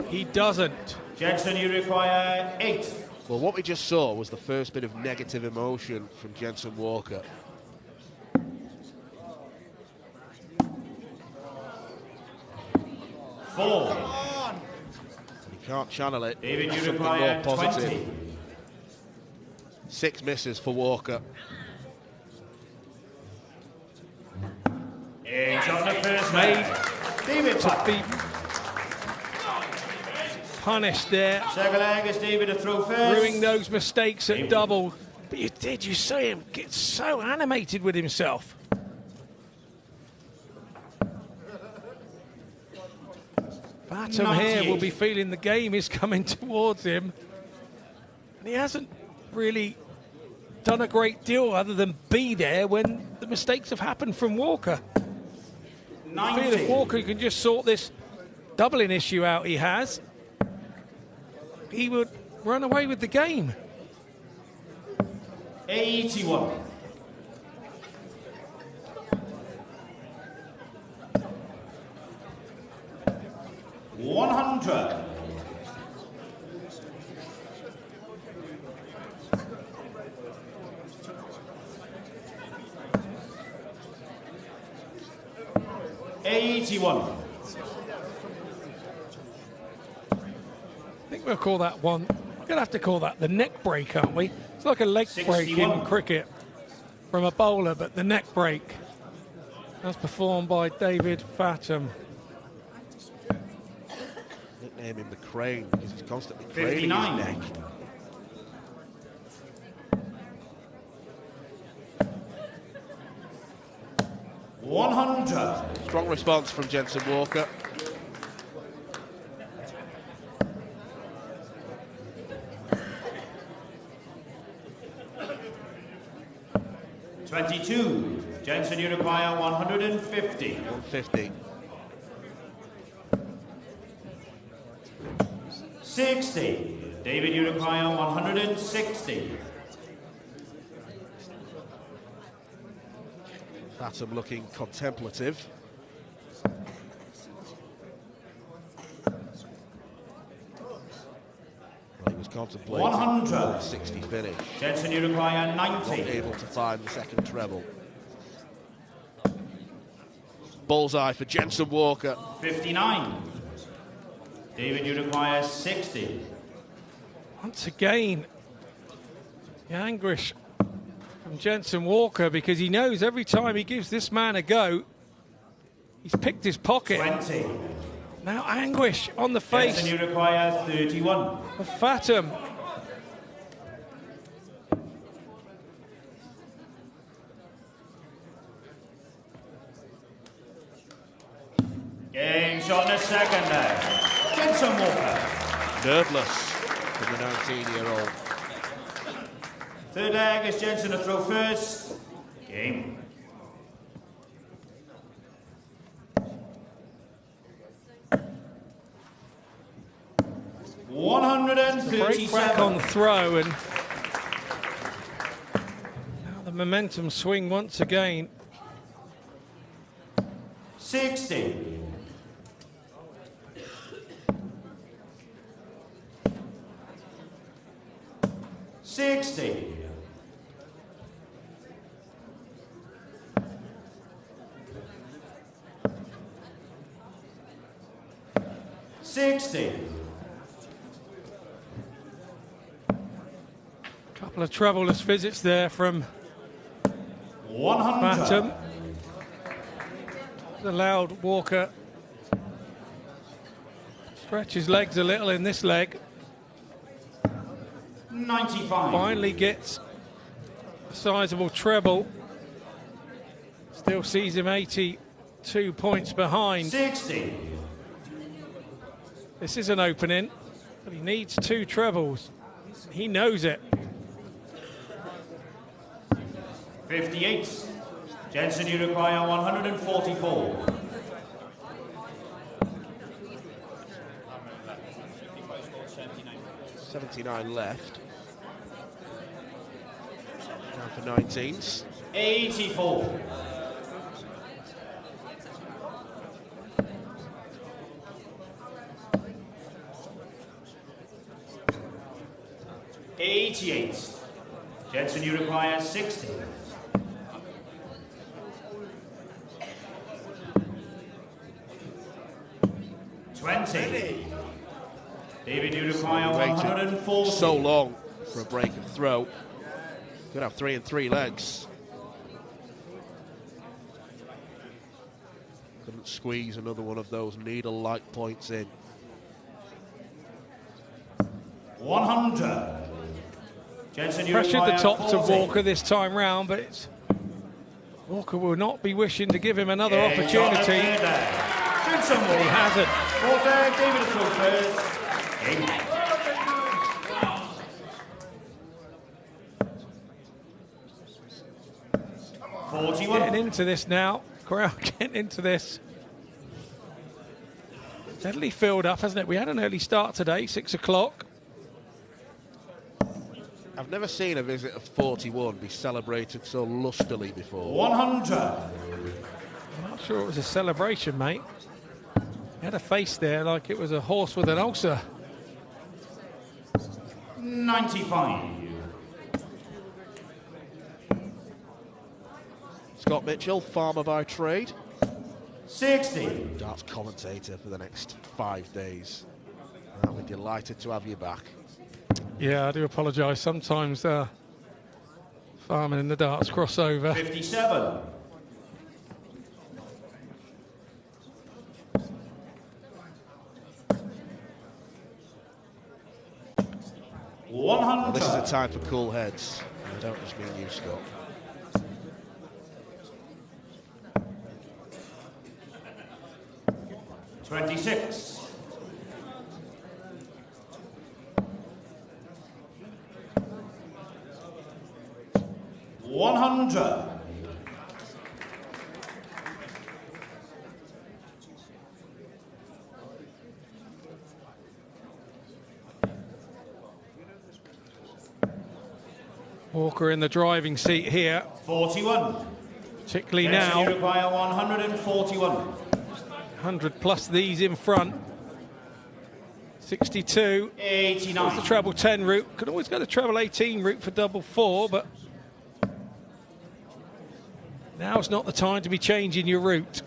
he doesn't. Jensen, you require 8. Well, what we just saw was the first bit of negative emotion from Jensen Walker. $4. He can't channel it. David, you Something require more positive. 20. 6 misses for Walker. It's on the first Made leg. David to Fatam. be punished there. Second leg is David to throw first. Ruining those mistakes at double. But you see him get so animated with himself. Fatam here will be feeling the game is coming towards him. And he hasn't really done a great deal other than be there when the mistakes have happened from Walker. I feel if Walker can just sort this doubling issue out he has, he would run away with the game. 81. $100. $81. I think we'll call that one, we're going to have to call that the neck break, aren't we? It's like a leg break 61. in cricket from a bowler, but the neck break. That's performed by David Fatam. Nickname him the Crane because he's constantly craning 59. his neck. $100. Strong response from Jensen Walker. $22. Jensen, you require 150. 150. 60. David, you require 160. Fatam looking contemplative. Well, he was contemplating 100. 60 finish. Jensen, you require 90. Not able to find the second treble. Bullseye for Jensen Walker. 59. David, you require 60. Once again, the anguish from Jensen Walker, because he knows every time he gives this man a go, he's picked his pocket. 20. Now anguish on the face Jensen, you require 31. of Fatam. Game shot in a second there. Jensen Walker. Nerveless for the 19-year-old. Third leg is Jensen to throw first. Game. Break back on the throw, and now the momentum swing once again. 60. 60. 60. Couple of troublous visits there from 100. Fatam. Allowed Walker stretch his legs a little in this leg. 95. Finally gets a sizable treble. Still sees him 82 points behind. 60. This is an opening, but he needs 2 trebles. He knows it. 58. Jensen, you require 144. $79 left. Down for 19s. 84. 88. Jensen, you require 60. 20. David, you require 140. So long for a break and throw. Could have 3 and 3 legs. Couldn't squeeze another one of those needle-like points in. 100. Jensen, you Pressured the require top 40. to Walker this time round, but Walker will not be wishing to give him another opportunity. Jensen Walker. He hasn't. Walker, David to throw first. Game. 41. Getting into this now. Crowd getting into this. Steadily filled up, hasn't it? We had an early start today, 6 o'clock. I've never seen a visit of 41 be celebrated so lustily before. 100. I'm not sure it was a celebration, mate. He had a face there like it was a horse with an ulcer. 95. Scott Mitchell, farmer by trade. 60. Darts commentator for the next 5 days. I'll be delighted to have you back. Yeah, I do apologise. Sometimes farming and the darts crossover. 57. 100. Well, this is a time for cool heads. I don't just mean you, Scott. $26. 100. 100. Walker in the driving seat here. 41. Particularly Jensen, now. you require 141. 100 plus these in front. 62. 89. That's the treble 10 route. Could always go the treble 18 route for double 4, but now's not the time to be changing your route.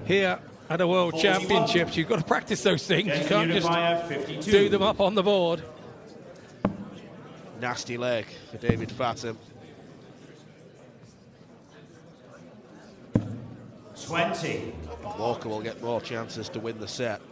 Here at a World 41. Championships, you've got to practice those things. Jensen, You can't you just require 52. do them up on the board. Nasty leg for David Fatam. 20. Walker will get more chances to win the set.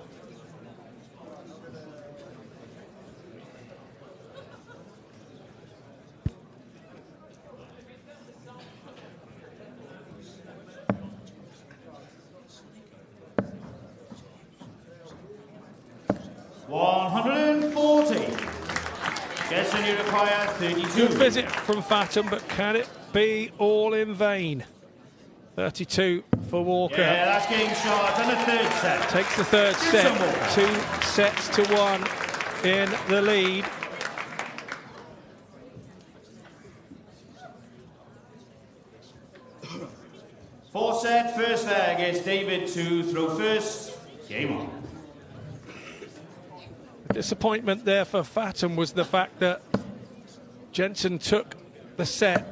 Jensen, you require 32. Good visit from Fatam, but can it be all in vain? 32 for Walker. Yeah, that's getting short. And the third set. Takes the third set. 2 sets to 1 in the lead. Fourth set, first leg is David to throw first. Game on. The disappointment there for Fatam was the fact that Jensen took the set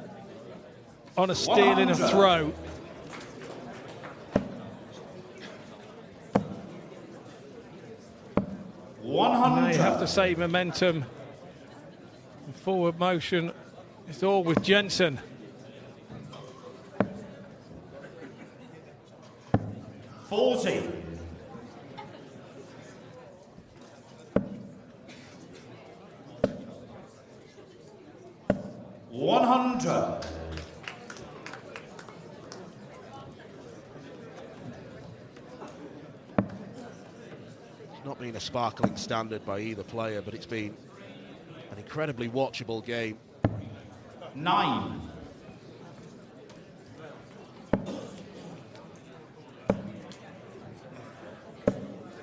on a steal in a throw. Now you have to say momentum and forward motion is all with Jensen. $40. $100. It's not been a sparkling standard by either player, but it's been an incredibly watchable game. 9.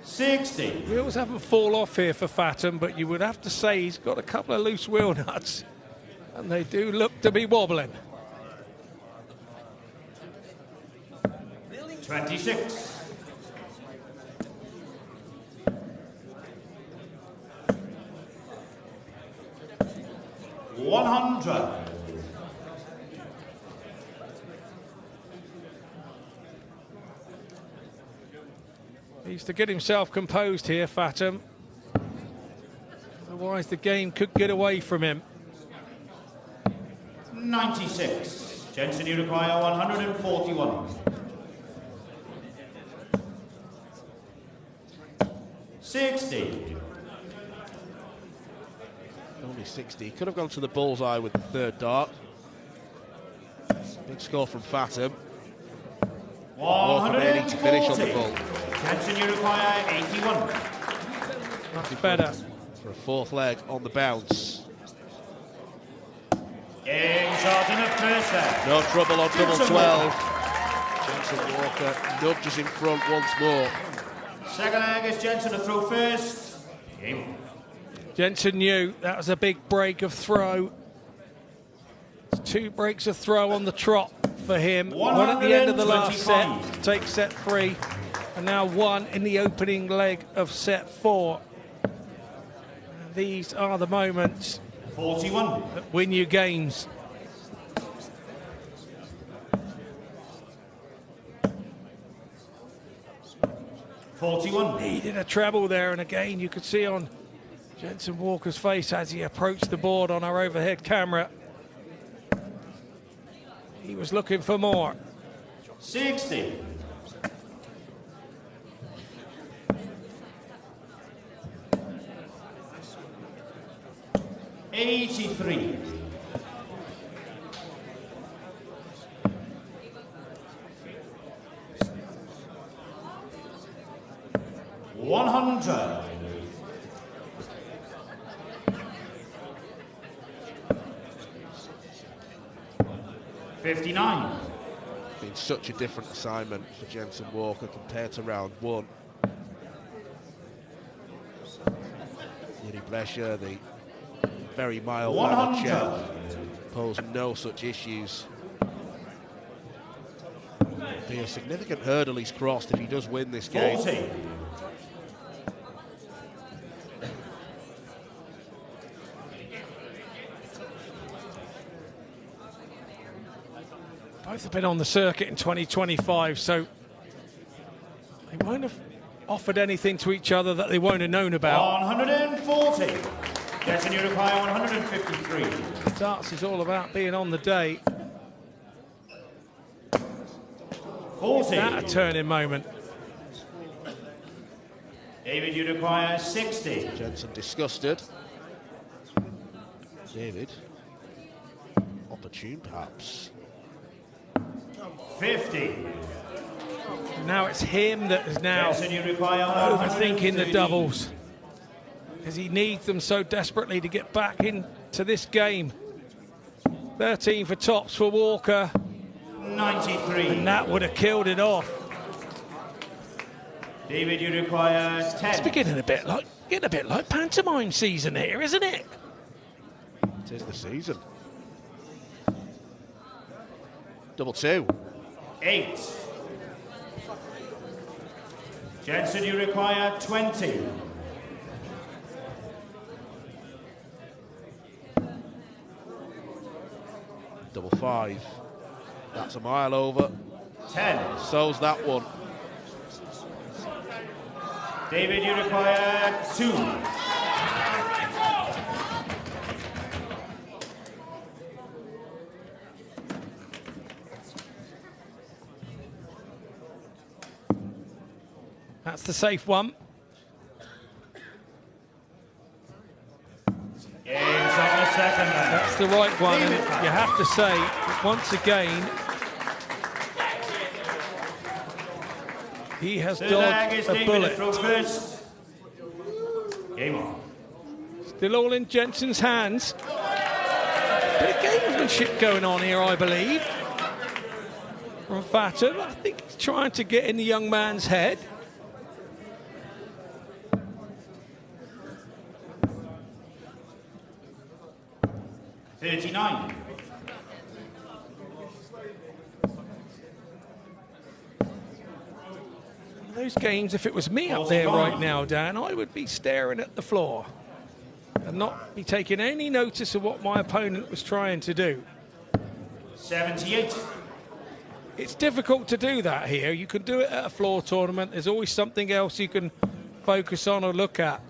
$60. Wheels haven't fall off here for Fatam, but you would have to say he's got a couple of loose wheel nuts, and they do look to be wobbling. 26. $100. Needs to get himself composed here, Fatam. Otherwise, the game could get away from him. 96. Jensen, you require 141. 60. Only 60. He could have gone to the bullseye with the third dart. Big score from Fatam. Walker may need to finish on the ball. Jensen, you require 81. Much better. For a fourth leg on the bounce. Game shot in the first set. No trouble on double 12. Jensen Walker nudges in front once more. Second leg is Jensen to throw first. Game. Jensen knew that was a big break of throw. It's 2 breaks of throw on the trot for him. 1 at the end of the last set to take set 3, and now 1 in the opening leg of set 4. And these are the moments 41. that win you games. $41. Needed a treble there, and again you could see on Jensen Walker's face as he approached the board on our overhead camera. He was looking for more. 60. $83. $100. $59. Been such a different assignment for Jensen Walker compared to round 1. Brejcha, the very mild oche. pose no such issues. Be a significant hurdle he's crossed if he does win this game. 40. Both have been on the circuit in 2025, so they won't have offered anything to each other that they won't have known about. 140. Jensen, you require 153. Darts is all about being on the day. 40. That a turning moment. David, you require 60. Jensen disgusted. David, opportune perhaps. 50. Now it's him that is now Jensen, you require overthinking the 130. doubles, because he needs them so desperately to get back into this game. 13 for tops for Walker. 93. And that would have killed it off. David, you require 10. It's getting a bit like pantomime season here, isn't it? It is the season. Double two. 8. Jensen, you require 20. Double five. That's a mile over. 10. So's that one. David, you require 2. That's the safe one. Game's on the second round. That's the right one. And you have to say, once again, he has Third leg is dodged a David to bullet. throw first. Game on. Still all in Jensen's hands. Bit of gamesmanship going on here, I believe, from Fatum. I think he's trying to get in the young man's head. $39. Those games, if it was me up there right now, Dan, I would be staring at the floor and not be taking any notice of what my opponent was trying to do. 78. It's difficult to do that here. You can do it at a floor tournament. There's always something else you can focus on or look at.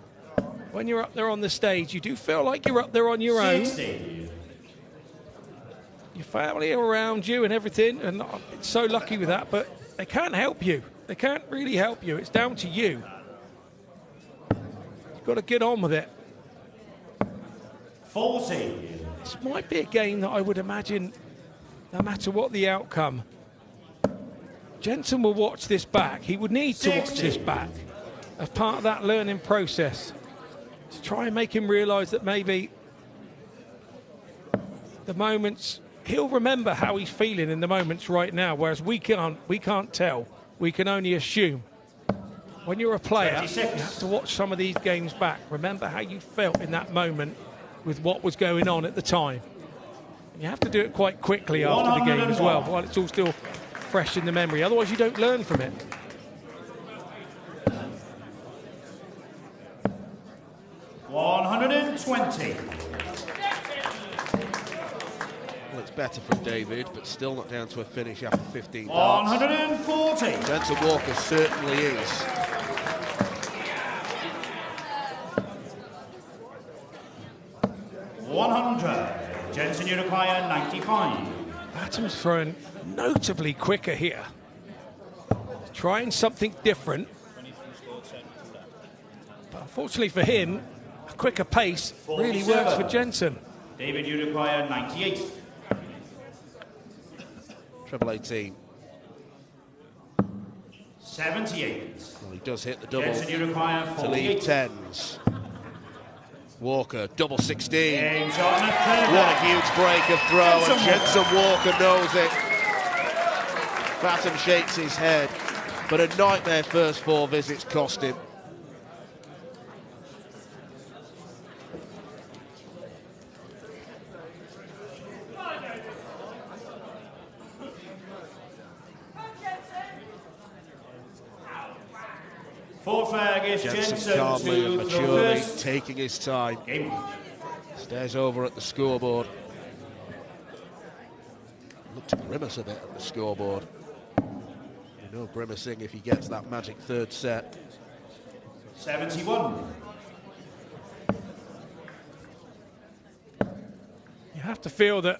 When you're up there on the stage, you do feel like you're up there on your own. 60. Your family are around you and everything, and I'm so lucky with that, but they can't help you. They can't really help you. It's down to you. You've got to get on with it. 40. This might be a game that I would imagine, no matter what the outcome, Jensen will watch this back. He would need to watch this back as part of that learning process to try and make him realise that maybe the moments, he'll remember how he's feeling in the moments right now, whereas we can't tell. We can only assume. When you're a player, 36. you have to watch some of these games back. Remember how you felt in that moment with what was going on at the time. And you have to do it quite quickly after the game as well, while it's all still fresh in the memory. Otherwise, you don't learn from it. $120. Well, it's better from David, but still not down to a finish after 15 darts. 140. Jensen Walker certainly is. $100. Jensen, you require 95. Fatam's throwing notably quicker here. Trying something different. But unfortunately for him, a quicker pace really works for Jensen. David, you require 98. Treble 18. 78. Well, he does hit the double Jensen, you require to leave 48. tens. Walker, double 16. Game's on the third. What a huge break of throw, and Jensen Walker knows it. Fatam shakes his head, but a nightmare first 4 visits cost him. against Jensen calmly and to throw maturely first. taking his time. Game on. Stares over at the scoreboard. Looked to grimace a bit at the scoreboard. No grimacing if he gets that magic third set. 71. You have to feel that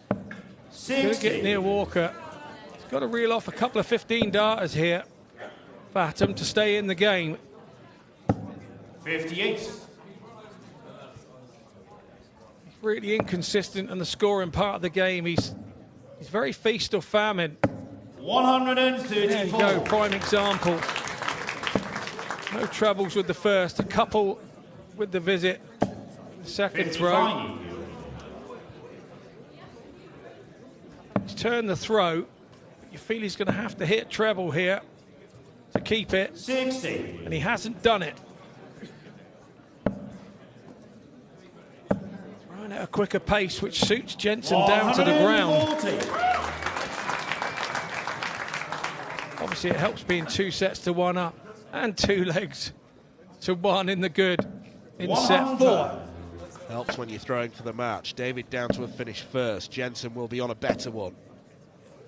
going to 60. get near Walker. He's got to reel off a couple of 15 darters here. Fatum to stay in the game. 58. Really inconsistent in the scoring part of the game. He's very feast or famine. 134. There you go, prime example. No troubles with the first, a couple with the visit. The second 55. throw. He's turned the throw. You feel he's going to have to hit treble here to keep it. 60. And he hasn't done it. Throwing at a quicker pace, which suits Jensen down to the ground. 140. Obviously, it helps being 2 sets to 1 up and 2 legs to 1 in the good in set 4. Helps when you're throwing for the match. David down to a finish first. Jensen will be on a better one.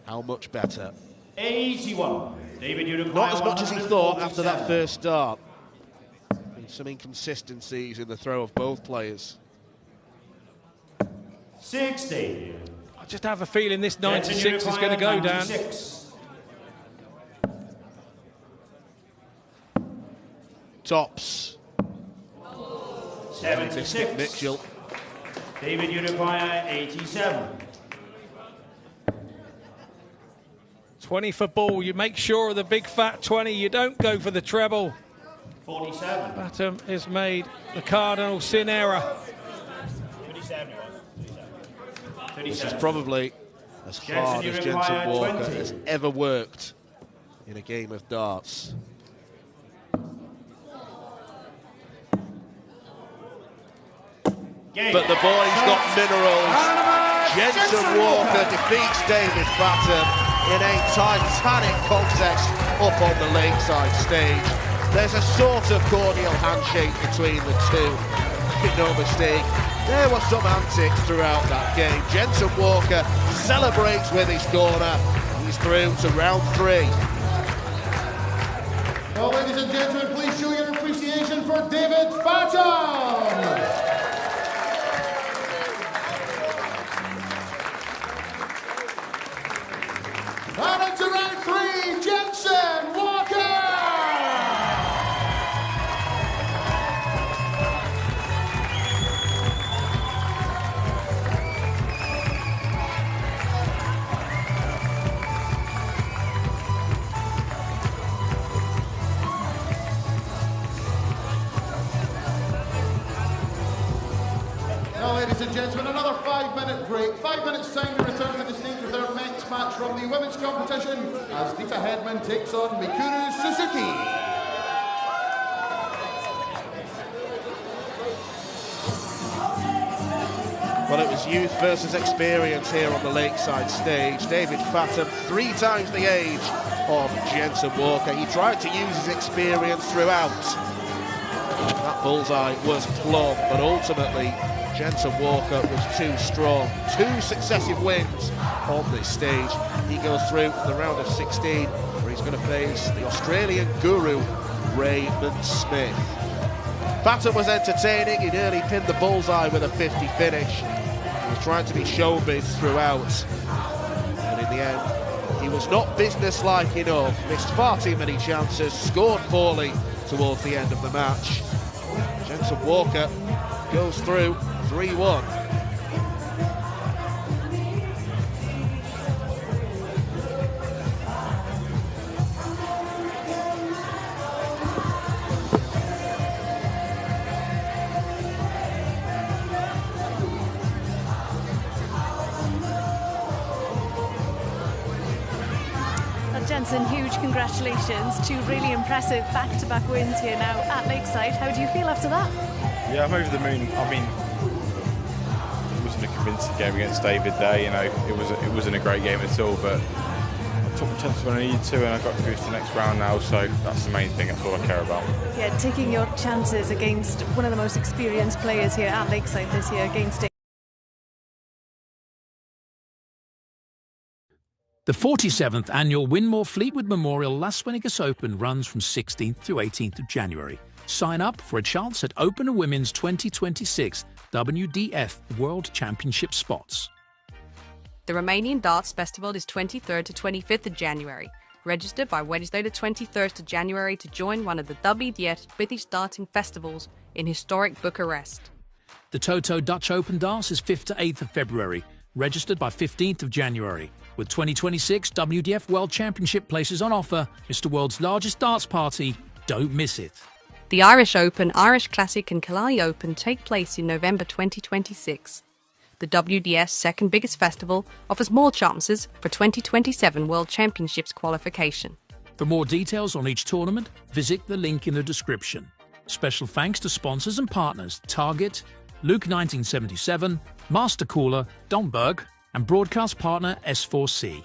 How much better? 81. David, you require Not as much as he thought after that 147. first start. Been some inconsistencies in the throw of both players. 60. I just have a feeling this 96 is going to go down. 96. Tops. 76. Mitchell. David, you require 87. 20 for ball. You make sure of the big fat 20. You don't go for the treble. 47. Fatum has made the cardinal sin error. 37. This is probably as hard as Jensen Walker has ever worked in a game of darts. But the boy's got minerals. Jensen Walker defeats David Fatam in a titanic contest up on the Lakeside stage. There's a sort of cordial handshake between the two. Make no mistake, there were some antics throughout that game. Jensen Walker celebrates with his corner. He's through to round 3. Well, ladies and gentlemen, please show your appreciation for David Fatam. And into round 3, Jensen Walker! Now, ladies and gentlemen, another 5-minute break. 5 minutes time to return to the stage with our next match from the women's competition as Deta Headman takes on Mikuru Suzuki. Well, it was youth versus experience here on the Lakeside stage. David Fatam, 3 times the age of Jensen Walker. He tried to use his experience throughout. That bullseye was plumb, but ultimately Jensen Walker was too strong. 2 successive wins on this stage. He goes through the round of 16, where he's going to face the Australian guru, Raymond Smith. Fatam was entertaining. He nearly pinned the bullseye with a 50 finish. He was trying to be showbiz throughout. And in the end, he was not businesslike enough. Missed far too many chances. Scored poorly towards the end of the match. Jensen Walker goes through 3-1. Jensen, huge congratulations. 2 really impressive back-to-back wins here now at Lakeside. How do you feel after that? Yeah, I'm over the moon. I mean, it wasn't a convincing game against David there. You know, it wasn't a great game at all. But took my chances when I needed to, and I got through to the next round now, so that's the main thing. That's all I care about. Yeah, taking your chances against one of the most experienced players here at Lakeside this year, against The 47th annual Winmore Fleetwood Memorial Las Vegas Open runs from 16th to 18th of January. Sign up for a chance at Open and Women's 2026 WDF World Championship spots. The Romanian Darts Festival is 23rd to 25th of January. Register by Wednesday the 23rd of January to join one of the WDF British darting festivals in historic Bucharest. The Toto Dutch Open Darts is 5th to 8th of February. Registered by 15th of January. With 2026 WDF World Championship places on offer, it's the world's largest darts party. Don't miss it. The Irish Open, Irish Classic and Killarney Open take place in November 2026. The WDF's second biggest festival offers more chances for 2027 World Championships qualification. For more details on each tournament, visit the link in the description. Special thanks to sponsors and partners Target, Luke 1977, Master Cooler, Domberg, and broadcast partner S4C.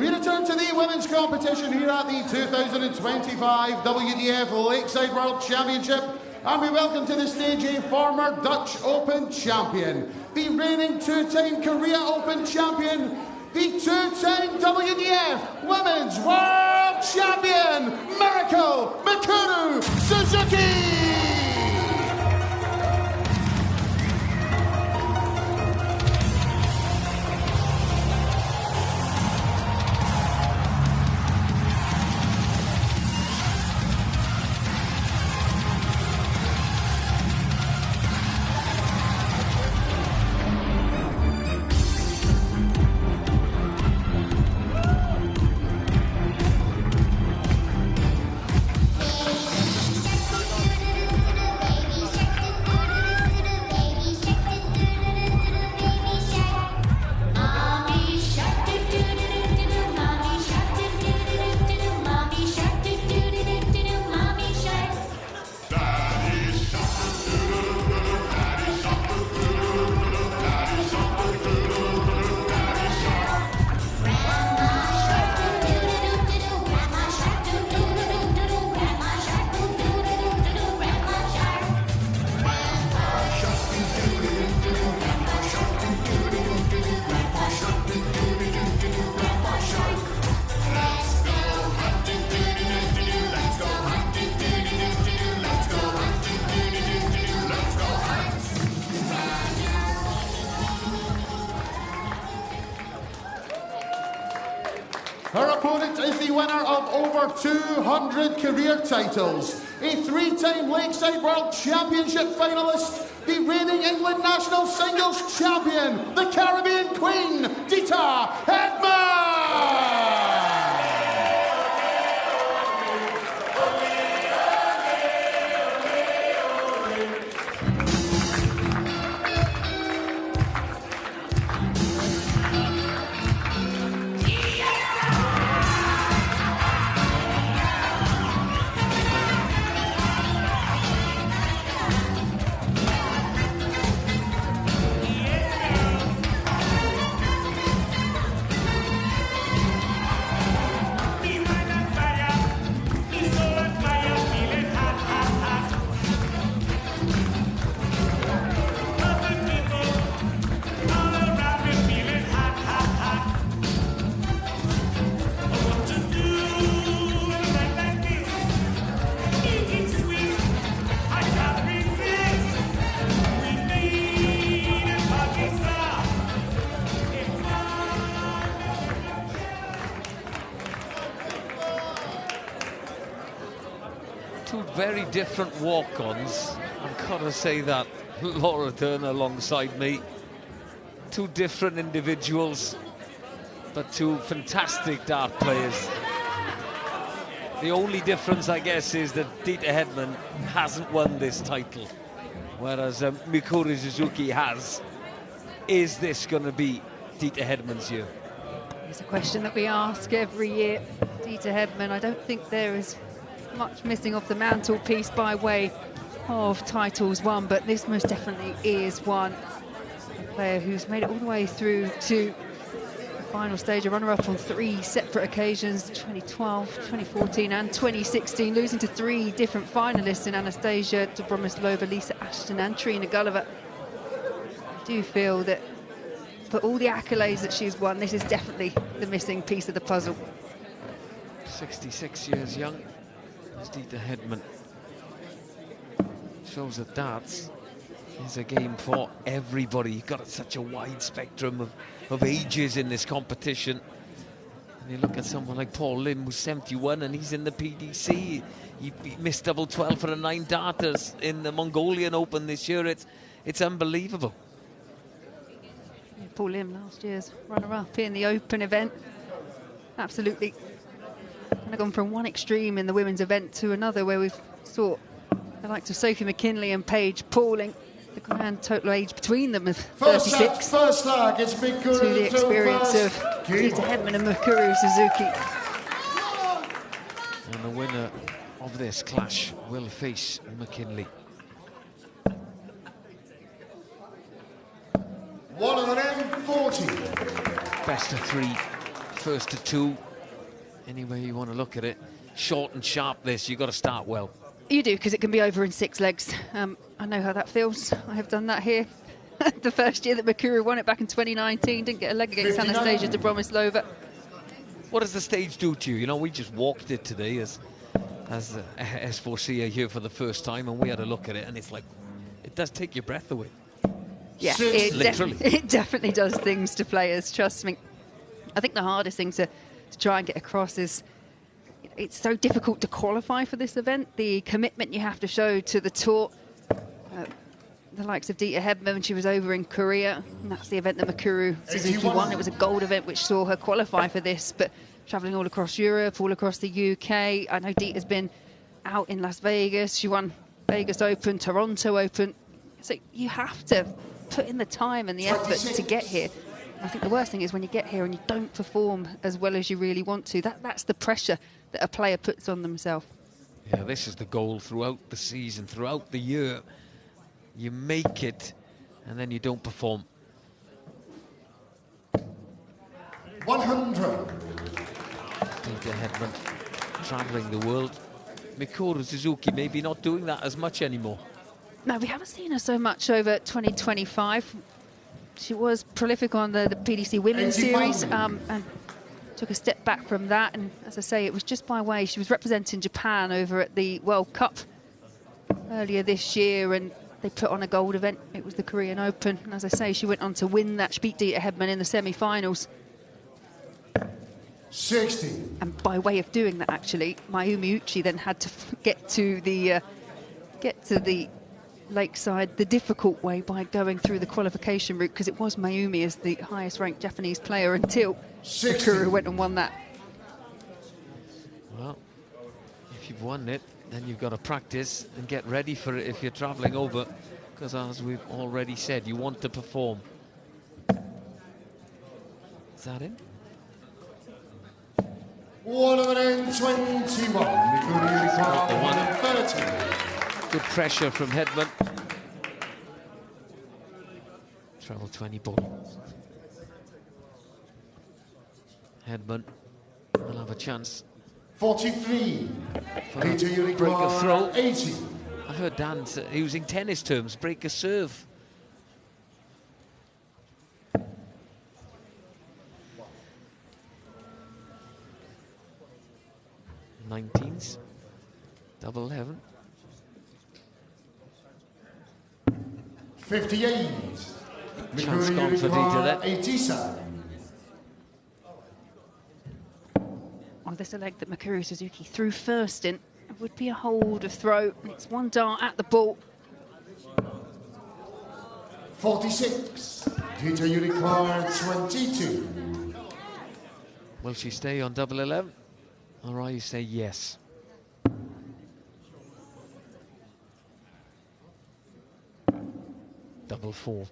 We return to the women's competition here at the 2025 WDF Lakeside World Championship, and we welcome to the stage a former Dutch Open champion, the reigning two-time Korea Open champion, the two-time WDF Women's World Champion, Miracle Mikuru Suzuki! over 200 career titles, a 3-time Lakeside World Championship finalist, the reigning England national singles champion, the Caribbean Queen, Deta Hedman! Very different walk-ons. I've got to say that. Laura Turner alongside me. Two different individuals, but two fantastic dart players. The only difference, I guess, is that Deta Hedman hasn't won this title, whereas Mikuru Suzuki has. Is this going to be Deta Hedman's year? It's a question that we ask every year. Deta Hedman, I don't think there is much missing off the mantelpiece by way of titles won, but this most definitely is one. A player who's made it all the way through to the final stage, a runner-up on 3 separate occasions, 2012, 2014 and 2016, losing to 3 different finalists in Anastasia Dobromislova, Lisa Ashton and Trina Gulliver. I do feel that for all the accolades that she's won, this is definitely the missing piece of the puzzle. 66 years young. Deta Hedman shows that darts is a game for everybody. You've got such a wide spectrum of ages in this competition. And you look at someone like Paul Lim, who's 71 and he's in the PDC. He missed double 12 for the 9 darters in the Mongolian Open this year. It's unbelievable. Yeah, Paul Lim, last year's runner-up in the Open event. Absolutely. Kind of gone from one extreme in the women's event to another, where we've saw the likes of Sophie McKinlay and Paige Pauling, the grand total age between them of 36. First lag, it's Mikuru to the experience of Deta Hedman and Mikuru Suzuki. And the winner of this clash will face McKinlay. 140. Best of 3, first to 2. Any way you want to look at it. Short and sharp this, you've got to start well. You do, because it can be over in 6 legs. I know how that feels. I have done that here. The first year that Mikuru won it back in 2019, didn't get a leg against Anastasia Dobromislova. What does the stage do to you? You know, we just walked it today as S4C here for the first time, and we had a look at it, and it's like, it does take your breath away. Yeah, literally. It definitely does things to players, trust me. I think the hardest thing to try and get across is it's so difficult to qualify for this event. The commitment you have to show to the tour. The likes of Deta Hedman when she was over in Korea, and that's the event that Mikuru Suzuki won. It was a gold event which saw her qualify for this, but travelling all across Europe, all across the UK. I know Deta's been out in Las Vegas. She won Vegas Open, Toronto Open. So you have to put in the time and the effort to get here. I think the worst thing is when you get here and you don't perform as well as you really want to. That's the pressure that a player puts on themselves. Yeah, this is the goal throughout the season, throughout the year. You make it, and then you don't perform. 100. Deta Hedman travelling the world. Mikuru Suzuki maybe not doing that as much anymore. No, we haven't seen her so much over 2025. She was prolific on the PDC Women's Series and took a step back from that. And as I say, it was just by way. She was representing Japan over at the World Cup earlier this year, and they put on a gold event. It was the Korean Open. And as I say, she went on to win that. She beat Deta Hedman in the semi-finals. 60. And by way of doing that, actually, Mayumi Uchi then had to get to the Lakeside the difficult way by going through the qualification route, because it was Mayumi as the highest ranked Japanese player until Mikuru went and won that. Well, if you've won it, then you've got to practice and get ready for it if you're travelling over, because as we've already said, you want to perform. Is that in? 121. Mikuru 30. Good pressure from Headman. Treble 20 ball. Headman will have a chance. 43. Break a throw. 80. I heard Dan using tennis terms, break a serve. Nineteens, double 11. 58. Chance gone for Deta there. 87. Oh, there's a leg that Mikuru Suzuki threw first in. It would be a hold of throw. It's one dart at the ball. 46. Deta Unicorn 22. Will she stay on double 11? Or are you say yes? Double 4.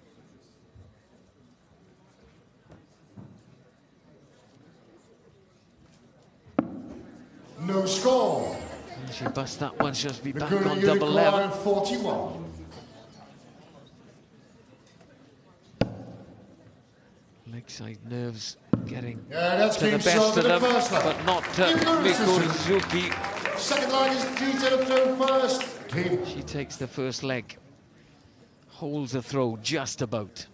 No score. And she busts that one, she'll be back Mikuru on double 11. 41. Lakeside nerves getting to that's the game best solved of in the them, first leg. but not Mikuru Mikuru Suzuki. Second line is Deta to throw first. Game. She takes the first leg, holds the throw just about.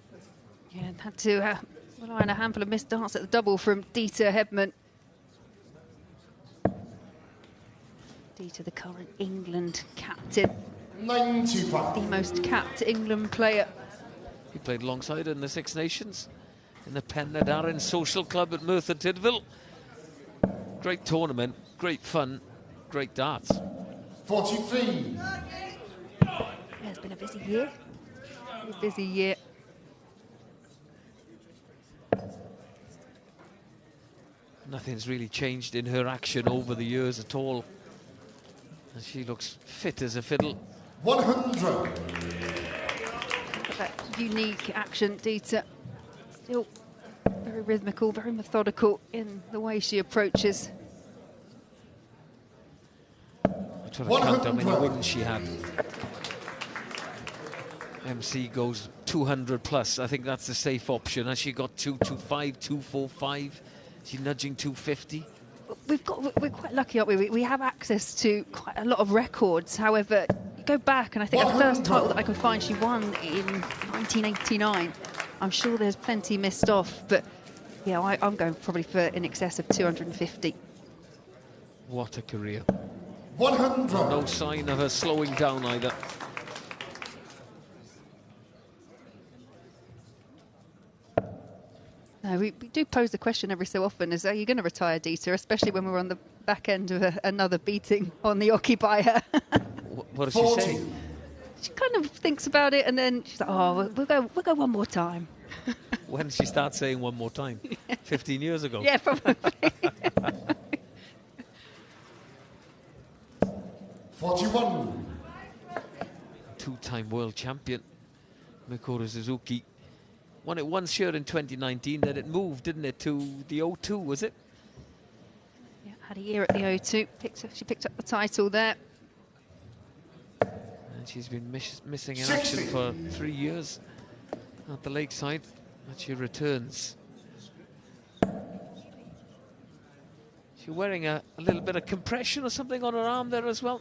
Yeah, and had to rely on a handful of missed darts at the double from Deta Hedman. Deta, the current England captain. 95. The most capped England player. He played alongside her in the Six Nations, in the Pennedarin Social Club at Merthyr Tydfil. Great tournament, great fun, great darts. 43. Yeah, it's been a busy year. A busy year. Nothing's really changed in her action over the years at all. And she looks fit as a fiddle. 100. That unique action, Deta. Still very rhythmical, very methodical in the way she approaches. I'm trying to count how many wins she had. MC goes 200 plus. I think that's the safe option. Has she got 225, 245? She's nudging 250. We're quite lucky, aren't we? We have access to quite a lot of records. However, you go back, and I think the first title that I can find she won in 1989. I'm sure there's plenty missed off, but yeah, I'm going probably for in excess of 250. What a career. 100. No sign of her slowing down either. No, we do pose the question every so often, is, are you going to retire, Deta, especially when we're on the back end of another beating on the oche by her. What does she say? She kind of thinks about it, and then she's like, oh, we'll go one more time. When did she start saying one more time? 15 years ago? Yeah, probably. 41. Two-time world champion, Mikuru Suzuki. Won it once here in 2019, then it moved, didn't it, to the O2, was it? Yeah, had a year at the O2. She picked up the title there. And she's been missing in action for 3 years at the Lakeside, but she returns. She's wearing a little bit of compression or something on her arm there as well.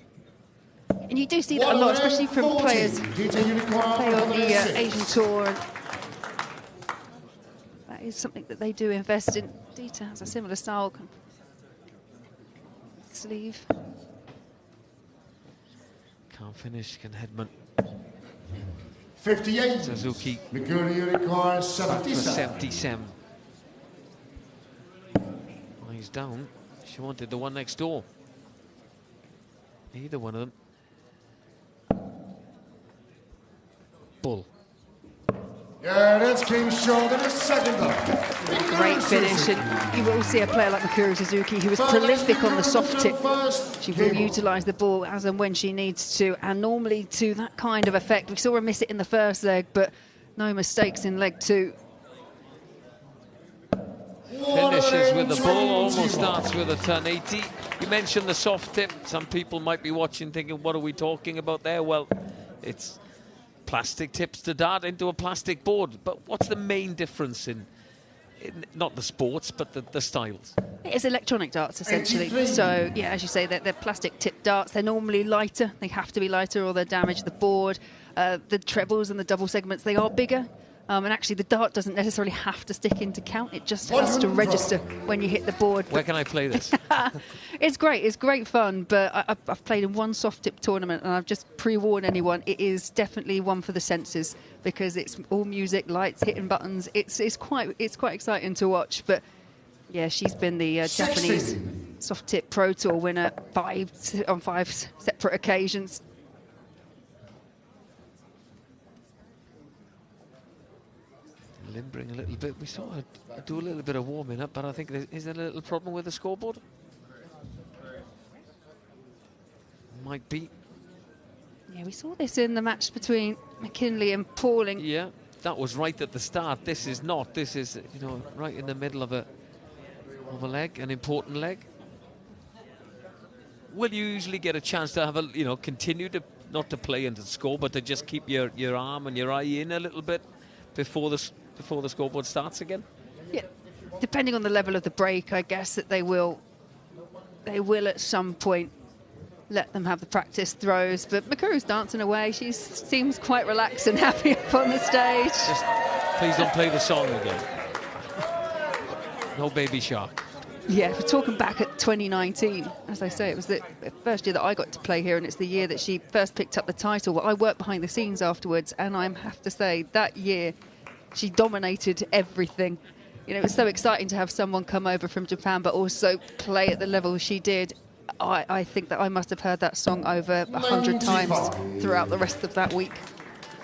And you do see that a lot, especially from players who play on the Asian Tour. And that is something that they do invest in. Deta has a similar style. Sleeve. Can't finish, can Headman. 58. Suzuki. Mikuru Unicorn 77. 77. Eyes She's down. She wanted the one next door. Either one of them. Bull. Yeah, that's came short in the second up. Great finish, and you will see a player like Mikuru Suzuki, who is prolific on the soft tip. She will utilise the ball as and when she needs to, and normally to that kind of effect. We saw her miss it in the first leg, but no mistakes in leg 2. Finishes with the ball, almost starts with a turn 80. You mentioned the soft tip. Some people might be watching thinking, what are we talking about there? Well, it's plastic tips to dart into a plastic board. But what's the main difference in not the sports, but the styles? It's electronic darts, essentially. 83. So, yeah, as you say, they're plastic tip darts. They're normally lighter. They have to be lighter or they damage the board. The trebles and the double segments, they are bigger. And actually, the dart doesn't necessarily have to stick into count. It just has to register when you hit the board. Where can I play this? It's great. It's great fun. But I've played in one soft tip tournament, and I've just pre-warned anyone. It is definitely one for the senses because it's all music, lights, hitting buttons. It's quite exciting to watch. But yeah, she's been the Japanese soft tip pro tour winner on 5 separate occasions. Limbering a little bit. We saw her do a little bit of warming up, but I think is there a little problem with the scoreboard? Might be. Yeah, we saw this in the match between McKinlay and Pauling. Yeah, that was right at the start. This is not. This is, you know, right in the middle of a leg, an important leg. Will you usually get a chance to have continue to not to play into the score, but to just keep your arm and your eye in a little bit before the scoreboard starts again? Yeah, depending on the level of the break, I guess that they will at some point let them have the practice throws. But Mikuru's dancing away. She seems quite relaxed and happy up on the stage. Just please don't play the song again. No Baby Shark. Yeah, we're talking back at 2019. As I say, it was the first year that I got to play here, and it's the year that she first picked up the title. Well, I worked behind the scenes afterwards, and I have to say, that year, she dominated everything. You know, it was so exciting to have someone come over from Japan, but also play at the level she did. I think that I must have heard that song over 100 times throughout the rest of that week.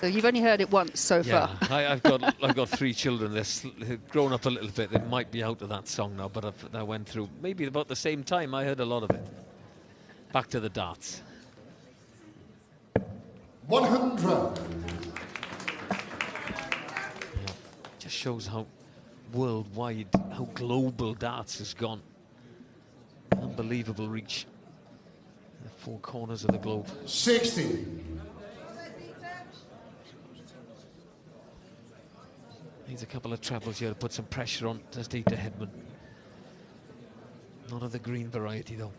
So you've only heard it once so far. I've got 3 children. They've grown up a little bit. They might be out of that song now, but I went through maybe about the same time. I heard a lot of it. Back to the darts. 100. Yeah, just shows how worldwide, how global darts has gone. Unbelievable reach. The 4 corners of the globe. 60. Needs a couple of trebles here to put some pressure on. Does Deta Headman. Not of the green variety though.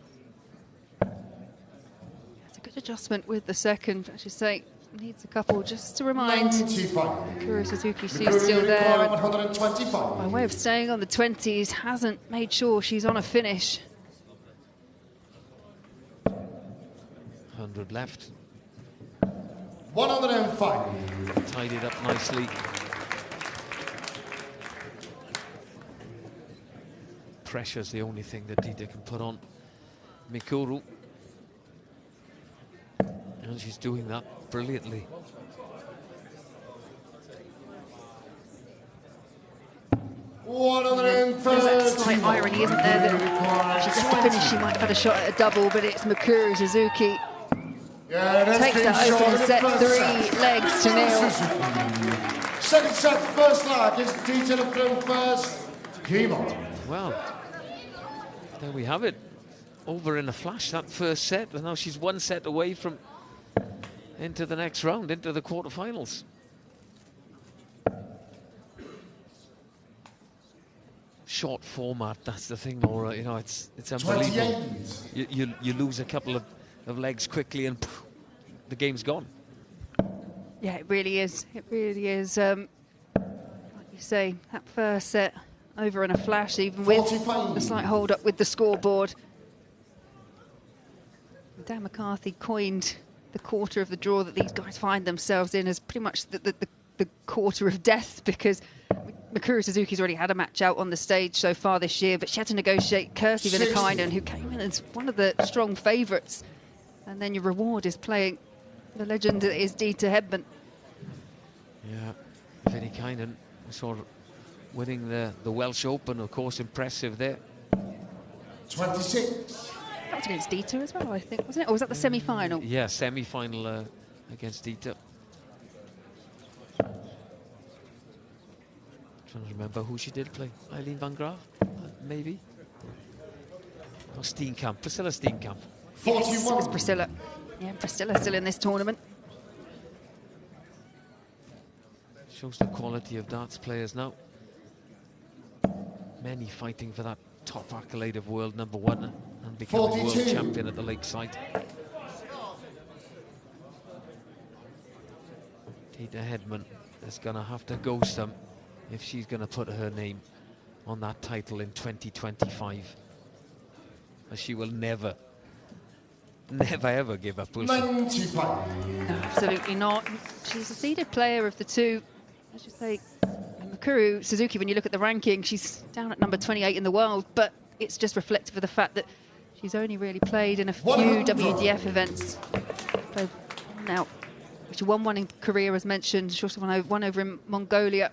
It's a good adjustment with the second. I should say, needs a couple just to remind Mikuru Suzuki she's still there. 125. By way of staying on the 20s, hasn't made sure she's on a finish. 100 left. 105. Tied it up nicely. Pressure's the only thing that Deta can put on Mikuru. And she's doing that brilliantly. There's that slight irony, isn't there, that she gets the finish, she might have had a shot at a double, but it's Mikuru Suzuki. Takes that opening set 3 legs to 0. Second set, first leg is Deta to film first. Game on. Well, there we have it. Over in a flash, that first set, and now she's 1 set away from into the next round, into the quarterfinals. Short format, that's the thing, Laura. You know, it's unbelievable. You lose a couple of legs quickly, and poof, the game's gone. Yeah, it really is. It really is. Like you say, that first set over in a flash, even with the slight hold up with the scoreboard. Dan McCarthy coined the quarter of the draw that these guys find themselves in as pretty much the quarter of death, because Mikuru Suzuki's already had a match out on the stage so far this year, but she had to negotiate Kirky Viinikainen, who came in as one of the strong favourites. And then your reward is playing the legend that is Deta Hedman. Yeah, Viinikainen, we saw winning the Welsh Open, of course, impressive there. 26. That was against Deta as well, I think, wasn't it? Or was that the semi-final? Yeah, semi-final against Deta. Trying to remember who she did play. Eileen van Graaf, maybe? Or Steenkamp, Priscilla Steenkamp. 41. Yes, it was Priscilla. Yeah, Priscilla still in this tournament. Shows the quality of darts players now. Many fighting for that top accolade of world #1 and becoming world champion at the Lakeside. Deta Hedman is going to have to go some if she's going to put her name on that title in 2025. As she will never ever give up, will she? 95. No, absolutely not. She's a seeded player of the two. As you say, Mikuru Suzuki, when you look at the ranking, she's down at number 28 in the world, but it's just reflective of the fact that she's only really played in a few WDF events. So now, she won one in Korea, as mentioned. She also won one over in Mongolia.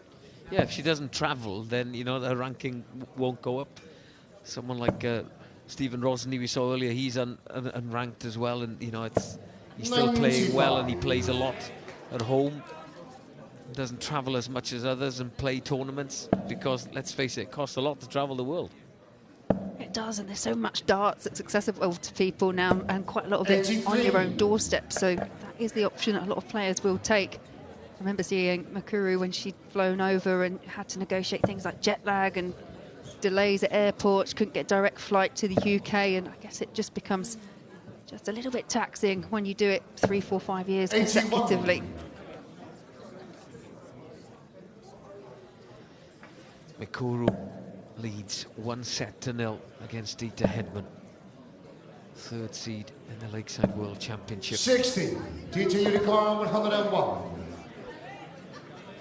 Yeah, if she doesn't travel, then, you know, the ranking won't go up. Someone like Stephen Rosney, we saw earlier, he's unranked as well, and, you know, he's still playing well, and he plays a lot at home. Doesn't travel as much as others and play tournaments because, let's face it costs a lot to travel the world. It does, and there's so much darts that's accessible to people now, and quite a lot of it on your own doorstep, so that is the option that a lot of players will take. I remember seeing Mikuru when she'd flown over and had to negotiate things like jet lag and delays at airports, couldn't get direct flight to the UK, and I guess it just becomes just a little bit taxing when you do it 3, 4, 5 years consecutively. Mikuru leads 1-0 against Deta Hedman, 3rd seed in the Lakeside World Championships. 60, Deta Unicorn 101.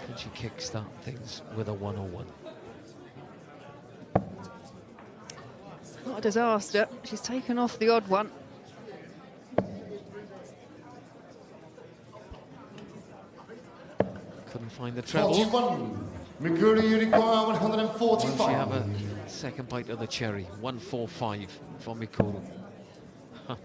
Can she kickstart things with a 101? Not a disaster. She's taken off the odd one. Couldn't find the treble. 41, Mikuru Unicorn 145. Will she have a second bite of the cherry? 145 for Mikuru. Huh.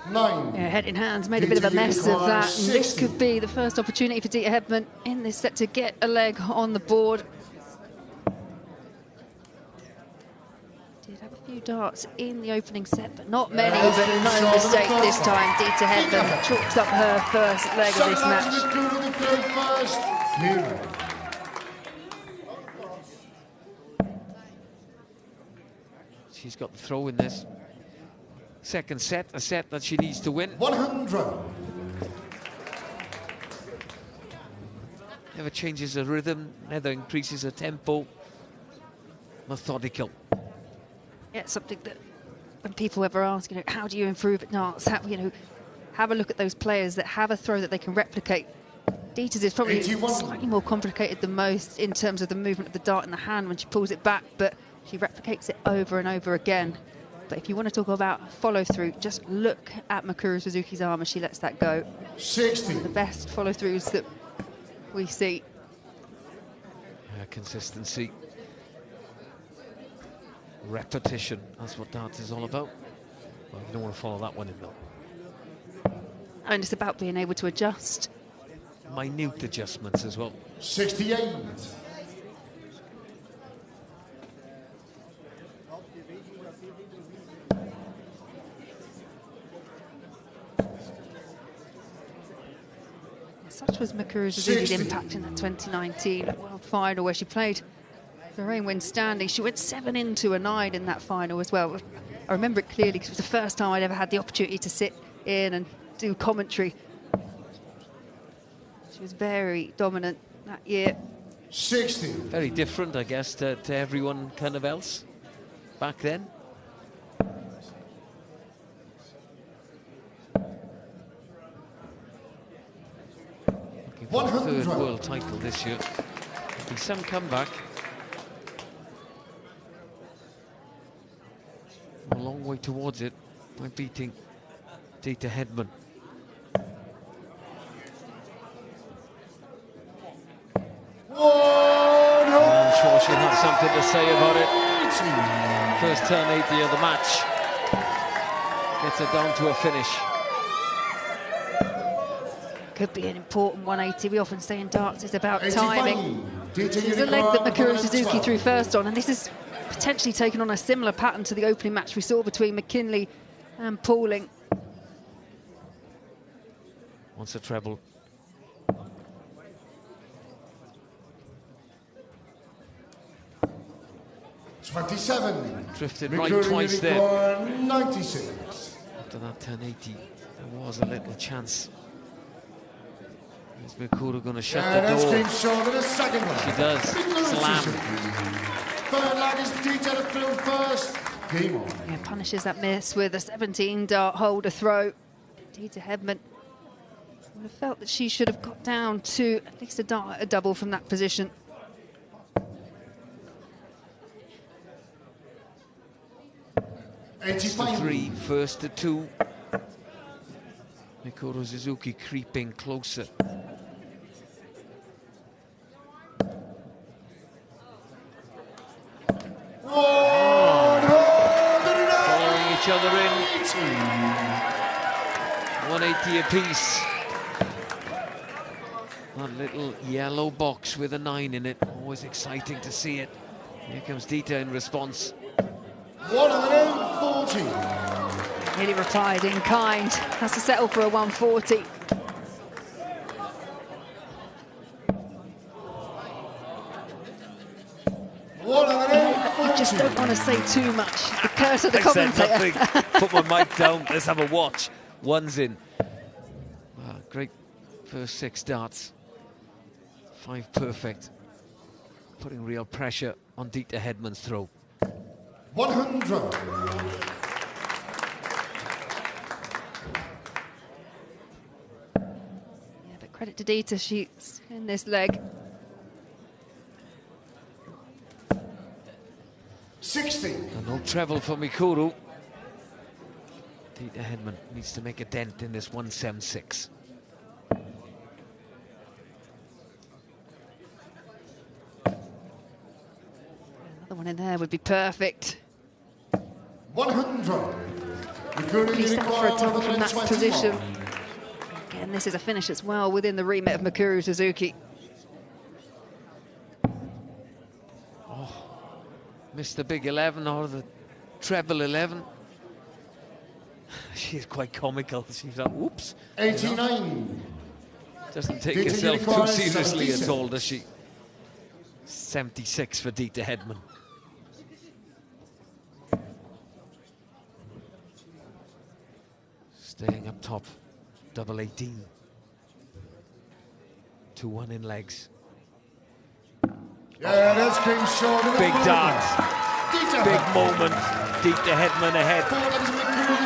Nine. Yeah, head in hands, made a bit of a mess of that, and this could be the first opportunity for Deta Hedman in this set to get a leg on the board. Did have a few darts in the opening set, but not many, but no mistake this time. Deta Hedman chalks up her first leg of this match. She's got the throw in this second set, a set that she needs to win. 100. Never changes her rhythm, never increases her tempo. Methodical. Yeah, it's something that when people ever ask, you know, how do you improve at darts? How, you know, have a look at those players that have a throw that they can replicate. Deta's is probably 81. Slightly more complicated than most in terms of the movement of the dart in the hand when she pulls it back, but she replicates it over and over again. But if you want to talk about follow-through, just look at Mikuru Suzuki's arm as she lets that go. 60. The best follow-throughs that we see. Consistency. Repetition, that's what darts is all about. Well, you don't want to follow that one in though. And it's about being able to adjust. Minute adjustments as well. 68. Such was Mikuru Suzuki's impact in that 2019 World Final where she played the rain wind standing. She went 7 into a 9 in that final as well. I remember it clearly because it was the first time I'd ever had the opportunity to sit in and do commentary. She was very dominant that year. 60. Very different, I guess, to everyone kind of else back then. third world title this year. Be some comeback. A long way towards it by beating Deta Headman. I'm sure she'll have something to say about it. First turn 80 of the match. Gets her down to a finish. Could be an important 180. We often say in darts it's about timing. There's a leg that Mikuru Suzuki threw first on, and this is potentially taken on a similar pattern to the opening match we saw between McKinlay and Pauling. Wants a treble. Drifted right twice there. 96. After that 1080, there was a little chance. Is Mikuru going to shut the door? She does. Slam. Third leg is Deta to throw first. Game on. Yeah, punishes that miss with a 17 dart holder throw. Deta Headman would have felt that she should have got down to at least a double from that position. First to 3, first to 2. Mikuru Suzuki creeping closer. Following each other in. 180 apiece. That little yellow box with a 9 in it. Always exciting to see it. Here comes Deta in response. 140. Really replied in kind. Has to settle for a 140. You just don't want to say too much. The curse of the commentator. I said nothing. Put my mic down. Let's have a watch. One's in. Great first 6 darts. 5 perfect. Putting real pressure on Deta Headman's throw. 100. Yeah, but credit to Deta, she's in this leg. 60. And no treble for Mikuru. Deta Headman needs to make a dent in this 176. Another one in there would be perfect. 100. Really set for a double from that position. Again, this is a finish as well within the remit of Mikuru Suzuki. Missed the big 11 or the treble 11. She's quite comical. She's like, oops. 89. Doesn't take herself too seriously at all, does she? 76 for Deta Headman. Staying up top, double 18. 2-1 in legs. Yeah, that's came short. Big dart. Big moment. Deta Headman ahead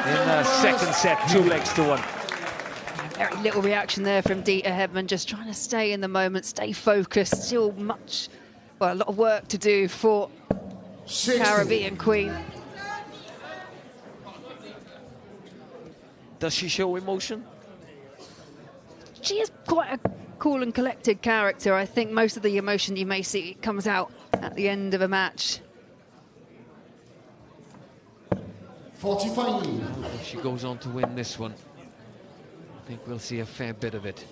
in the second set, 2-1. Very little reaction there from Deta Headman, just trying to stay in the moment, stay focused. Still a lot of work to do for 60. Caribbean Queen. Does she show emotion? She is quite a cool and collected character. I think most of the emotion you may see comes out at the end of a match. 45. If she goes on to win this one, I think we'll see a fair bit of it.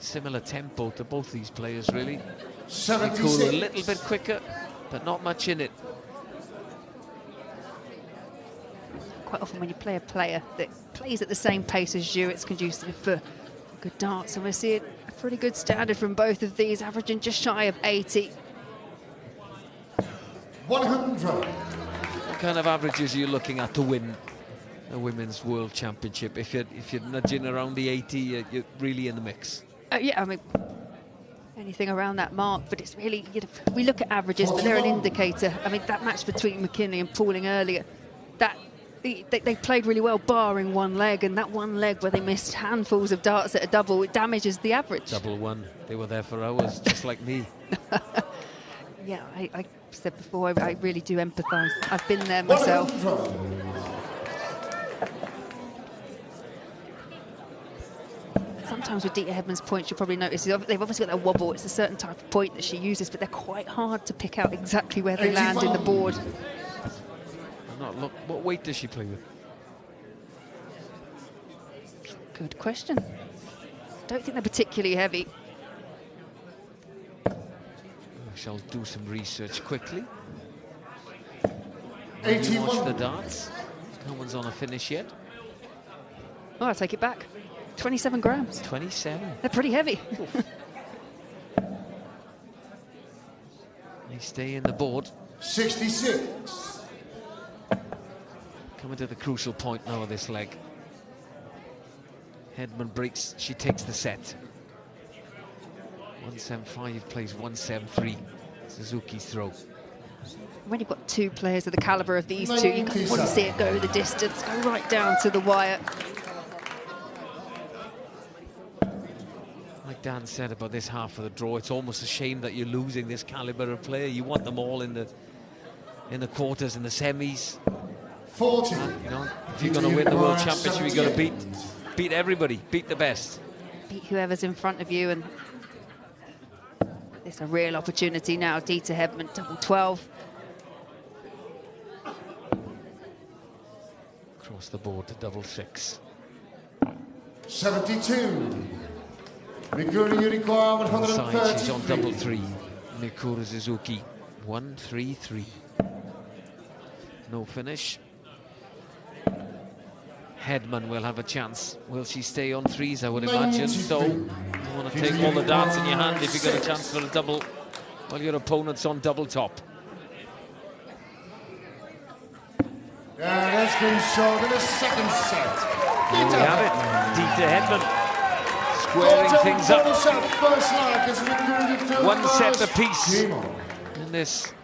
Similar tempo to both these players, really. 76. A little bit quicker, but not much in it. Quite often when you play a player that plays at the same pace as you, it's conducive for good darts. And we're seeing a pretty good standard from both of these, averaging just shy of 80. 100. What kind of averages are you looking at to win a Women's World Championship? If you're nudging around the 80, you're really in the mix. Yeah, I mean, anything around that mark, but it's really, we look at averages, but they're an indicator. I mean, that match between McKinlay and Pauling earlier, that they played really well, barring one leg, and that one leg where they missed handfuls of darts at a double, it damages the average. Double one. They were there for hours, just like me. Yeah, I said before, I really do empathise. I've been there myself. Sometimes with Deta Hedman's points, you'll probably notice they've obviously got that wobble. It's a certain type of point that she uses, but they're quite hard to pick out exactly where they land in the board. Look, what weight does she play with? Good question. Don't think they're particularly heavy. I shall do some research quickly. 81. Watch the darts. No one's on a finish yet. Oh, I'll take it back. 27 grams. 27. They're pretty heavy. They stay in the board. 66. Coming to the crucial point now of this leg. Hedman breaks, she takes the set. 175 plays 173. Suzuki's throw. When you've got two players of the calibre of these two, you kind of want to see it go the distance, go right down to the wire. Like Dan said about this half of the draw, it's almost a shame that you're losing this calibre of player. You want them all in the quarters and the semis. 40. You know, if you're going to win the World Championship, you've got to beat everybody, beat the best. Beat whoever's in front of you, and it's a real opportunity now. Deta Hedman, double 12. Across the board to double 6. 72. Mikuru Yurikoa, 130. She's on double 3. Mikuru Suzuki, 133. No finish. Hedman will have a chance. Will she stay on 3s? I would imagine so. You want to take all the darts in your hand if you get a chance for a double while your opponent's on double top. Yeah, that's been shown in the second set. There we have it. Deta Hedman squaring things up. One set apiece in this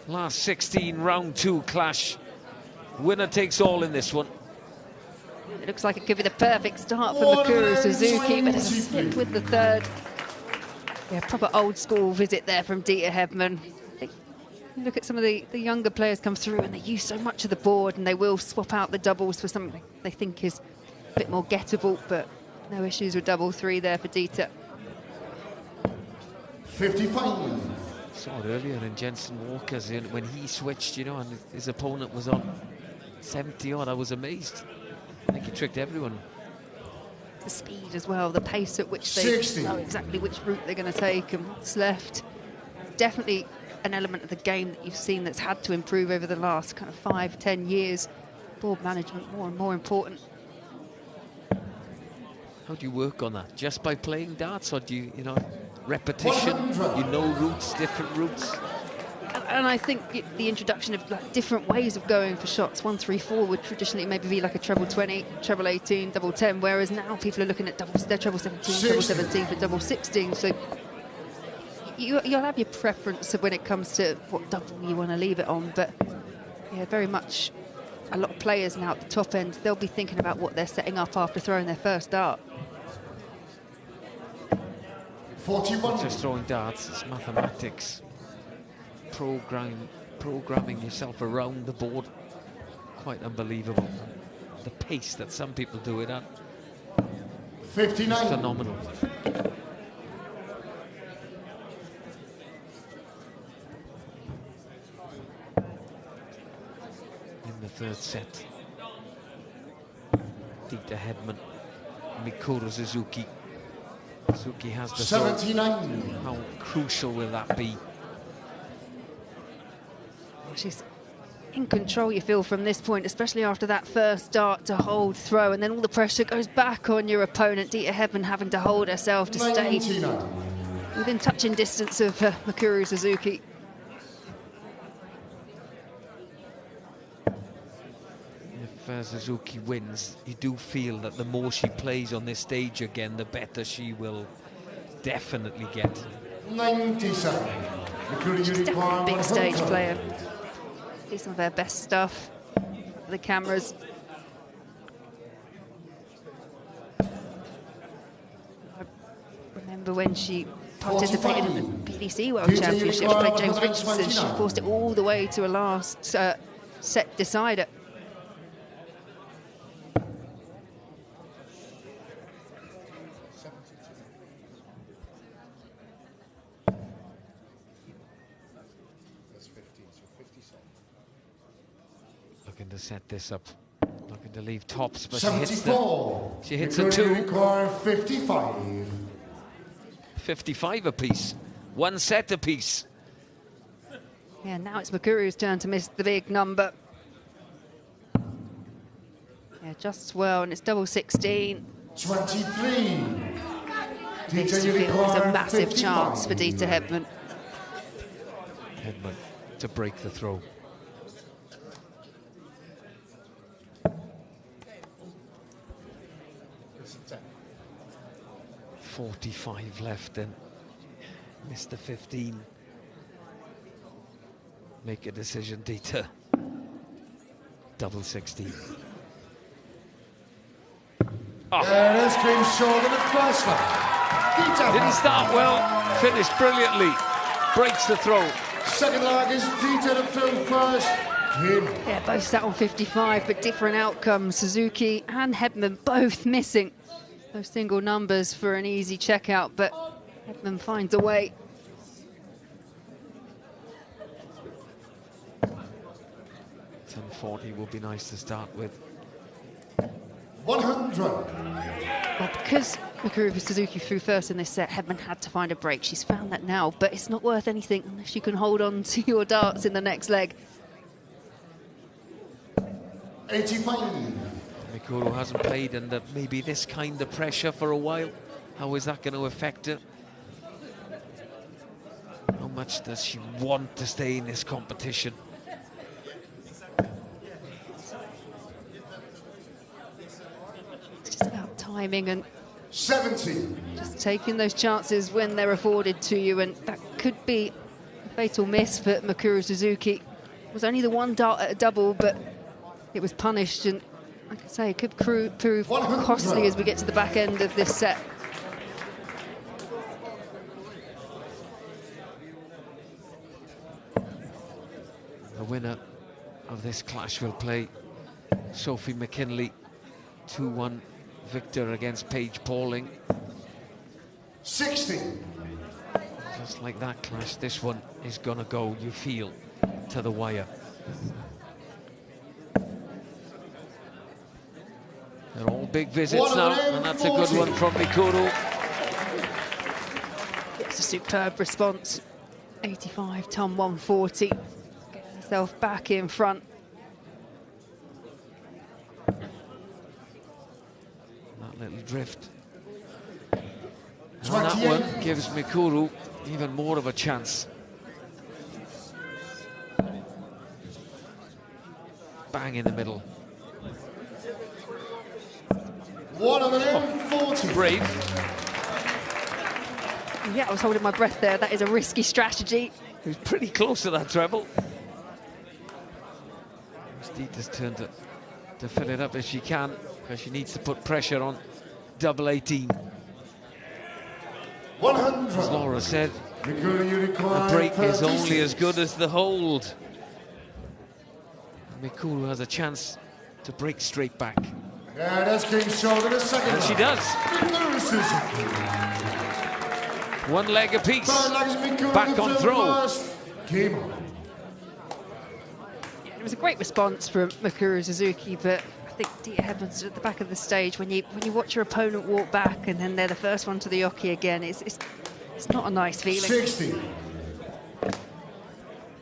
last 16 round 2 clash. Winner takes all in this one. It looks like it could be the perfect start for Mikuru Suzuki, but it's a slip with the third. Yeah, proper old school visit there from Deta Hedman. You look at some of the younger players come through and they use so much of the board, and they will swap out the doubles for something they think is a bit more gettable, but no issues with double 3 there for Deta. 55. Saw it earlier in Jensen Walker's when he switched, you know, and his opponent was on 70 odd. I was amazed. I think he tricked everyone. The speed as well, the pace at which they 60. know exactly which route they're going to take and what's left. Definitely an element of the game that you've seen that's had to improve over the last kind of 5-10 years. Board management more and more important. How do you work on that? Just by playing darts, or do you know, repetition? You know routes, different routes. And I think the introduction of like different ways of going for shots. 1-3-4 would traditionally maybe be like a treble 20, treble 18, double 10, whereas now people are looking at their treble 17, treble 17 for double 16. So you'll have your preference when it comes to what double you want to leave it on. But yeah, very much a lot of players now at the top end, they'll be thinking about what they're setting up after throwing their first dart. 41. Not just throwing darts, it's mathematics. Programming yourself around the board. Quite unbelievable. The pace that some people do it at. 59. It's phenomenal. In the third set, Deta Hedman, Mikuru Suzuki. Suzuki has the 79. throw. How crucial will that be? She's in control, you feel, from this point, especially after that first dart to hold throw, and then all the pressure goes back on your opponent. Deta Hedman having to hold herself to stay within touching distance of Mikuru Suzuki. If Suzuki wins, you do feel that the more she plays on this stage again, the better she will definitely get. 97. She's definitely a big stage player. See some of her best stuff. for the cameras. I remember when she participated in the PDC World Championships, played James Richardson. She forced it all the way to a last set decider. Looking to set this up, looking to leave tops, but she hits a 2. 55. 55 apiece, 1 set apiece. Yeah, now it's Mukuru's turn to miss the big number. Yeah, just well, and it's double 16. 23. This is a massive chance for Deta Hedman. Headman to break the throw. 45 left and missed the 15. Make a decision, Deta. Double 16. Oh. This came short of the first one. Didn't start well, finished brilliantly. Breaks the throw. Second leg is Deta to throw first. Yeah, both sat on 55, but different outcomes. Suzuki and Hedman both missing those single numbers for an easy checkout, but Hedman finds a way. .1040 will be nice to start with. 100. Well, because Mukuru Suzuki threw first in this set, Hedman had to find a break. She's found that now, but it's not worth anything unless you can hold on to your darts in the next leg. 85. Mikuru hasn't played under maybe this kind of pressure for a while. How is that going to affect her? How much does she want to stay in this competition? It's just about timing and 70. Just taking those chances when they're afforded to you, and that could be a fatal miss for Mukuru Suzuki. It was only the one dart at a double, but it was punished, and like I say, it could prove costly as we get to the back end of this set. The winner of this clash will play Sophie McKinlay, 2-1 victor against Paige Pauling. 60. Just like that clash, this one is gonna go, you feel, to the wire. They're all big visits now, and that's a good one from Mikuru. It's a superb response. 85, ton 140. Getting herself back in front. That little drift. And that one gives Mikuru even more of a chance. Bang in the middle. 140. Brave. Yeah, I was holding my breath there. That is a risky strategy. He was pretty close to that treble. Deta's turn to fill it up if she can, because she needs to put pressure on double 18. 100. As Laura said, the break is only as good as the hold. Mikuru has a chance to break straight back. Yeah, that's came short in the second. And she does. One leg apiece. Back on throw. Game on. Yeah, it was a great response from Mukuru Suzuki, but I think Deta Hedman's at the back of the stage. When you watch your opponent walk back and then they're the first one to the oche again, it's not a nice feeling. 60.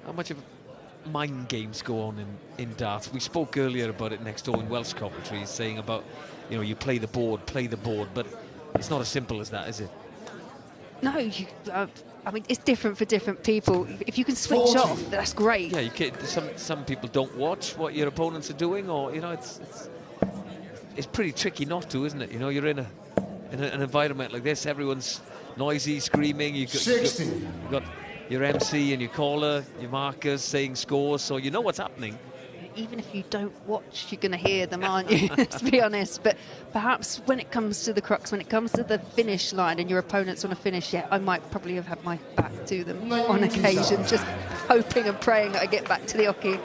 How much of mind games go on in darts? We spoke earlier about it next door in Welsh commentaries, saying about, you know, you play the board, but it's not as simple as that, is it? No, I mean, it's different for different people. If you can switch 40. off, that's great. Yeah, you can, some people don't watch what your opponents are doing, or, you know, it's pretty tricky not to, isn't it? You know, you're in an environment like this, everyone's noisy, screaming. You've got your MC and your caller, your markers saying scores, so you know what's happening. even if you don't watch, you're going to hear them, aren't you? Let's be honest. But perhaps when it comes to the crux, when it comes to the finish line and your opponent's on a finish, yeah, I might probably have had my back to them on occasion, just hoping and praying that I get back to the oche.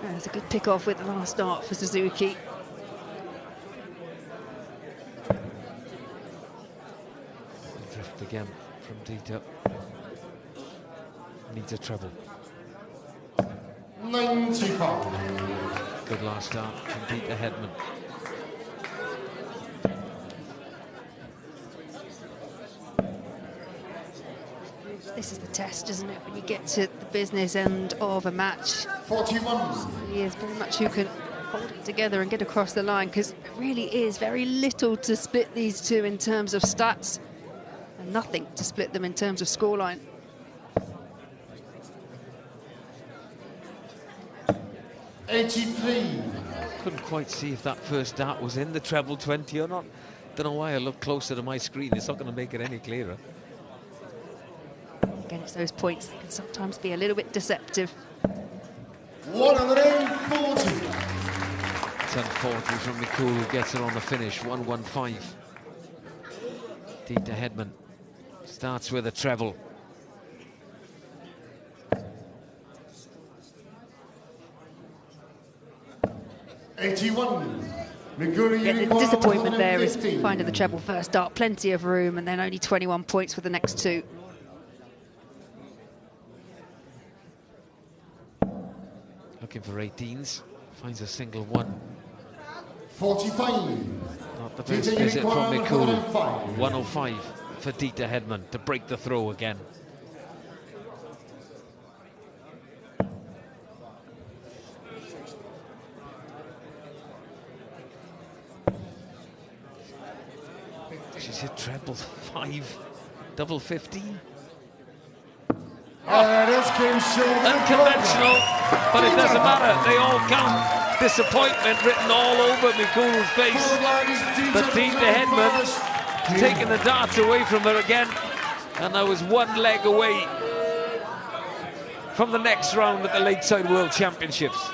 There's a good pick-off with the last start for Suzuki. Drift again from Deta. Needs a treble. 95. Good last start from Deta Headman. This is the test, isn't it, when you get to the business end of a match. 41. He is very much who can hold it together and get across the line, because there really is very little to split these two in terms of stats and nothing to split them in terms of scoreline. Couldn't quite see if that first dart was in the treble 20 or not. Don't know why I look closer to my screen. It's not going to make it any clearer. Again, it's those points that can sometimes be a little bit deceptive. 140. 10-40 from McEwan, who gets it on the finish. 115. Deta Headman starts with a treble. Yeah, the disappointment there is finding the treble first dart, plenty of room, and then only 21 points for the next two. Looking for 18s, finds a single one. 45. Not the best visit from McEwan. 105 for Deta Headman to break the throw again. She's hit treble 5, double 15. Unconventional, but it doesn't matter. They all count. Disappointment written all over McEwan's face. But Deta Headman taking the darts away from her again. And I was one leg away from the next round at the Lakeside World Championships.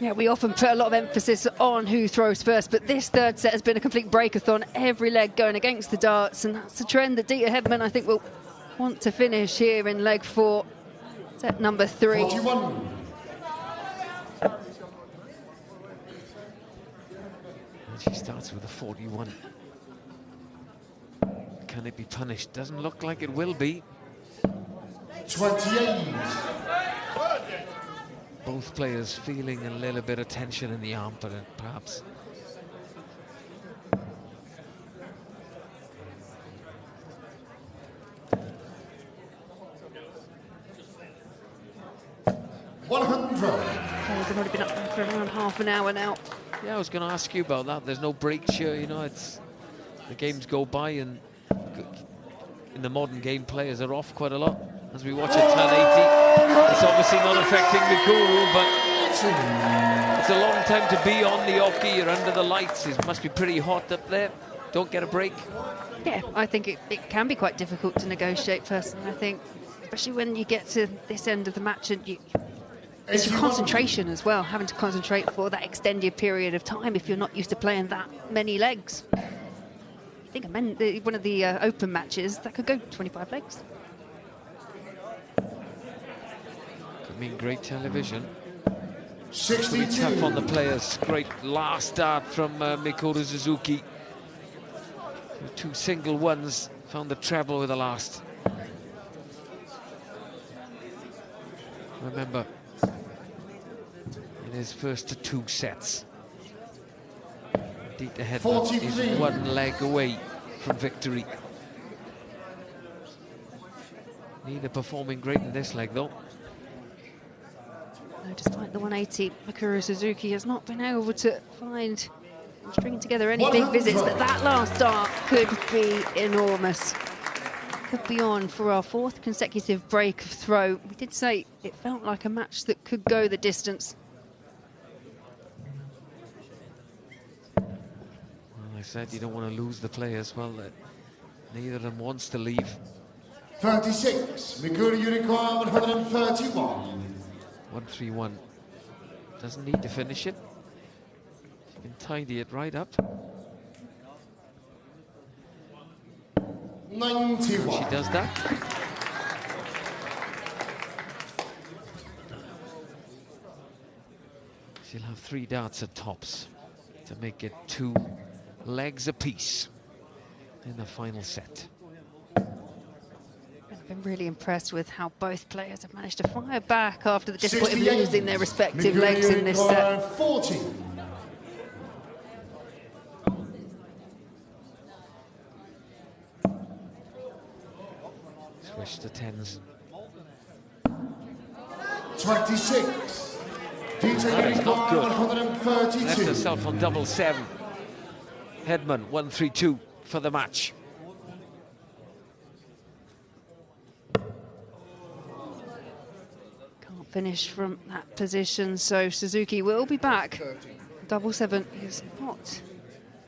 Yeah, we often put a lot of emphasis on who throws first, but this third set has been a complete breakathon. Every leg going against the darts, and that's a trend that Deta Headman, I think, will want to finish here in leg 4, set number 3. 41. And she starts with a 41. Can it be punished? Doesn't look like it will be. 28. Both players feeling a little bit of tension in the arm, but perhaps. They've already been up there for around half an hour now. Yeah, I was going to ask you about that. There's no break here, you know. It's the games go by, and in the modern game, players are off quite a lot. As we watch it turn 80, it's obviously not affecting McEwan, but it's a long time to be on the oche. You're under the lights. It must be pretty hot up there. Don't get a break. Yeah, I think it can be quite difficult to negotiate personally, I think, especially when you get to this end of the match and it's your concentration as well, having to concentrate for that extended period of time if you're not used to playing that many legs. I think one of the open matches, that could go 25 legs. Could mean great television. 62. Pretty tough on the players. Great last start from Mikoto Suzuki. 2 single ones, found the treble with the last. Remember, in his first 2 sets, Deta Headman is 1 leg away from victory. Neither performing great in this leg, though. No, despite the 180, Mikuru Suzuki has not been able to find and string together any big visits, but that last start could be enormous. Could be on for our 4th consecutive break of throw. We did say it felt like a match that could go the distance. said, you don't want to lose the players. Well, neither of them wants to leave. 36, Mikuru Unicorn 131. 1-3-1. Doesn't need to finish it. She can tidy it right up. 91. She does that. She'll have 3 darts at tops to make it 2 legs apiece in the final set. I've been really impressed with how both players have managed to fire back after the difficulty of losing their respective legs in this set. 40. Switch to 10s. 26. That is not good. 132. Left herself on 7-7. Headman 1-3-2 for the match. Can't finish from that position, so Suzuki will be back. 7-7 is not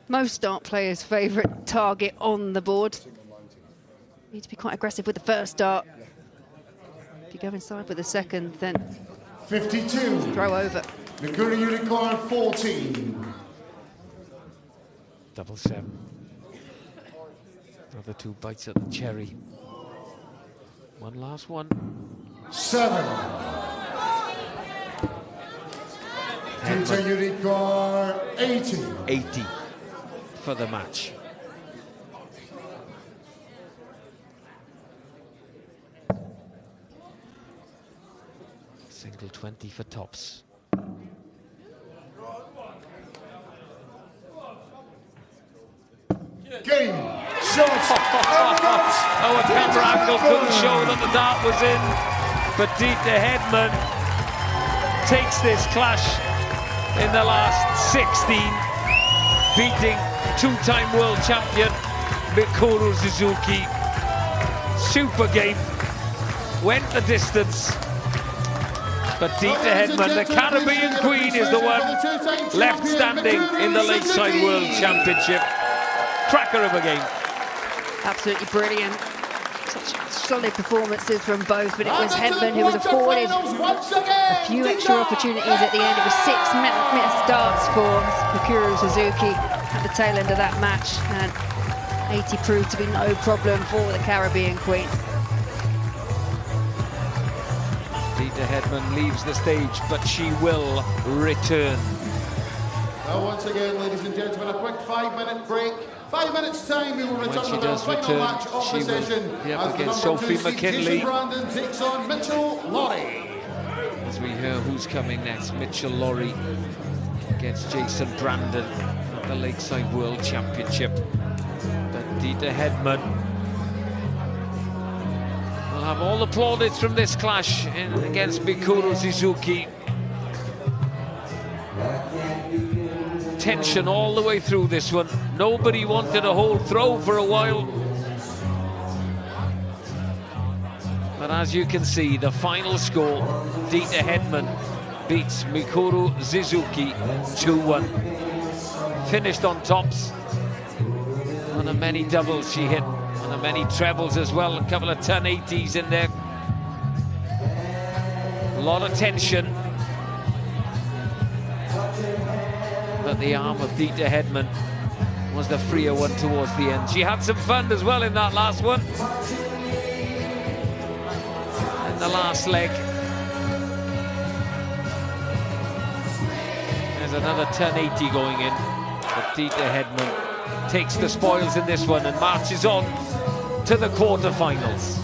most dart players' favourite target on the board. Need to be quite aggressive with the first dart. If you go inside with the second, then 52. Throw over. Mikuru Unicorn 14. 7-7. Another 2 bites at the cherry. One last one. 7. Deta Unicorn 80. 80 for the match. Single 20 for tops. Game. Shot. Our camera angle couldn't show that the dart was in, but Deta Headman takes this clash in the last 16, beating 2-time world champion Mikuru Suzuki. Super game, went the distance. But Deta Headman, the Caribbean Queen, is the one left standing in the Lakeside World Championship. Cracker of a game. Absolutely brilliant. Such solid performances from both, but it was Headman who was afforded a few extra opportunities at the end. It was 6 missed darts for Mikuru Suzuki at the tail end of that match, and 80 proved to be no problem for the Caribbean Queen. Deta Headman leaves the stage, but she will return. Well, once again, ladies and gentlemen, a quick 5-minute break. 5 minutes time, we will return When she with our does final return, match of she the will session. be up As the against number 2 Sophie seed, McKinlay. Jason Brandon takes on Mitchell Lawrie. As we hear who's coming next, Mitchell Lawrie against Jason Brandon at the Lakeside World Championship. But Deta Headman will have all the plaudits from this clash against Mikuru Suzuki. Tension all the way through this one. Nobody wanted a whole throw for a while. But as you can see, the final score, Deta Headman beats Mikuru Suzuki 2-1. Finished on tops. One of many doubles she hit. One of many trebles as well. A couple of 1080s in there. A lot of tension. But the arm of Deta Headman was the freer one towards the end. She had some fun as well in that last one. In the last leg. There's another 1080 going in. But Deta Headman takes the spoils in this one and marches on to the quarterfinals.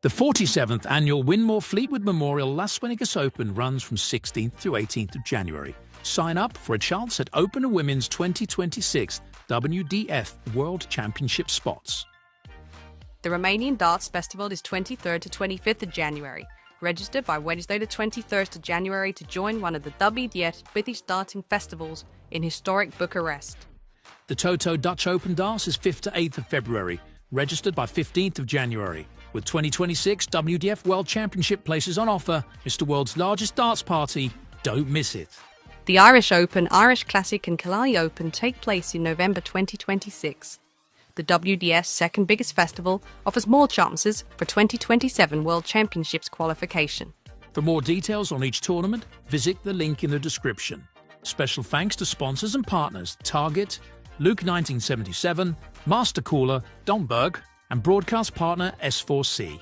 The 47th annual Winmore Fleetwood Memorial Las Vegas Open runs from 16th through 18th of January. Sign up for a chance at Open and Women's 2026 WDF World Championship spots. The Romanian Darts Festival is 23rd to 25th of January. Register by Wednesday the 23rd of January to join one of the WDF British darting festivals in historic Bucharest. The Toto Dutch Open Darts is 5th to 8th of February. Registered by 15th of January. With 2026 WDF World Championship places on offer, it's the world's largest darts party. Don't miss it. The Irish Open, Irish Classic and Killarney Open take place in November 2026. The WDF's second biggest festival offers more chances for 2027 World Championships qualification. For more details on each tournament, visit the link in the description. Special thanks to sponsors and partners Target, Luke 1977, Master Cooler, Domberg, and broadcast partner S4C.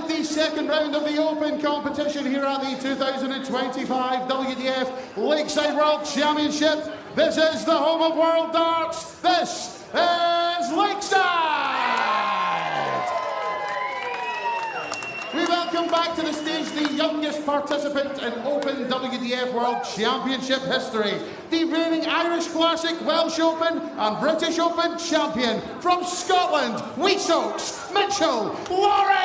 The second round of the Open competition here at the 2025 WDF Lakeside World Championship. This is the home of World Darts. This is Lakeside. We welcome back to the stage the youngest participant in Open WDF World Championship history, the reigning Irish Classic, Welsh Open and British Open champion from Scotland, Weesoaks, Mitchell Lawrie!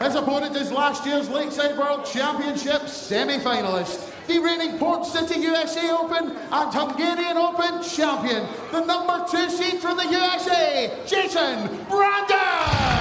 His opponent is last year's Lakeside World Championships semi-finalist, the reigning Port City USA Open and Hungarian Open champion, the number 2 seed from the USA, Jason Brandon!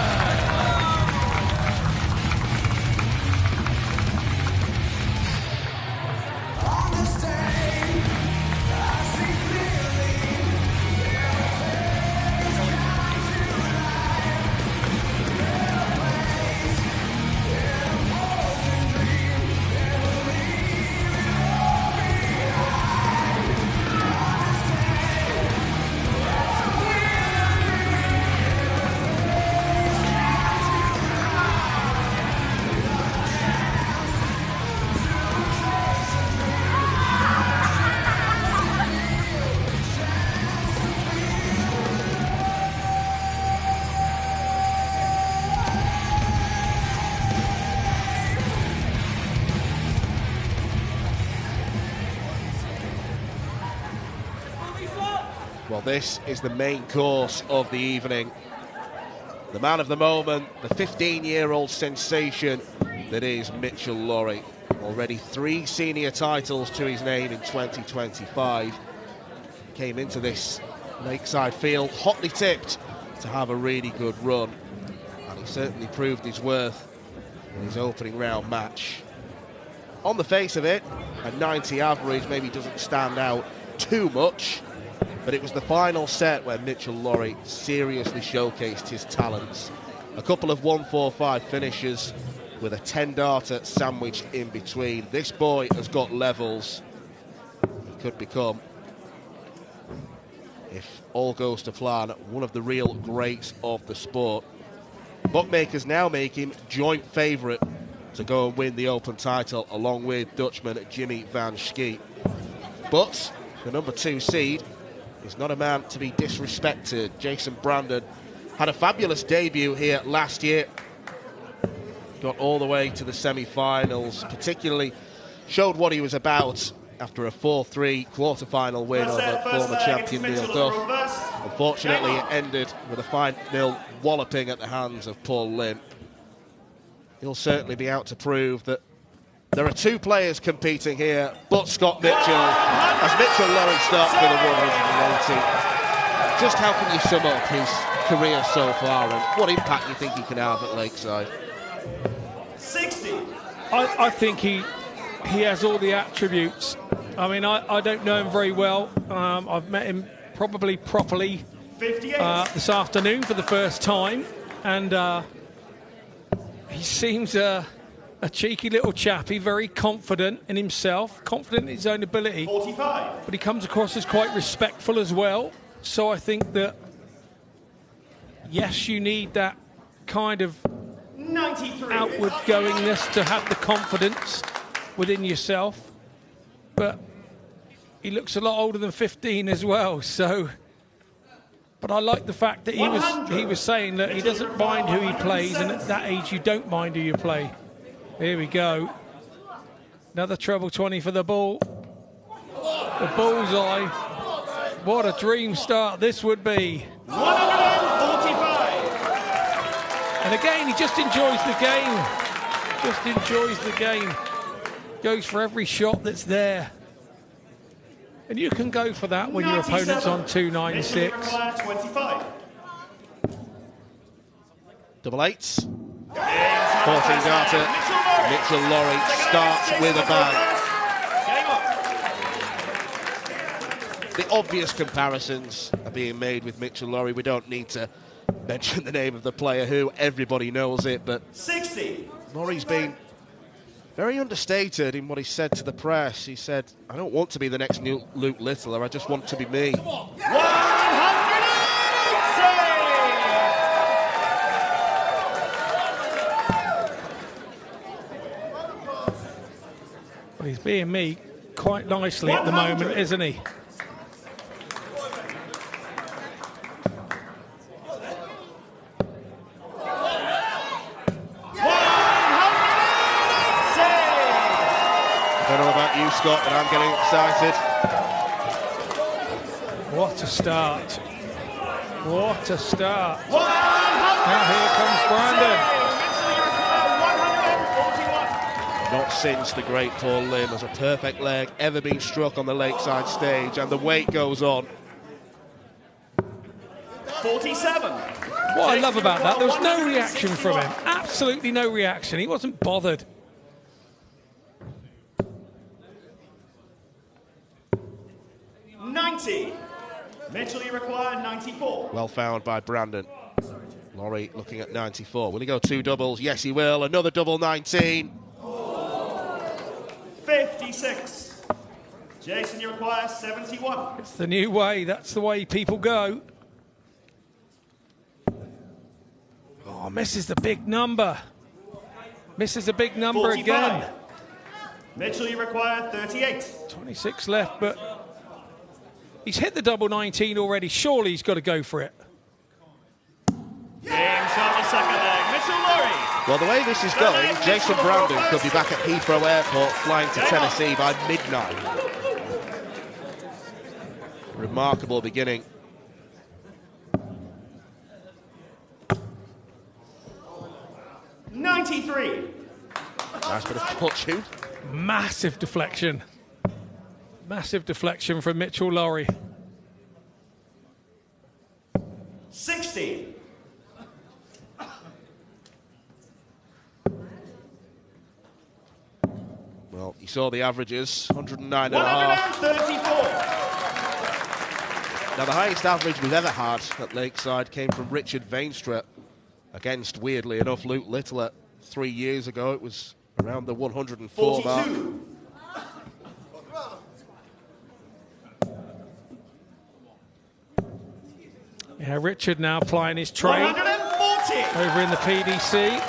Well, this is the main course of the evening. The man of the moment, the 15-year-old sensation that is Mitchell Lawrie. Already 3 senior titles to his name in 2025. Came into this Lakeside field hotly tipped to have a really good run. And he certainly proved his worth in his opening round match. On the face of it, a 90 average maybe doesn't stand out too much. But it was the final set where Mitchell Lawrie seriously showcased his talents. A couple of 1-4-5 finishes with a 10-darter sandwiched in between. This boy has got levels. He could become, if all goes to plan, one of the real greats of the sport. Bookmakers now make him joint favourite to go and win the Open title along with Dutchman Jimmy van Schie. But the number 2 seed is not a man to be disrespected. Jason Brandon had a fabulous debut here last year. Got all the way to the semi-finals, particularly showed what he was about after a 4-3 quarter-final win over former champion Neil Duff. Unfortunately, it ended with a 5-0 walloping at the hands of Paul Lim. He'll certainly be out to prove that there are 2 players competing here, but Scott Mitchell, as Mitchell Lawrie starts with a 180. Just how can you sum up his career so far and what impact you think he can have at Lakeside? 60. I think he has all the attributes. I mean, I don't know him very well. I've met him probably properly this afternoon for the first time, and he seems a cheeky little chappy, very confident in himself, confident in his own ability. 45. But he comes across as quite respectful as well. So I think that, yes, you need that kind of 93 outward goingness to have the confidence within yourself. But he looks a lot older than 15 as well. So, but I like the fact that he was saying that he doesn't mind who he plays, and at that age you don't mind who you play. Here we go. Another treble 20 for the ball. The bullseye. What a dream start this would be. 145. And again, he just enjoys the game. Just enjoys the game. Goes for every shot that's there. And you can go for that when your opponent's on 296. 25. Double eights. 14 darter. Mitchell Lawrie starts with a bang. The obvious comparisons are being made with Mitchell Lawrie. We don't need to mention the name of the player who, everybody knows it, but 60. Laurie's been very understated in what he said to the press. He said, I don't want to be the next new Luke Littler, I just want to be me. 180. Well, he's being me quite nicely at the moment, isn't he? I don't know about you, Scott, but I'm getting excited. What a start. What a start. Now here comes Brandon. Not since the great Paul Lim has a perfect leg ever been struck on the Lakeside stage, and the wait goes on. 47. What I love about that, there was no reaction from him. Absolutely no reaction. He wasn't bothered. 90. Mitchell, you require 94. Well found by Brandon. Lawrie looking at 94. Will he go two doubles? Yes, he will. Another double 19. 56. Jason, you require 71. It's the new way. That's the way people go. Oh, misses the big number. Misses the big number 45. again. Mitchell, you require 38. 26 left, but he's hit the double 19 already. Surely he's got to go for it. Game shot the second leg. Mitchell Lawrie. Well, the way this is going, Jason Brandon could be back at Heathrow Airport flying to Tennessee by midnight. Remarkable beginning. $93. Nice bit of fortune. Massive deflection. Massive deflection from Mitchell Lawrie. 60. Well, you saw the averages, 109.5. 134. Now, the highest average we've ever had at Lakeside came from Richard Veenstra against, weirdly enough, Luke Littler 3 years ago. It was around the 104 mark. 42. Yeah, Richard now applying his trade 140. over in the PDC.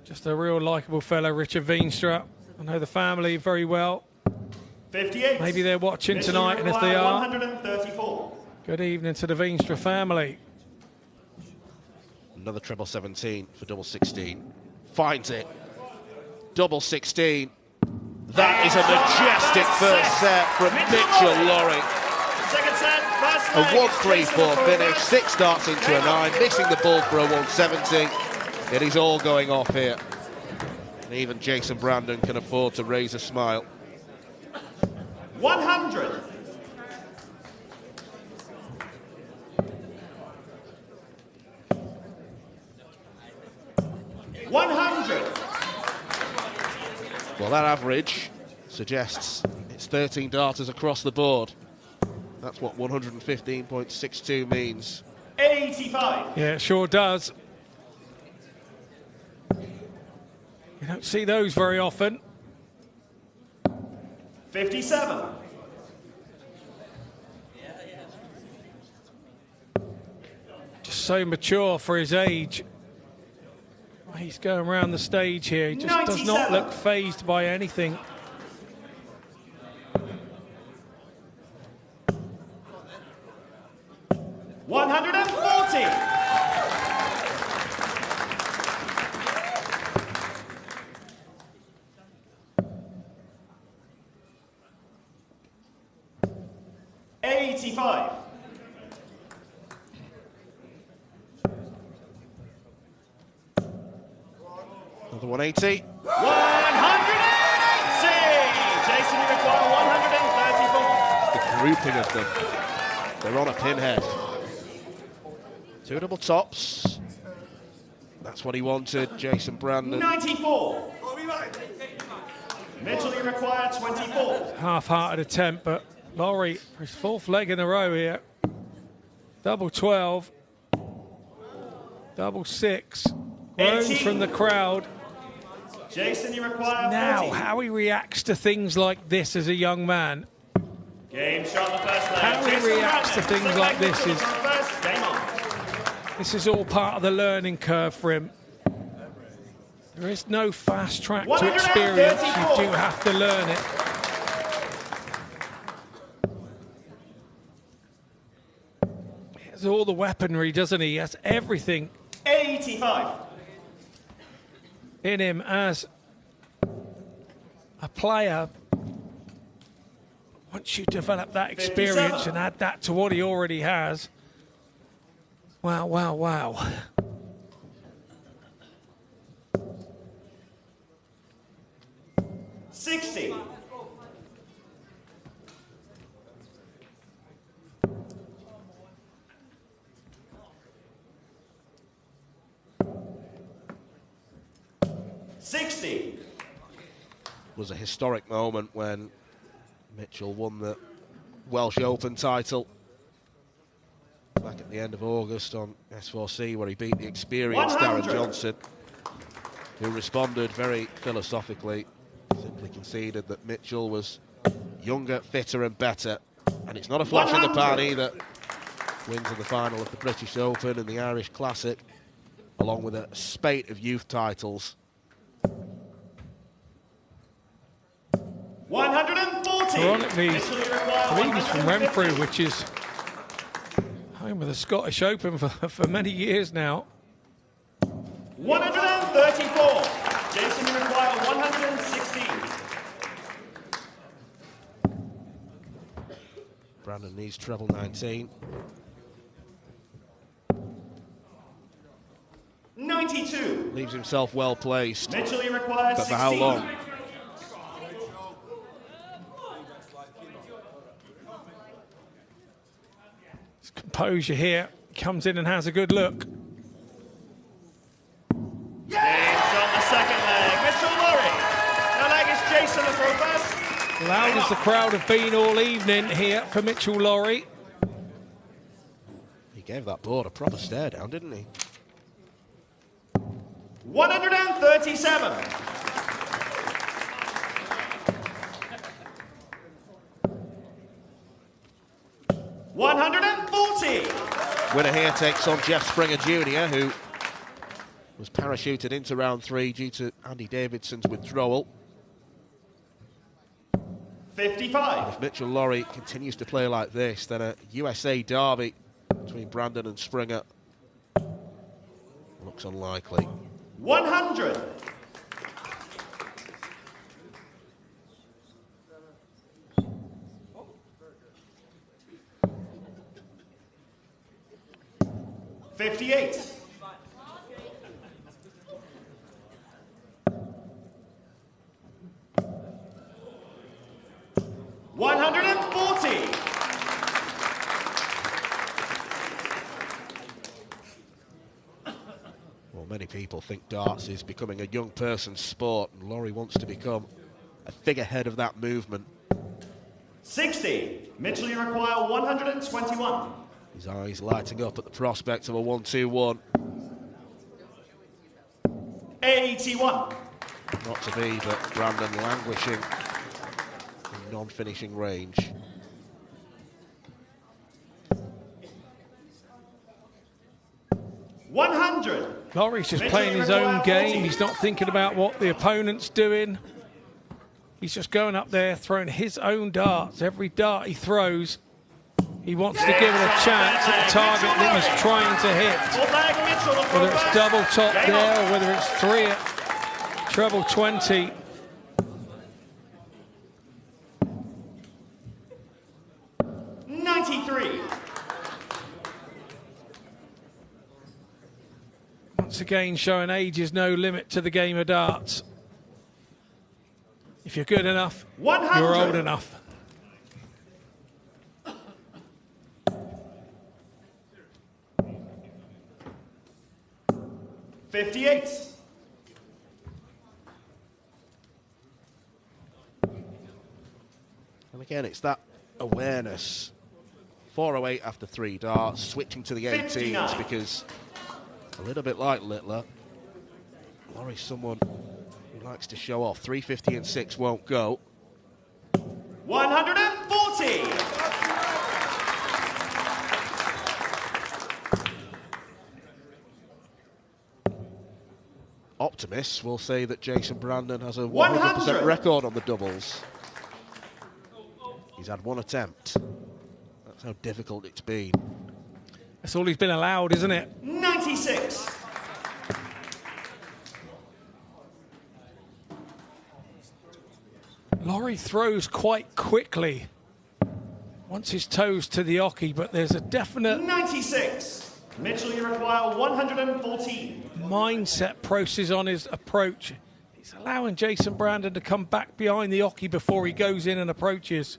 Just a real likeable fellow, Richard Veenstra. I know the family very well. 58. Maybe they're watching Mitchell, tonight, and if they are, 134. good evening to the Veenstra family. Another treble 17 for double 16. Finds it. Double 16. That is a majestic first set from Mitchell Lawrie. Second set, first A leg. 1-3-4 finish, 6 darts into a 9, missing the ball for a 170. It is all going off here. And even Jason Brandon can afford to raise a smile. 100. Well, that average suggests it's 13 darters across the board. That's what 115.62 means. 85. Yeah, it sure does. You don't see those very often. 57. Just so mature for his age. He's going around the stage here. He just does not 97. look fazed by anything. $140. $85. Another 180. 180! Jason, you require 134. The grouping of them. They're on a pinhead. 2 double tops. That's what he wanted, Jason Brandon. 94. Mitchell, you require 24. Half-hearted attempt, but Lawrie for his 4th leg in a row here. Double 12. Double 6. Groans from the crowd. Jason, you require Now, 40. how he reacts to things like this as a young man. Game shot the first leg. How he Jason reacts to Brandon, things like this is... Game on. This is all part of the learning curve for him. There is no fast track to experience. You do have to learn it. He has all the weaponry, doesn't he? He has everything 85. in him as a player. Once you develop that experience 57. and add that to what he already has. Wow, wow, wow. $60. $60. Was a historic moment when Mitchell won the Welsh Open title back at the end of August on S4C, where he beat the experienced 100. Darren Johnson, who responded very philosophically, simply conceded that Mitchell was younger, fitter and better. And it's not a flash in the pan either. Wins in the final of the British Open and the Irish Classic, along with a spate of youth titles. 140. Ironically, he's from Renfrew, which is home of the Scottish Open for many years now. 134. Jason, you require 116. Brandon needs treble 19. 92. Leaves himself well placed. Mitchell, you require But 16. for how long? His composure here, comes in and has a good look. Games on the second leg. Mitchell Lawrie. The leg is Jason, the throw first. Loud as the crowd have been all evening here for Mitchell Lawrie. He gave that board a proper stare down, didn't he? 137. $140. Winner here takes on Jeff Springer Jr., who was parachuted into round 3 due to Andy Davidson's withdrawal. 55. If Mitchell Lawrie continues to play like this, then a USA derby between Brandon and Springer looks unlikely. 100. $58. 140. Well, many people think darts is becoming a young person's sport, and Lawrie wants to become a figurehead of that movement. 60. Mitchell, you require 121. His eyes lighting up at the prospect of a 1-2-1. 81. Not to be, but Brandon languishing in non-finishing range. Lawrie's just playing his own game. He's not thinking about what the opponent's doing. He's just going up there, throwing his own darts. Every dart he throws, he wants to give it a chance at the target that he's trying to hit. Whether it's double top there or whether it's 3 at treble 20. once again showing age is no limit to the game of darts. If you're good enough, 100. you're old enough. $58. And again, it's that awareness. 408 after 3 darts, switching to the 18s 59. because a little bit like Littler, Lawrie's someone who likes to show off. 350 and 6 won't go. 140. Optimists will say that Jason Brandon has a 100% 100. record on the doubles. He's had one attempt. That's how difficult it's been. That's all he's been allowed, isn't it? 96. Lawrie throws quite quickly. Wants his toes to the oche, but there's a definite 96. Mitchell, you require 114. mindset process on his approach. He's allowing Jason Brandon to come back behind the oche before he goes in and approaches.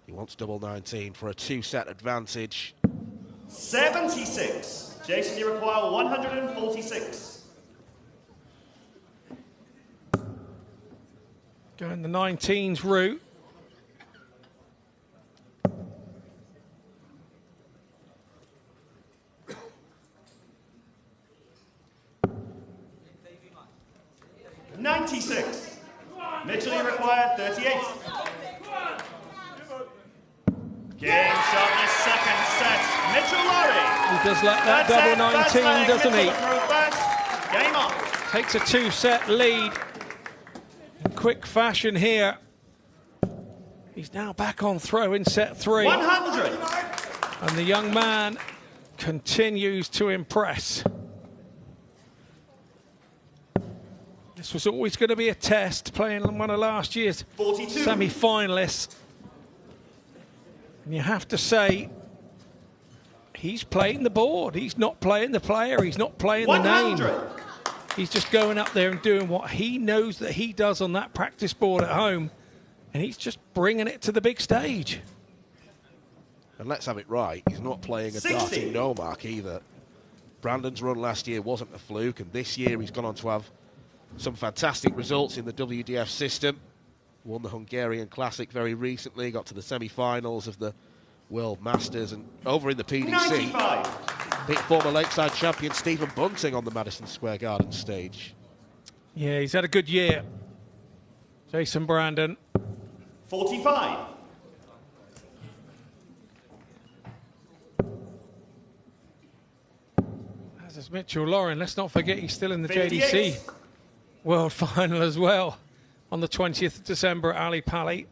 He wants double 19 for a 2-set advantage. 76. Jason, you require 146. Going the 19s route. $96. Mitchell, you require 38. Game sharpness, second set. Mitchell Lawrie. He does like that double 19, doesn't he? Game on. Takes a 2-set lead in quick fashion here. He's now back on throw in set 3. 100. And the young man continues to impress. This was always going to be a test, playing one of last year's 42. semi-finalists. And you have to say, he's playing the board. He's not playing the player. He's not playing 100. the name. He's just going up there and doing what he knows that he does on that practice board at home. And he's just bringing it to the big stage. And let's have it right, he's not playing a 60. darting no mark either. Brandon's run last year wasn't a fluke, and this year he's gone on to have some fantastic results in the WDF system. Won the Hungarian Classic very recently, got to the semi-finals of the World Masters, and over in the PDC, 95. beat former Lakeside champion Stephen Bunting on the Madison Square Garden stage. Yeah, he's had a good year. Jason Brandon. 45. As is Mitchell Lawrie. Let's not forget he's still in the 58. JDC World Final as well on the 20th of December at Ali Pali.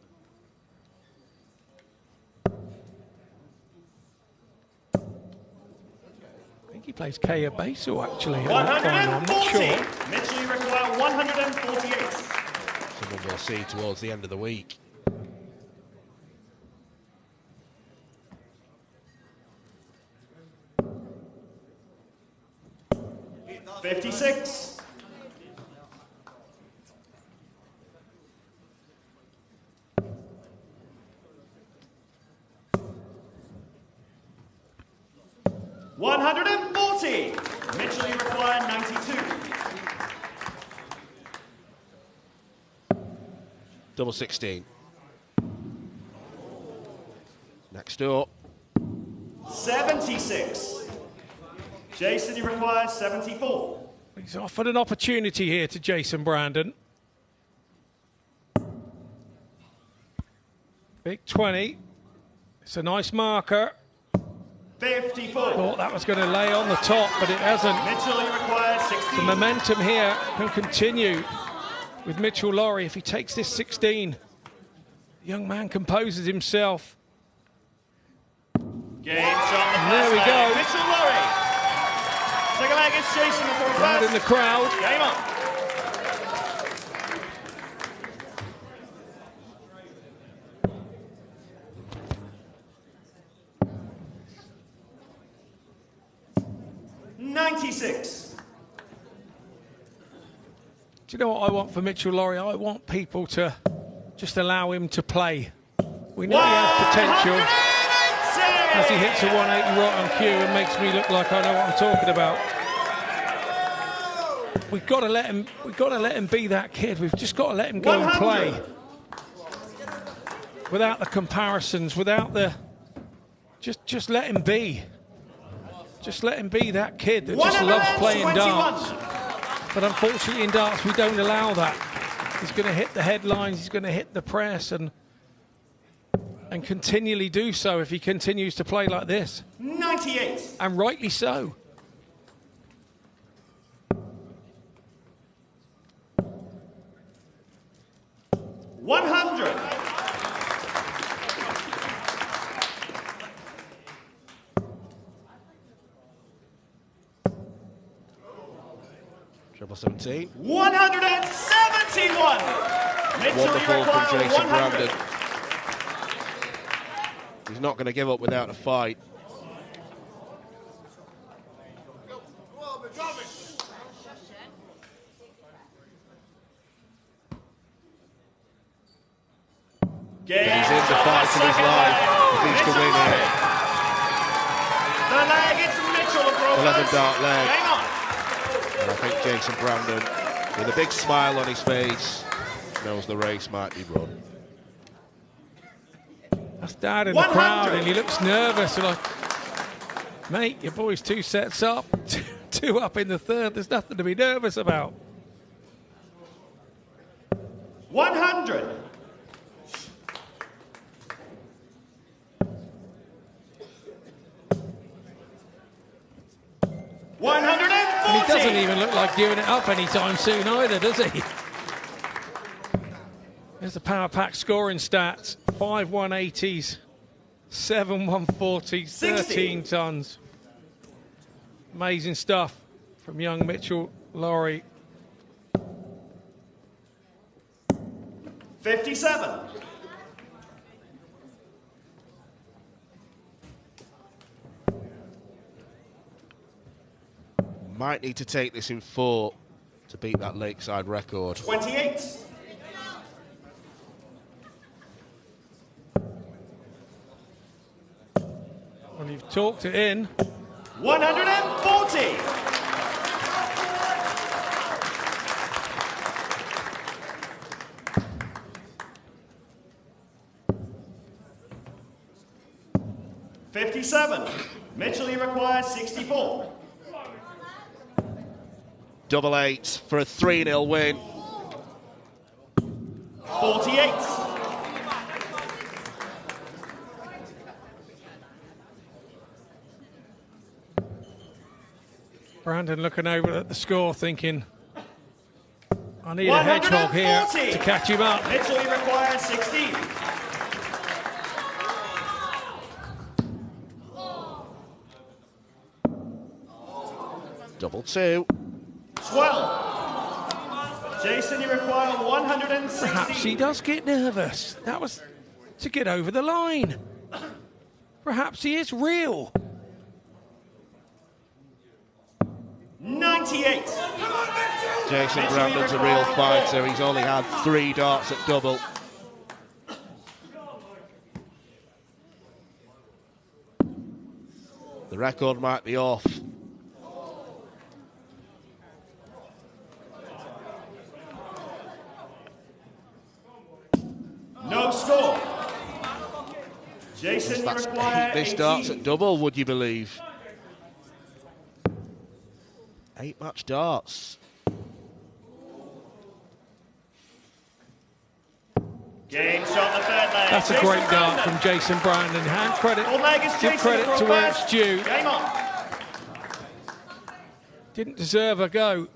I think he plays Kaya Basu actually in that final. I'm not 140. sure. Mitchell, you require 148. Someone we'll see towards the end of the week. $56. $140. Mitchell, you require 92. Double 16. Next door. 76. Jason, you require 74. He's offered an opportunity here to Jason Brandon. Big 20. It's a nice marker. 54. Thought that was going to lay on the top, but it hasn't. Mitchell, you require 16. The momentum here can continue with Mitchell Lawrie if he takes this 16. The young man composes himself. Game shot. And there we go. Mitchell Lawrie. Second leg against Jason before a Crowd in the crowd. Game on. 66. Do you know what I want for Mitchell Lawrie? I want people to just allow him to play. We know he has potential. As he hits a 180 right on cue and makes me look like I know what I'm talking about. We've got to let him. We've got to let him be that kid. We've just got to let him go and play. Without the comparisons, without the. Just let him be. Just let him be that kid that just loves playing darts. But unfortunately in darts we don't allow that. He's going to hit the headlines, he's going to hit the press and continually do so if he continues to play like this. 98. And rightly so. Triple 17. 171. Wonderful from Jason Brandon. He's not going to give up without a fight. He's in the fight of his life. If he's to win here. The leg, it's Mitchell of 11 dart leg. Hang on. And I think Jason Brandon, with a big smile on his face, knows the race might be run. That's Dad in the crowd and he looks nervous. And mate, your boy's 2 sets up, 2 up in the third. There's nothing to be nervous about. 100. And he doesn't even look like giving it up anytime soon either, does he? There's the power pack scoring stats. 5 180s, 7 140s, 13 tons. Amazing stuff from young Mitchell Lawrie. 57. Might need to take this in 4 to beat that Lakeside record. 28. Well, you've talked it in. 140. Mitchell, he requires 64. Double 8 for a 3-0 win. 48. Brandon looking over at the score thinking, I need a hedgehog here to catch him up. Mitchell, he requires 16. Double 2. 12. Jason, you require 116. Perhaps he does get nervous. That was to get over the line. Perhaps he is real. 98. Jason Brandon's a real fighter. He's only had 3 darts at double. The record might be off. No score. Jason, you require 8 darts at double, would you believe? 8 match darts. Game shot the third leg. That's a great dart from Jason Brandon. Hand credit, give credit to where it's due. Game on. Didn't deserve a go.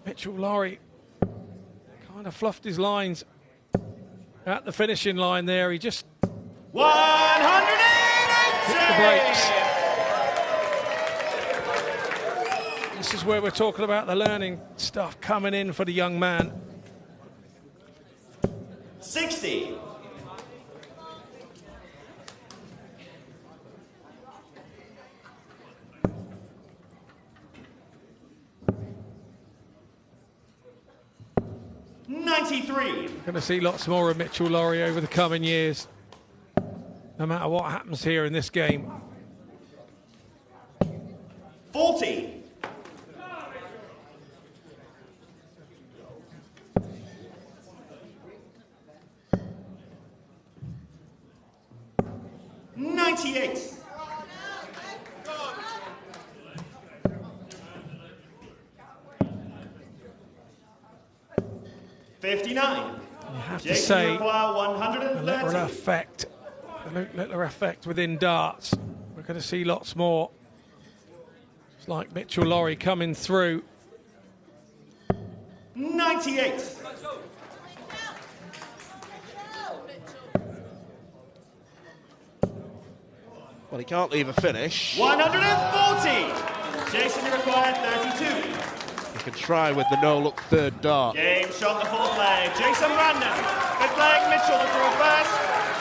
Mitchell Lawrie kind of fluffed his lines at the finishing line there. He just 180. hit the brakes. This is where we're talking about the learning stuff coming in for the young man. 60. 93. Going to see lots more of Mitchell Lawrie over the coming years, no matter what happens here in this game. 40. $98. 59. You have to Jason say, require the 130. littler effect within darts. We're going to see lots more. It's like Mitchell Lawrie coming through. 98. Well, he can't leave a finish. 140. Jason, you require 32. He can try with the no-look third dart. Game shot the fourth leg. Jason Brandon. Fifth leg, Mitchell through first.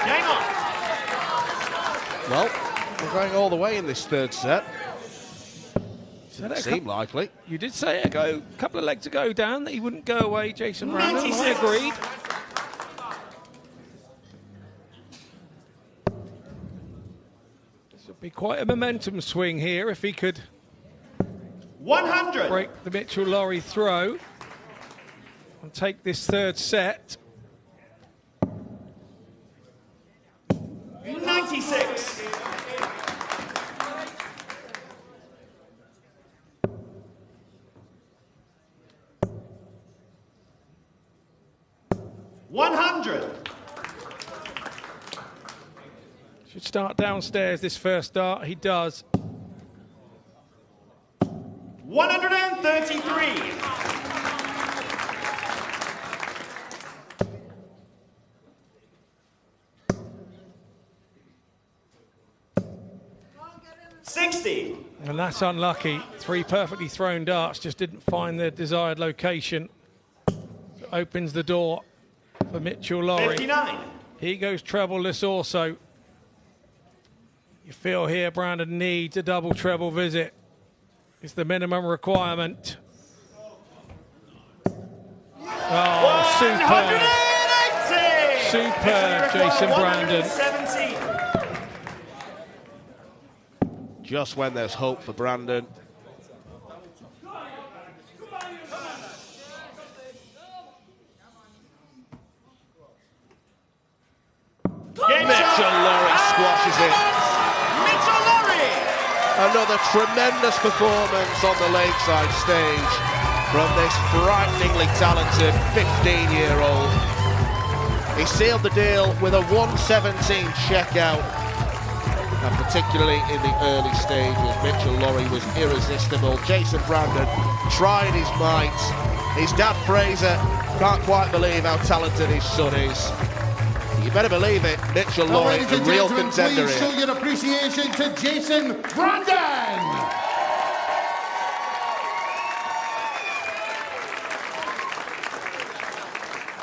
Game on. Well, we're going all the way in this third set. Seemed likely. You did say a couple of legs ago, Dan, that he wouldn't go away, Jason Brandon. 96. I agreed. This would be quite a momentum swing here if he could 100. break the Mitchell Lawrie throw and take this third set. 96. 100. Should start downstairs this first dart. He does. 133. 60. And that's unlucky. 3 perfectly thrown darts just didn't find their desired location. So opens the door for Mitchell Lawrie. 59. He goes trebleless also. You feel here Brandon needs a double treble visit. It's the minimum requirement. Oh, superb. 180. Superb, Jason Brandon. 117. Just when there's hope for Brandon. Mitchell Lawrie squashes it. Mitchell Lawrie. Another tremendous performance on the Lakeside stage from this frighteningly talented 15-year-old. He sealed the deal with a 117 checkout, and particularly in the early stages, Mitchell Lawrie was irresistible. Jason Brandon tried his might. His dad, Fraser, can't quite believe how talented his son is. You better believe it, Mitchell Lawrie, a real contender please here. show your appreciation to Jason Brandon.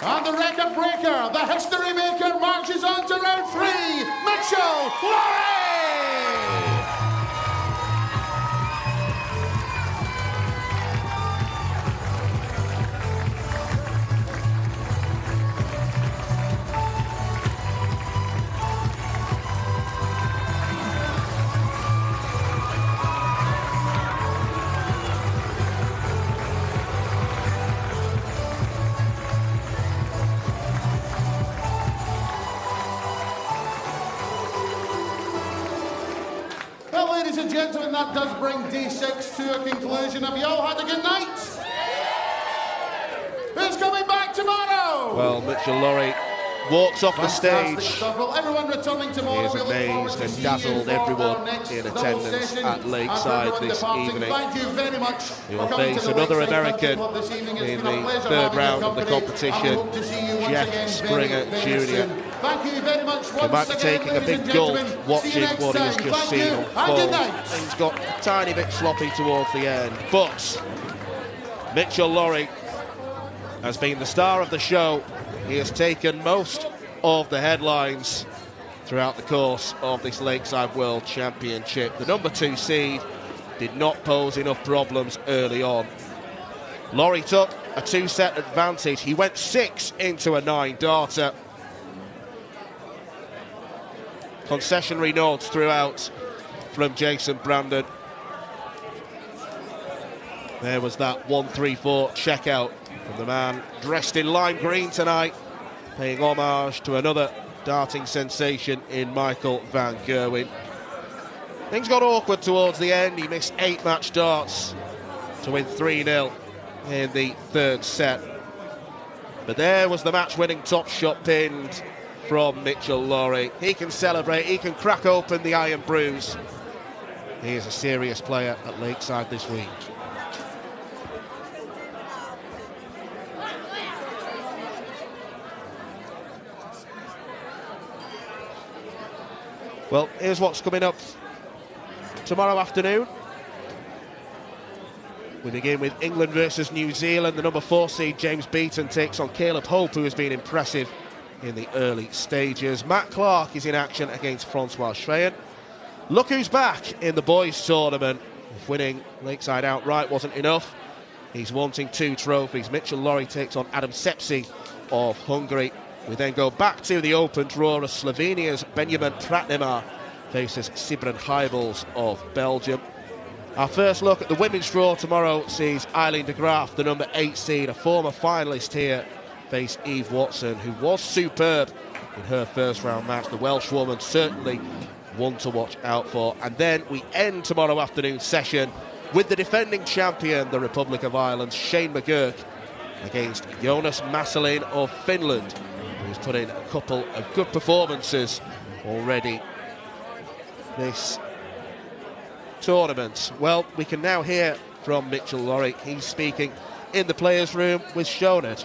And the record breaker, the history maker, marches on to round 3, Mitchell Lawrie. Well, ladies and gentlemen, that does bring day 6 to a conclusion. Have you all had a good night? Who's coming back tomorrow? Well, Mitchell Lawrie walks off the Fantastic stage. stuff. Well, everyone returning tomorrow. He has We look forward amazed to and seeing you dazzled for everyone our next in double attendance session. at And Lakeside for everyone this departing, evening. thank you very much He for will coming face to the another Lakeside Country American Club this evening. It's in been a the pleasure third having round your of the company, competition. and we hope to see you once Jeff again Springer very, very Jr. soon. Thank you very much He might once be again, taking a ladies big and gulp gentlemen. See watching you next what he's time. just Thank seen you, and unfold. good night. He's got a tiny bit sloppy towards the end, but Mitchell Lawrie has been the star of the show. He has taken most of the headlines throughout the course of this Lakeside World Championship. The number 2 seed did not pose enough problems early on. Lawrie took a 2-set advantage. He went 6 into a 9 darter. Concessionary nods throughout from Jason Brandon. There was that 1-3-4 checkout from the man dressed in lime green tonight, paying homage to another darting sensation in Michael van Gerwen. Things got awkward towards the end. He missed 8 match darts to win 3-0 in the 3rd set. But there was the match-winning top shot pinned from Mitchell Lawrie. He can celebrate, he can crack open the iron bruise. He is a serious player at Lakeside this week. Well, here's what's coming up tomorrow afternoon. We begin with England versus New Zealand. The number 4 seed James Beaton takes on Caleb Hope, who has been impressive in the early stages. Matt Clark is in action against Francois Schreien. Look who's back in the boys tournament. If winning Lakeside outright wasn't enough, he's wanting 2 trophies. Mitchell Lawrie takes on Adam Sepsi of Hungary. We then go back to the open draw as Slovenia's Benjamin Pratnemar faces Sibren Heibels of Belgium. Our first look at the women's draw tomorrow sees Eileen de Graaf, the number 8 seed, a former finalist here, face Eve Watson, who was superb in her first round match. The Welsh woman certainly one to watch out for. And then we end tomorrow afternoon's session with the defending champion, the Republic of Ireland's Shane McGurk, against Jonas Masselin of Finland, who's put in a couple of good performances already this tournament. Well, we can now hear from Mitchell Lawrie. He's speaking in the players' room with Shonert.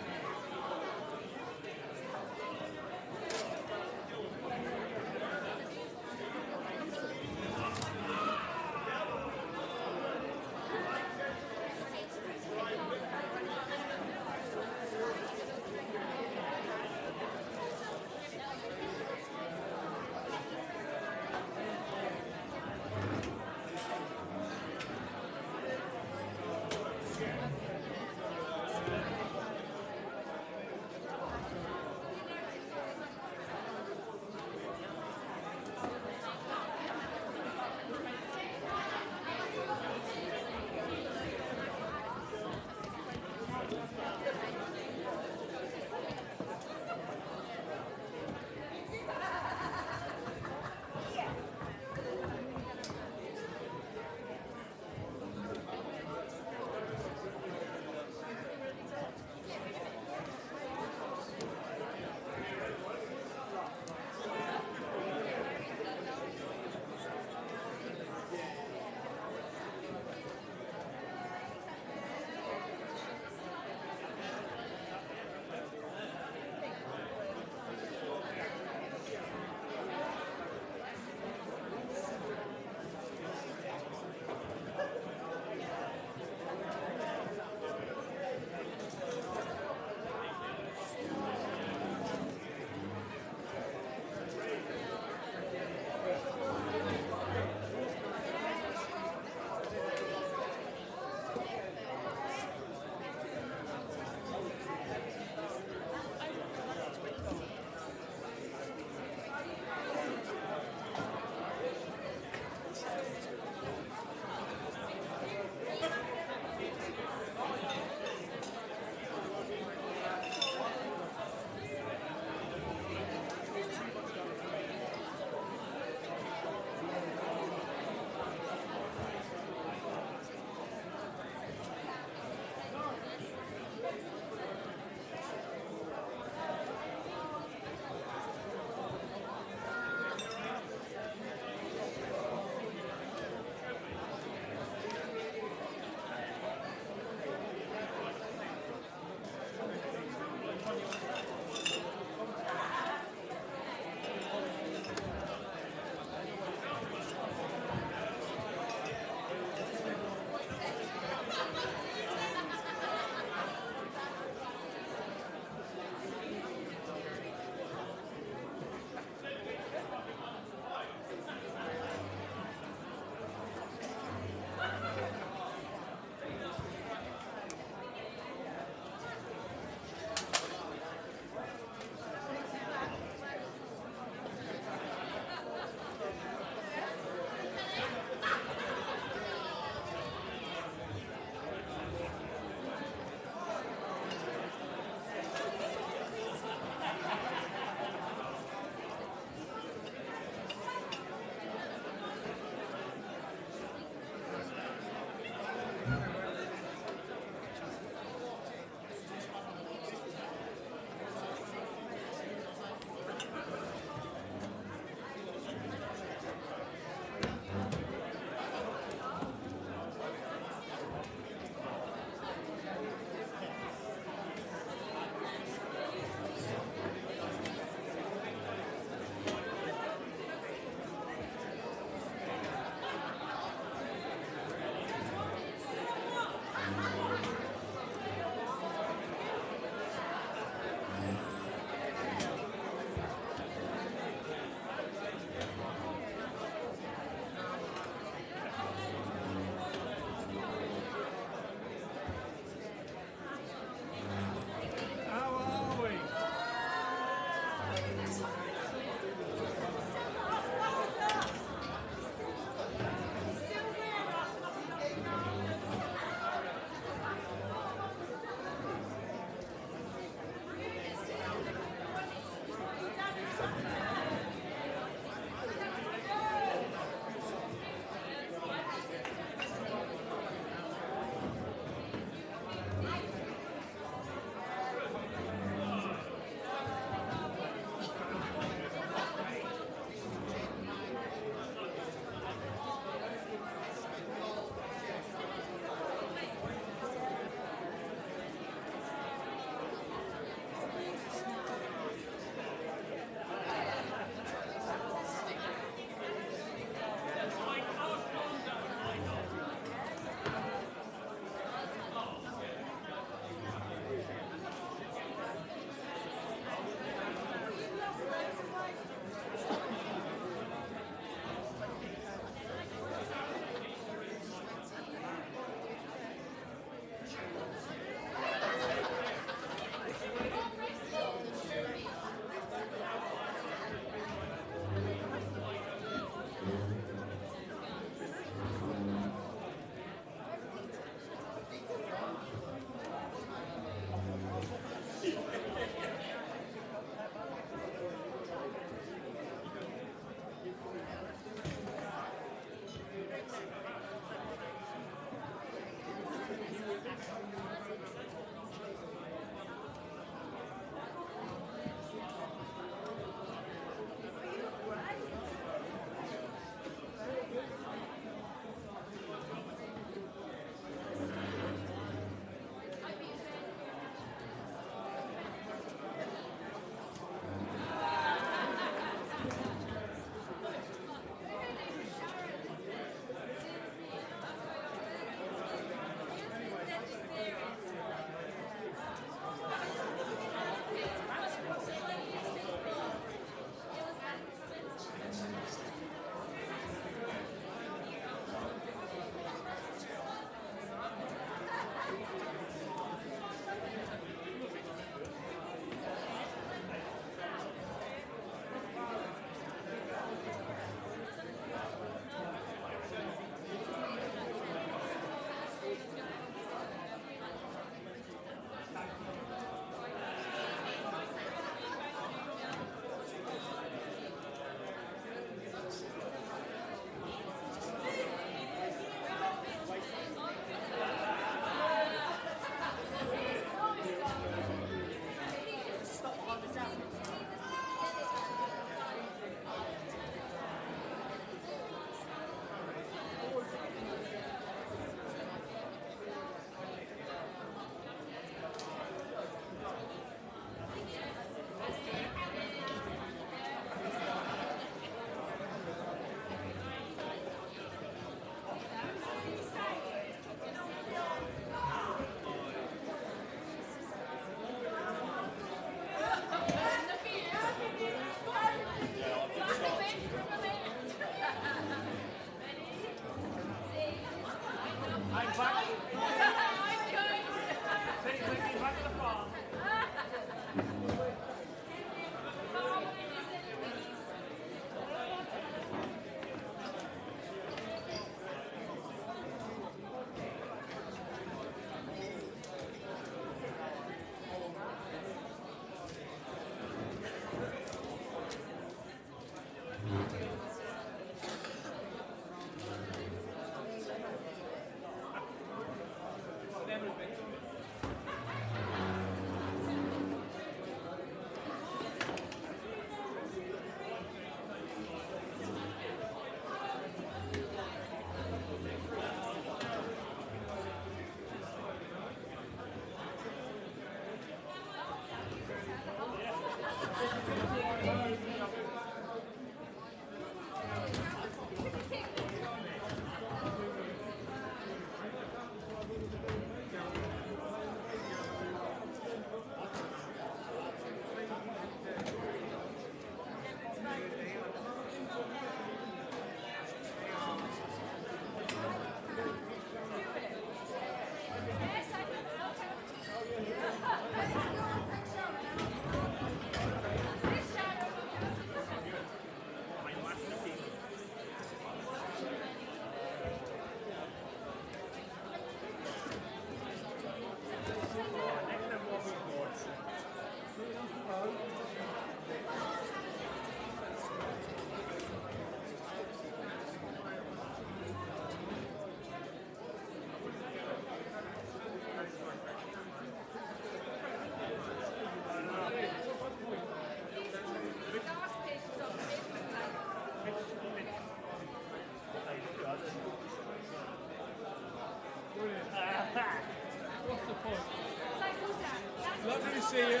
Lovely to see you.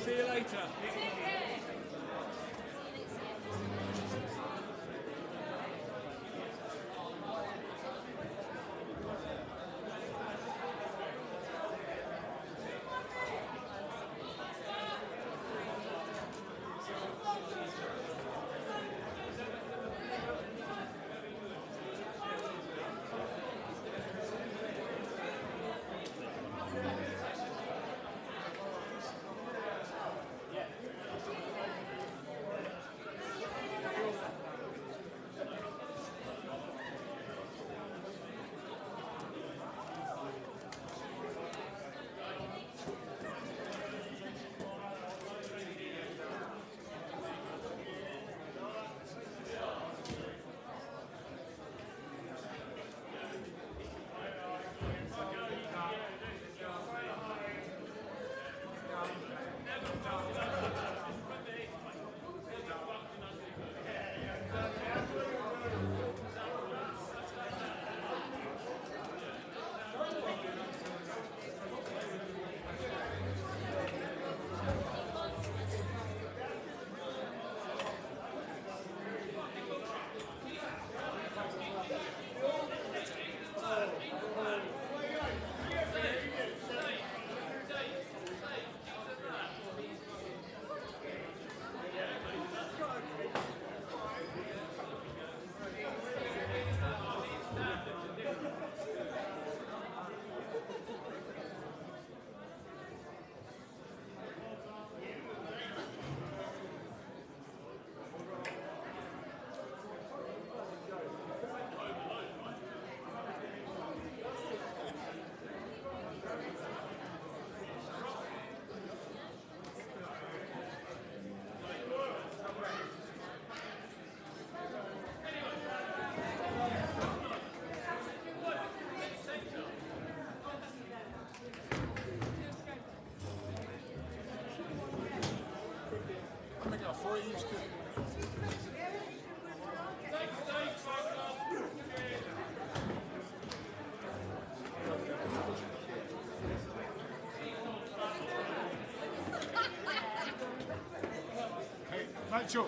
See you later. Hey, Nacho.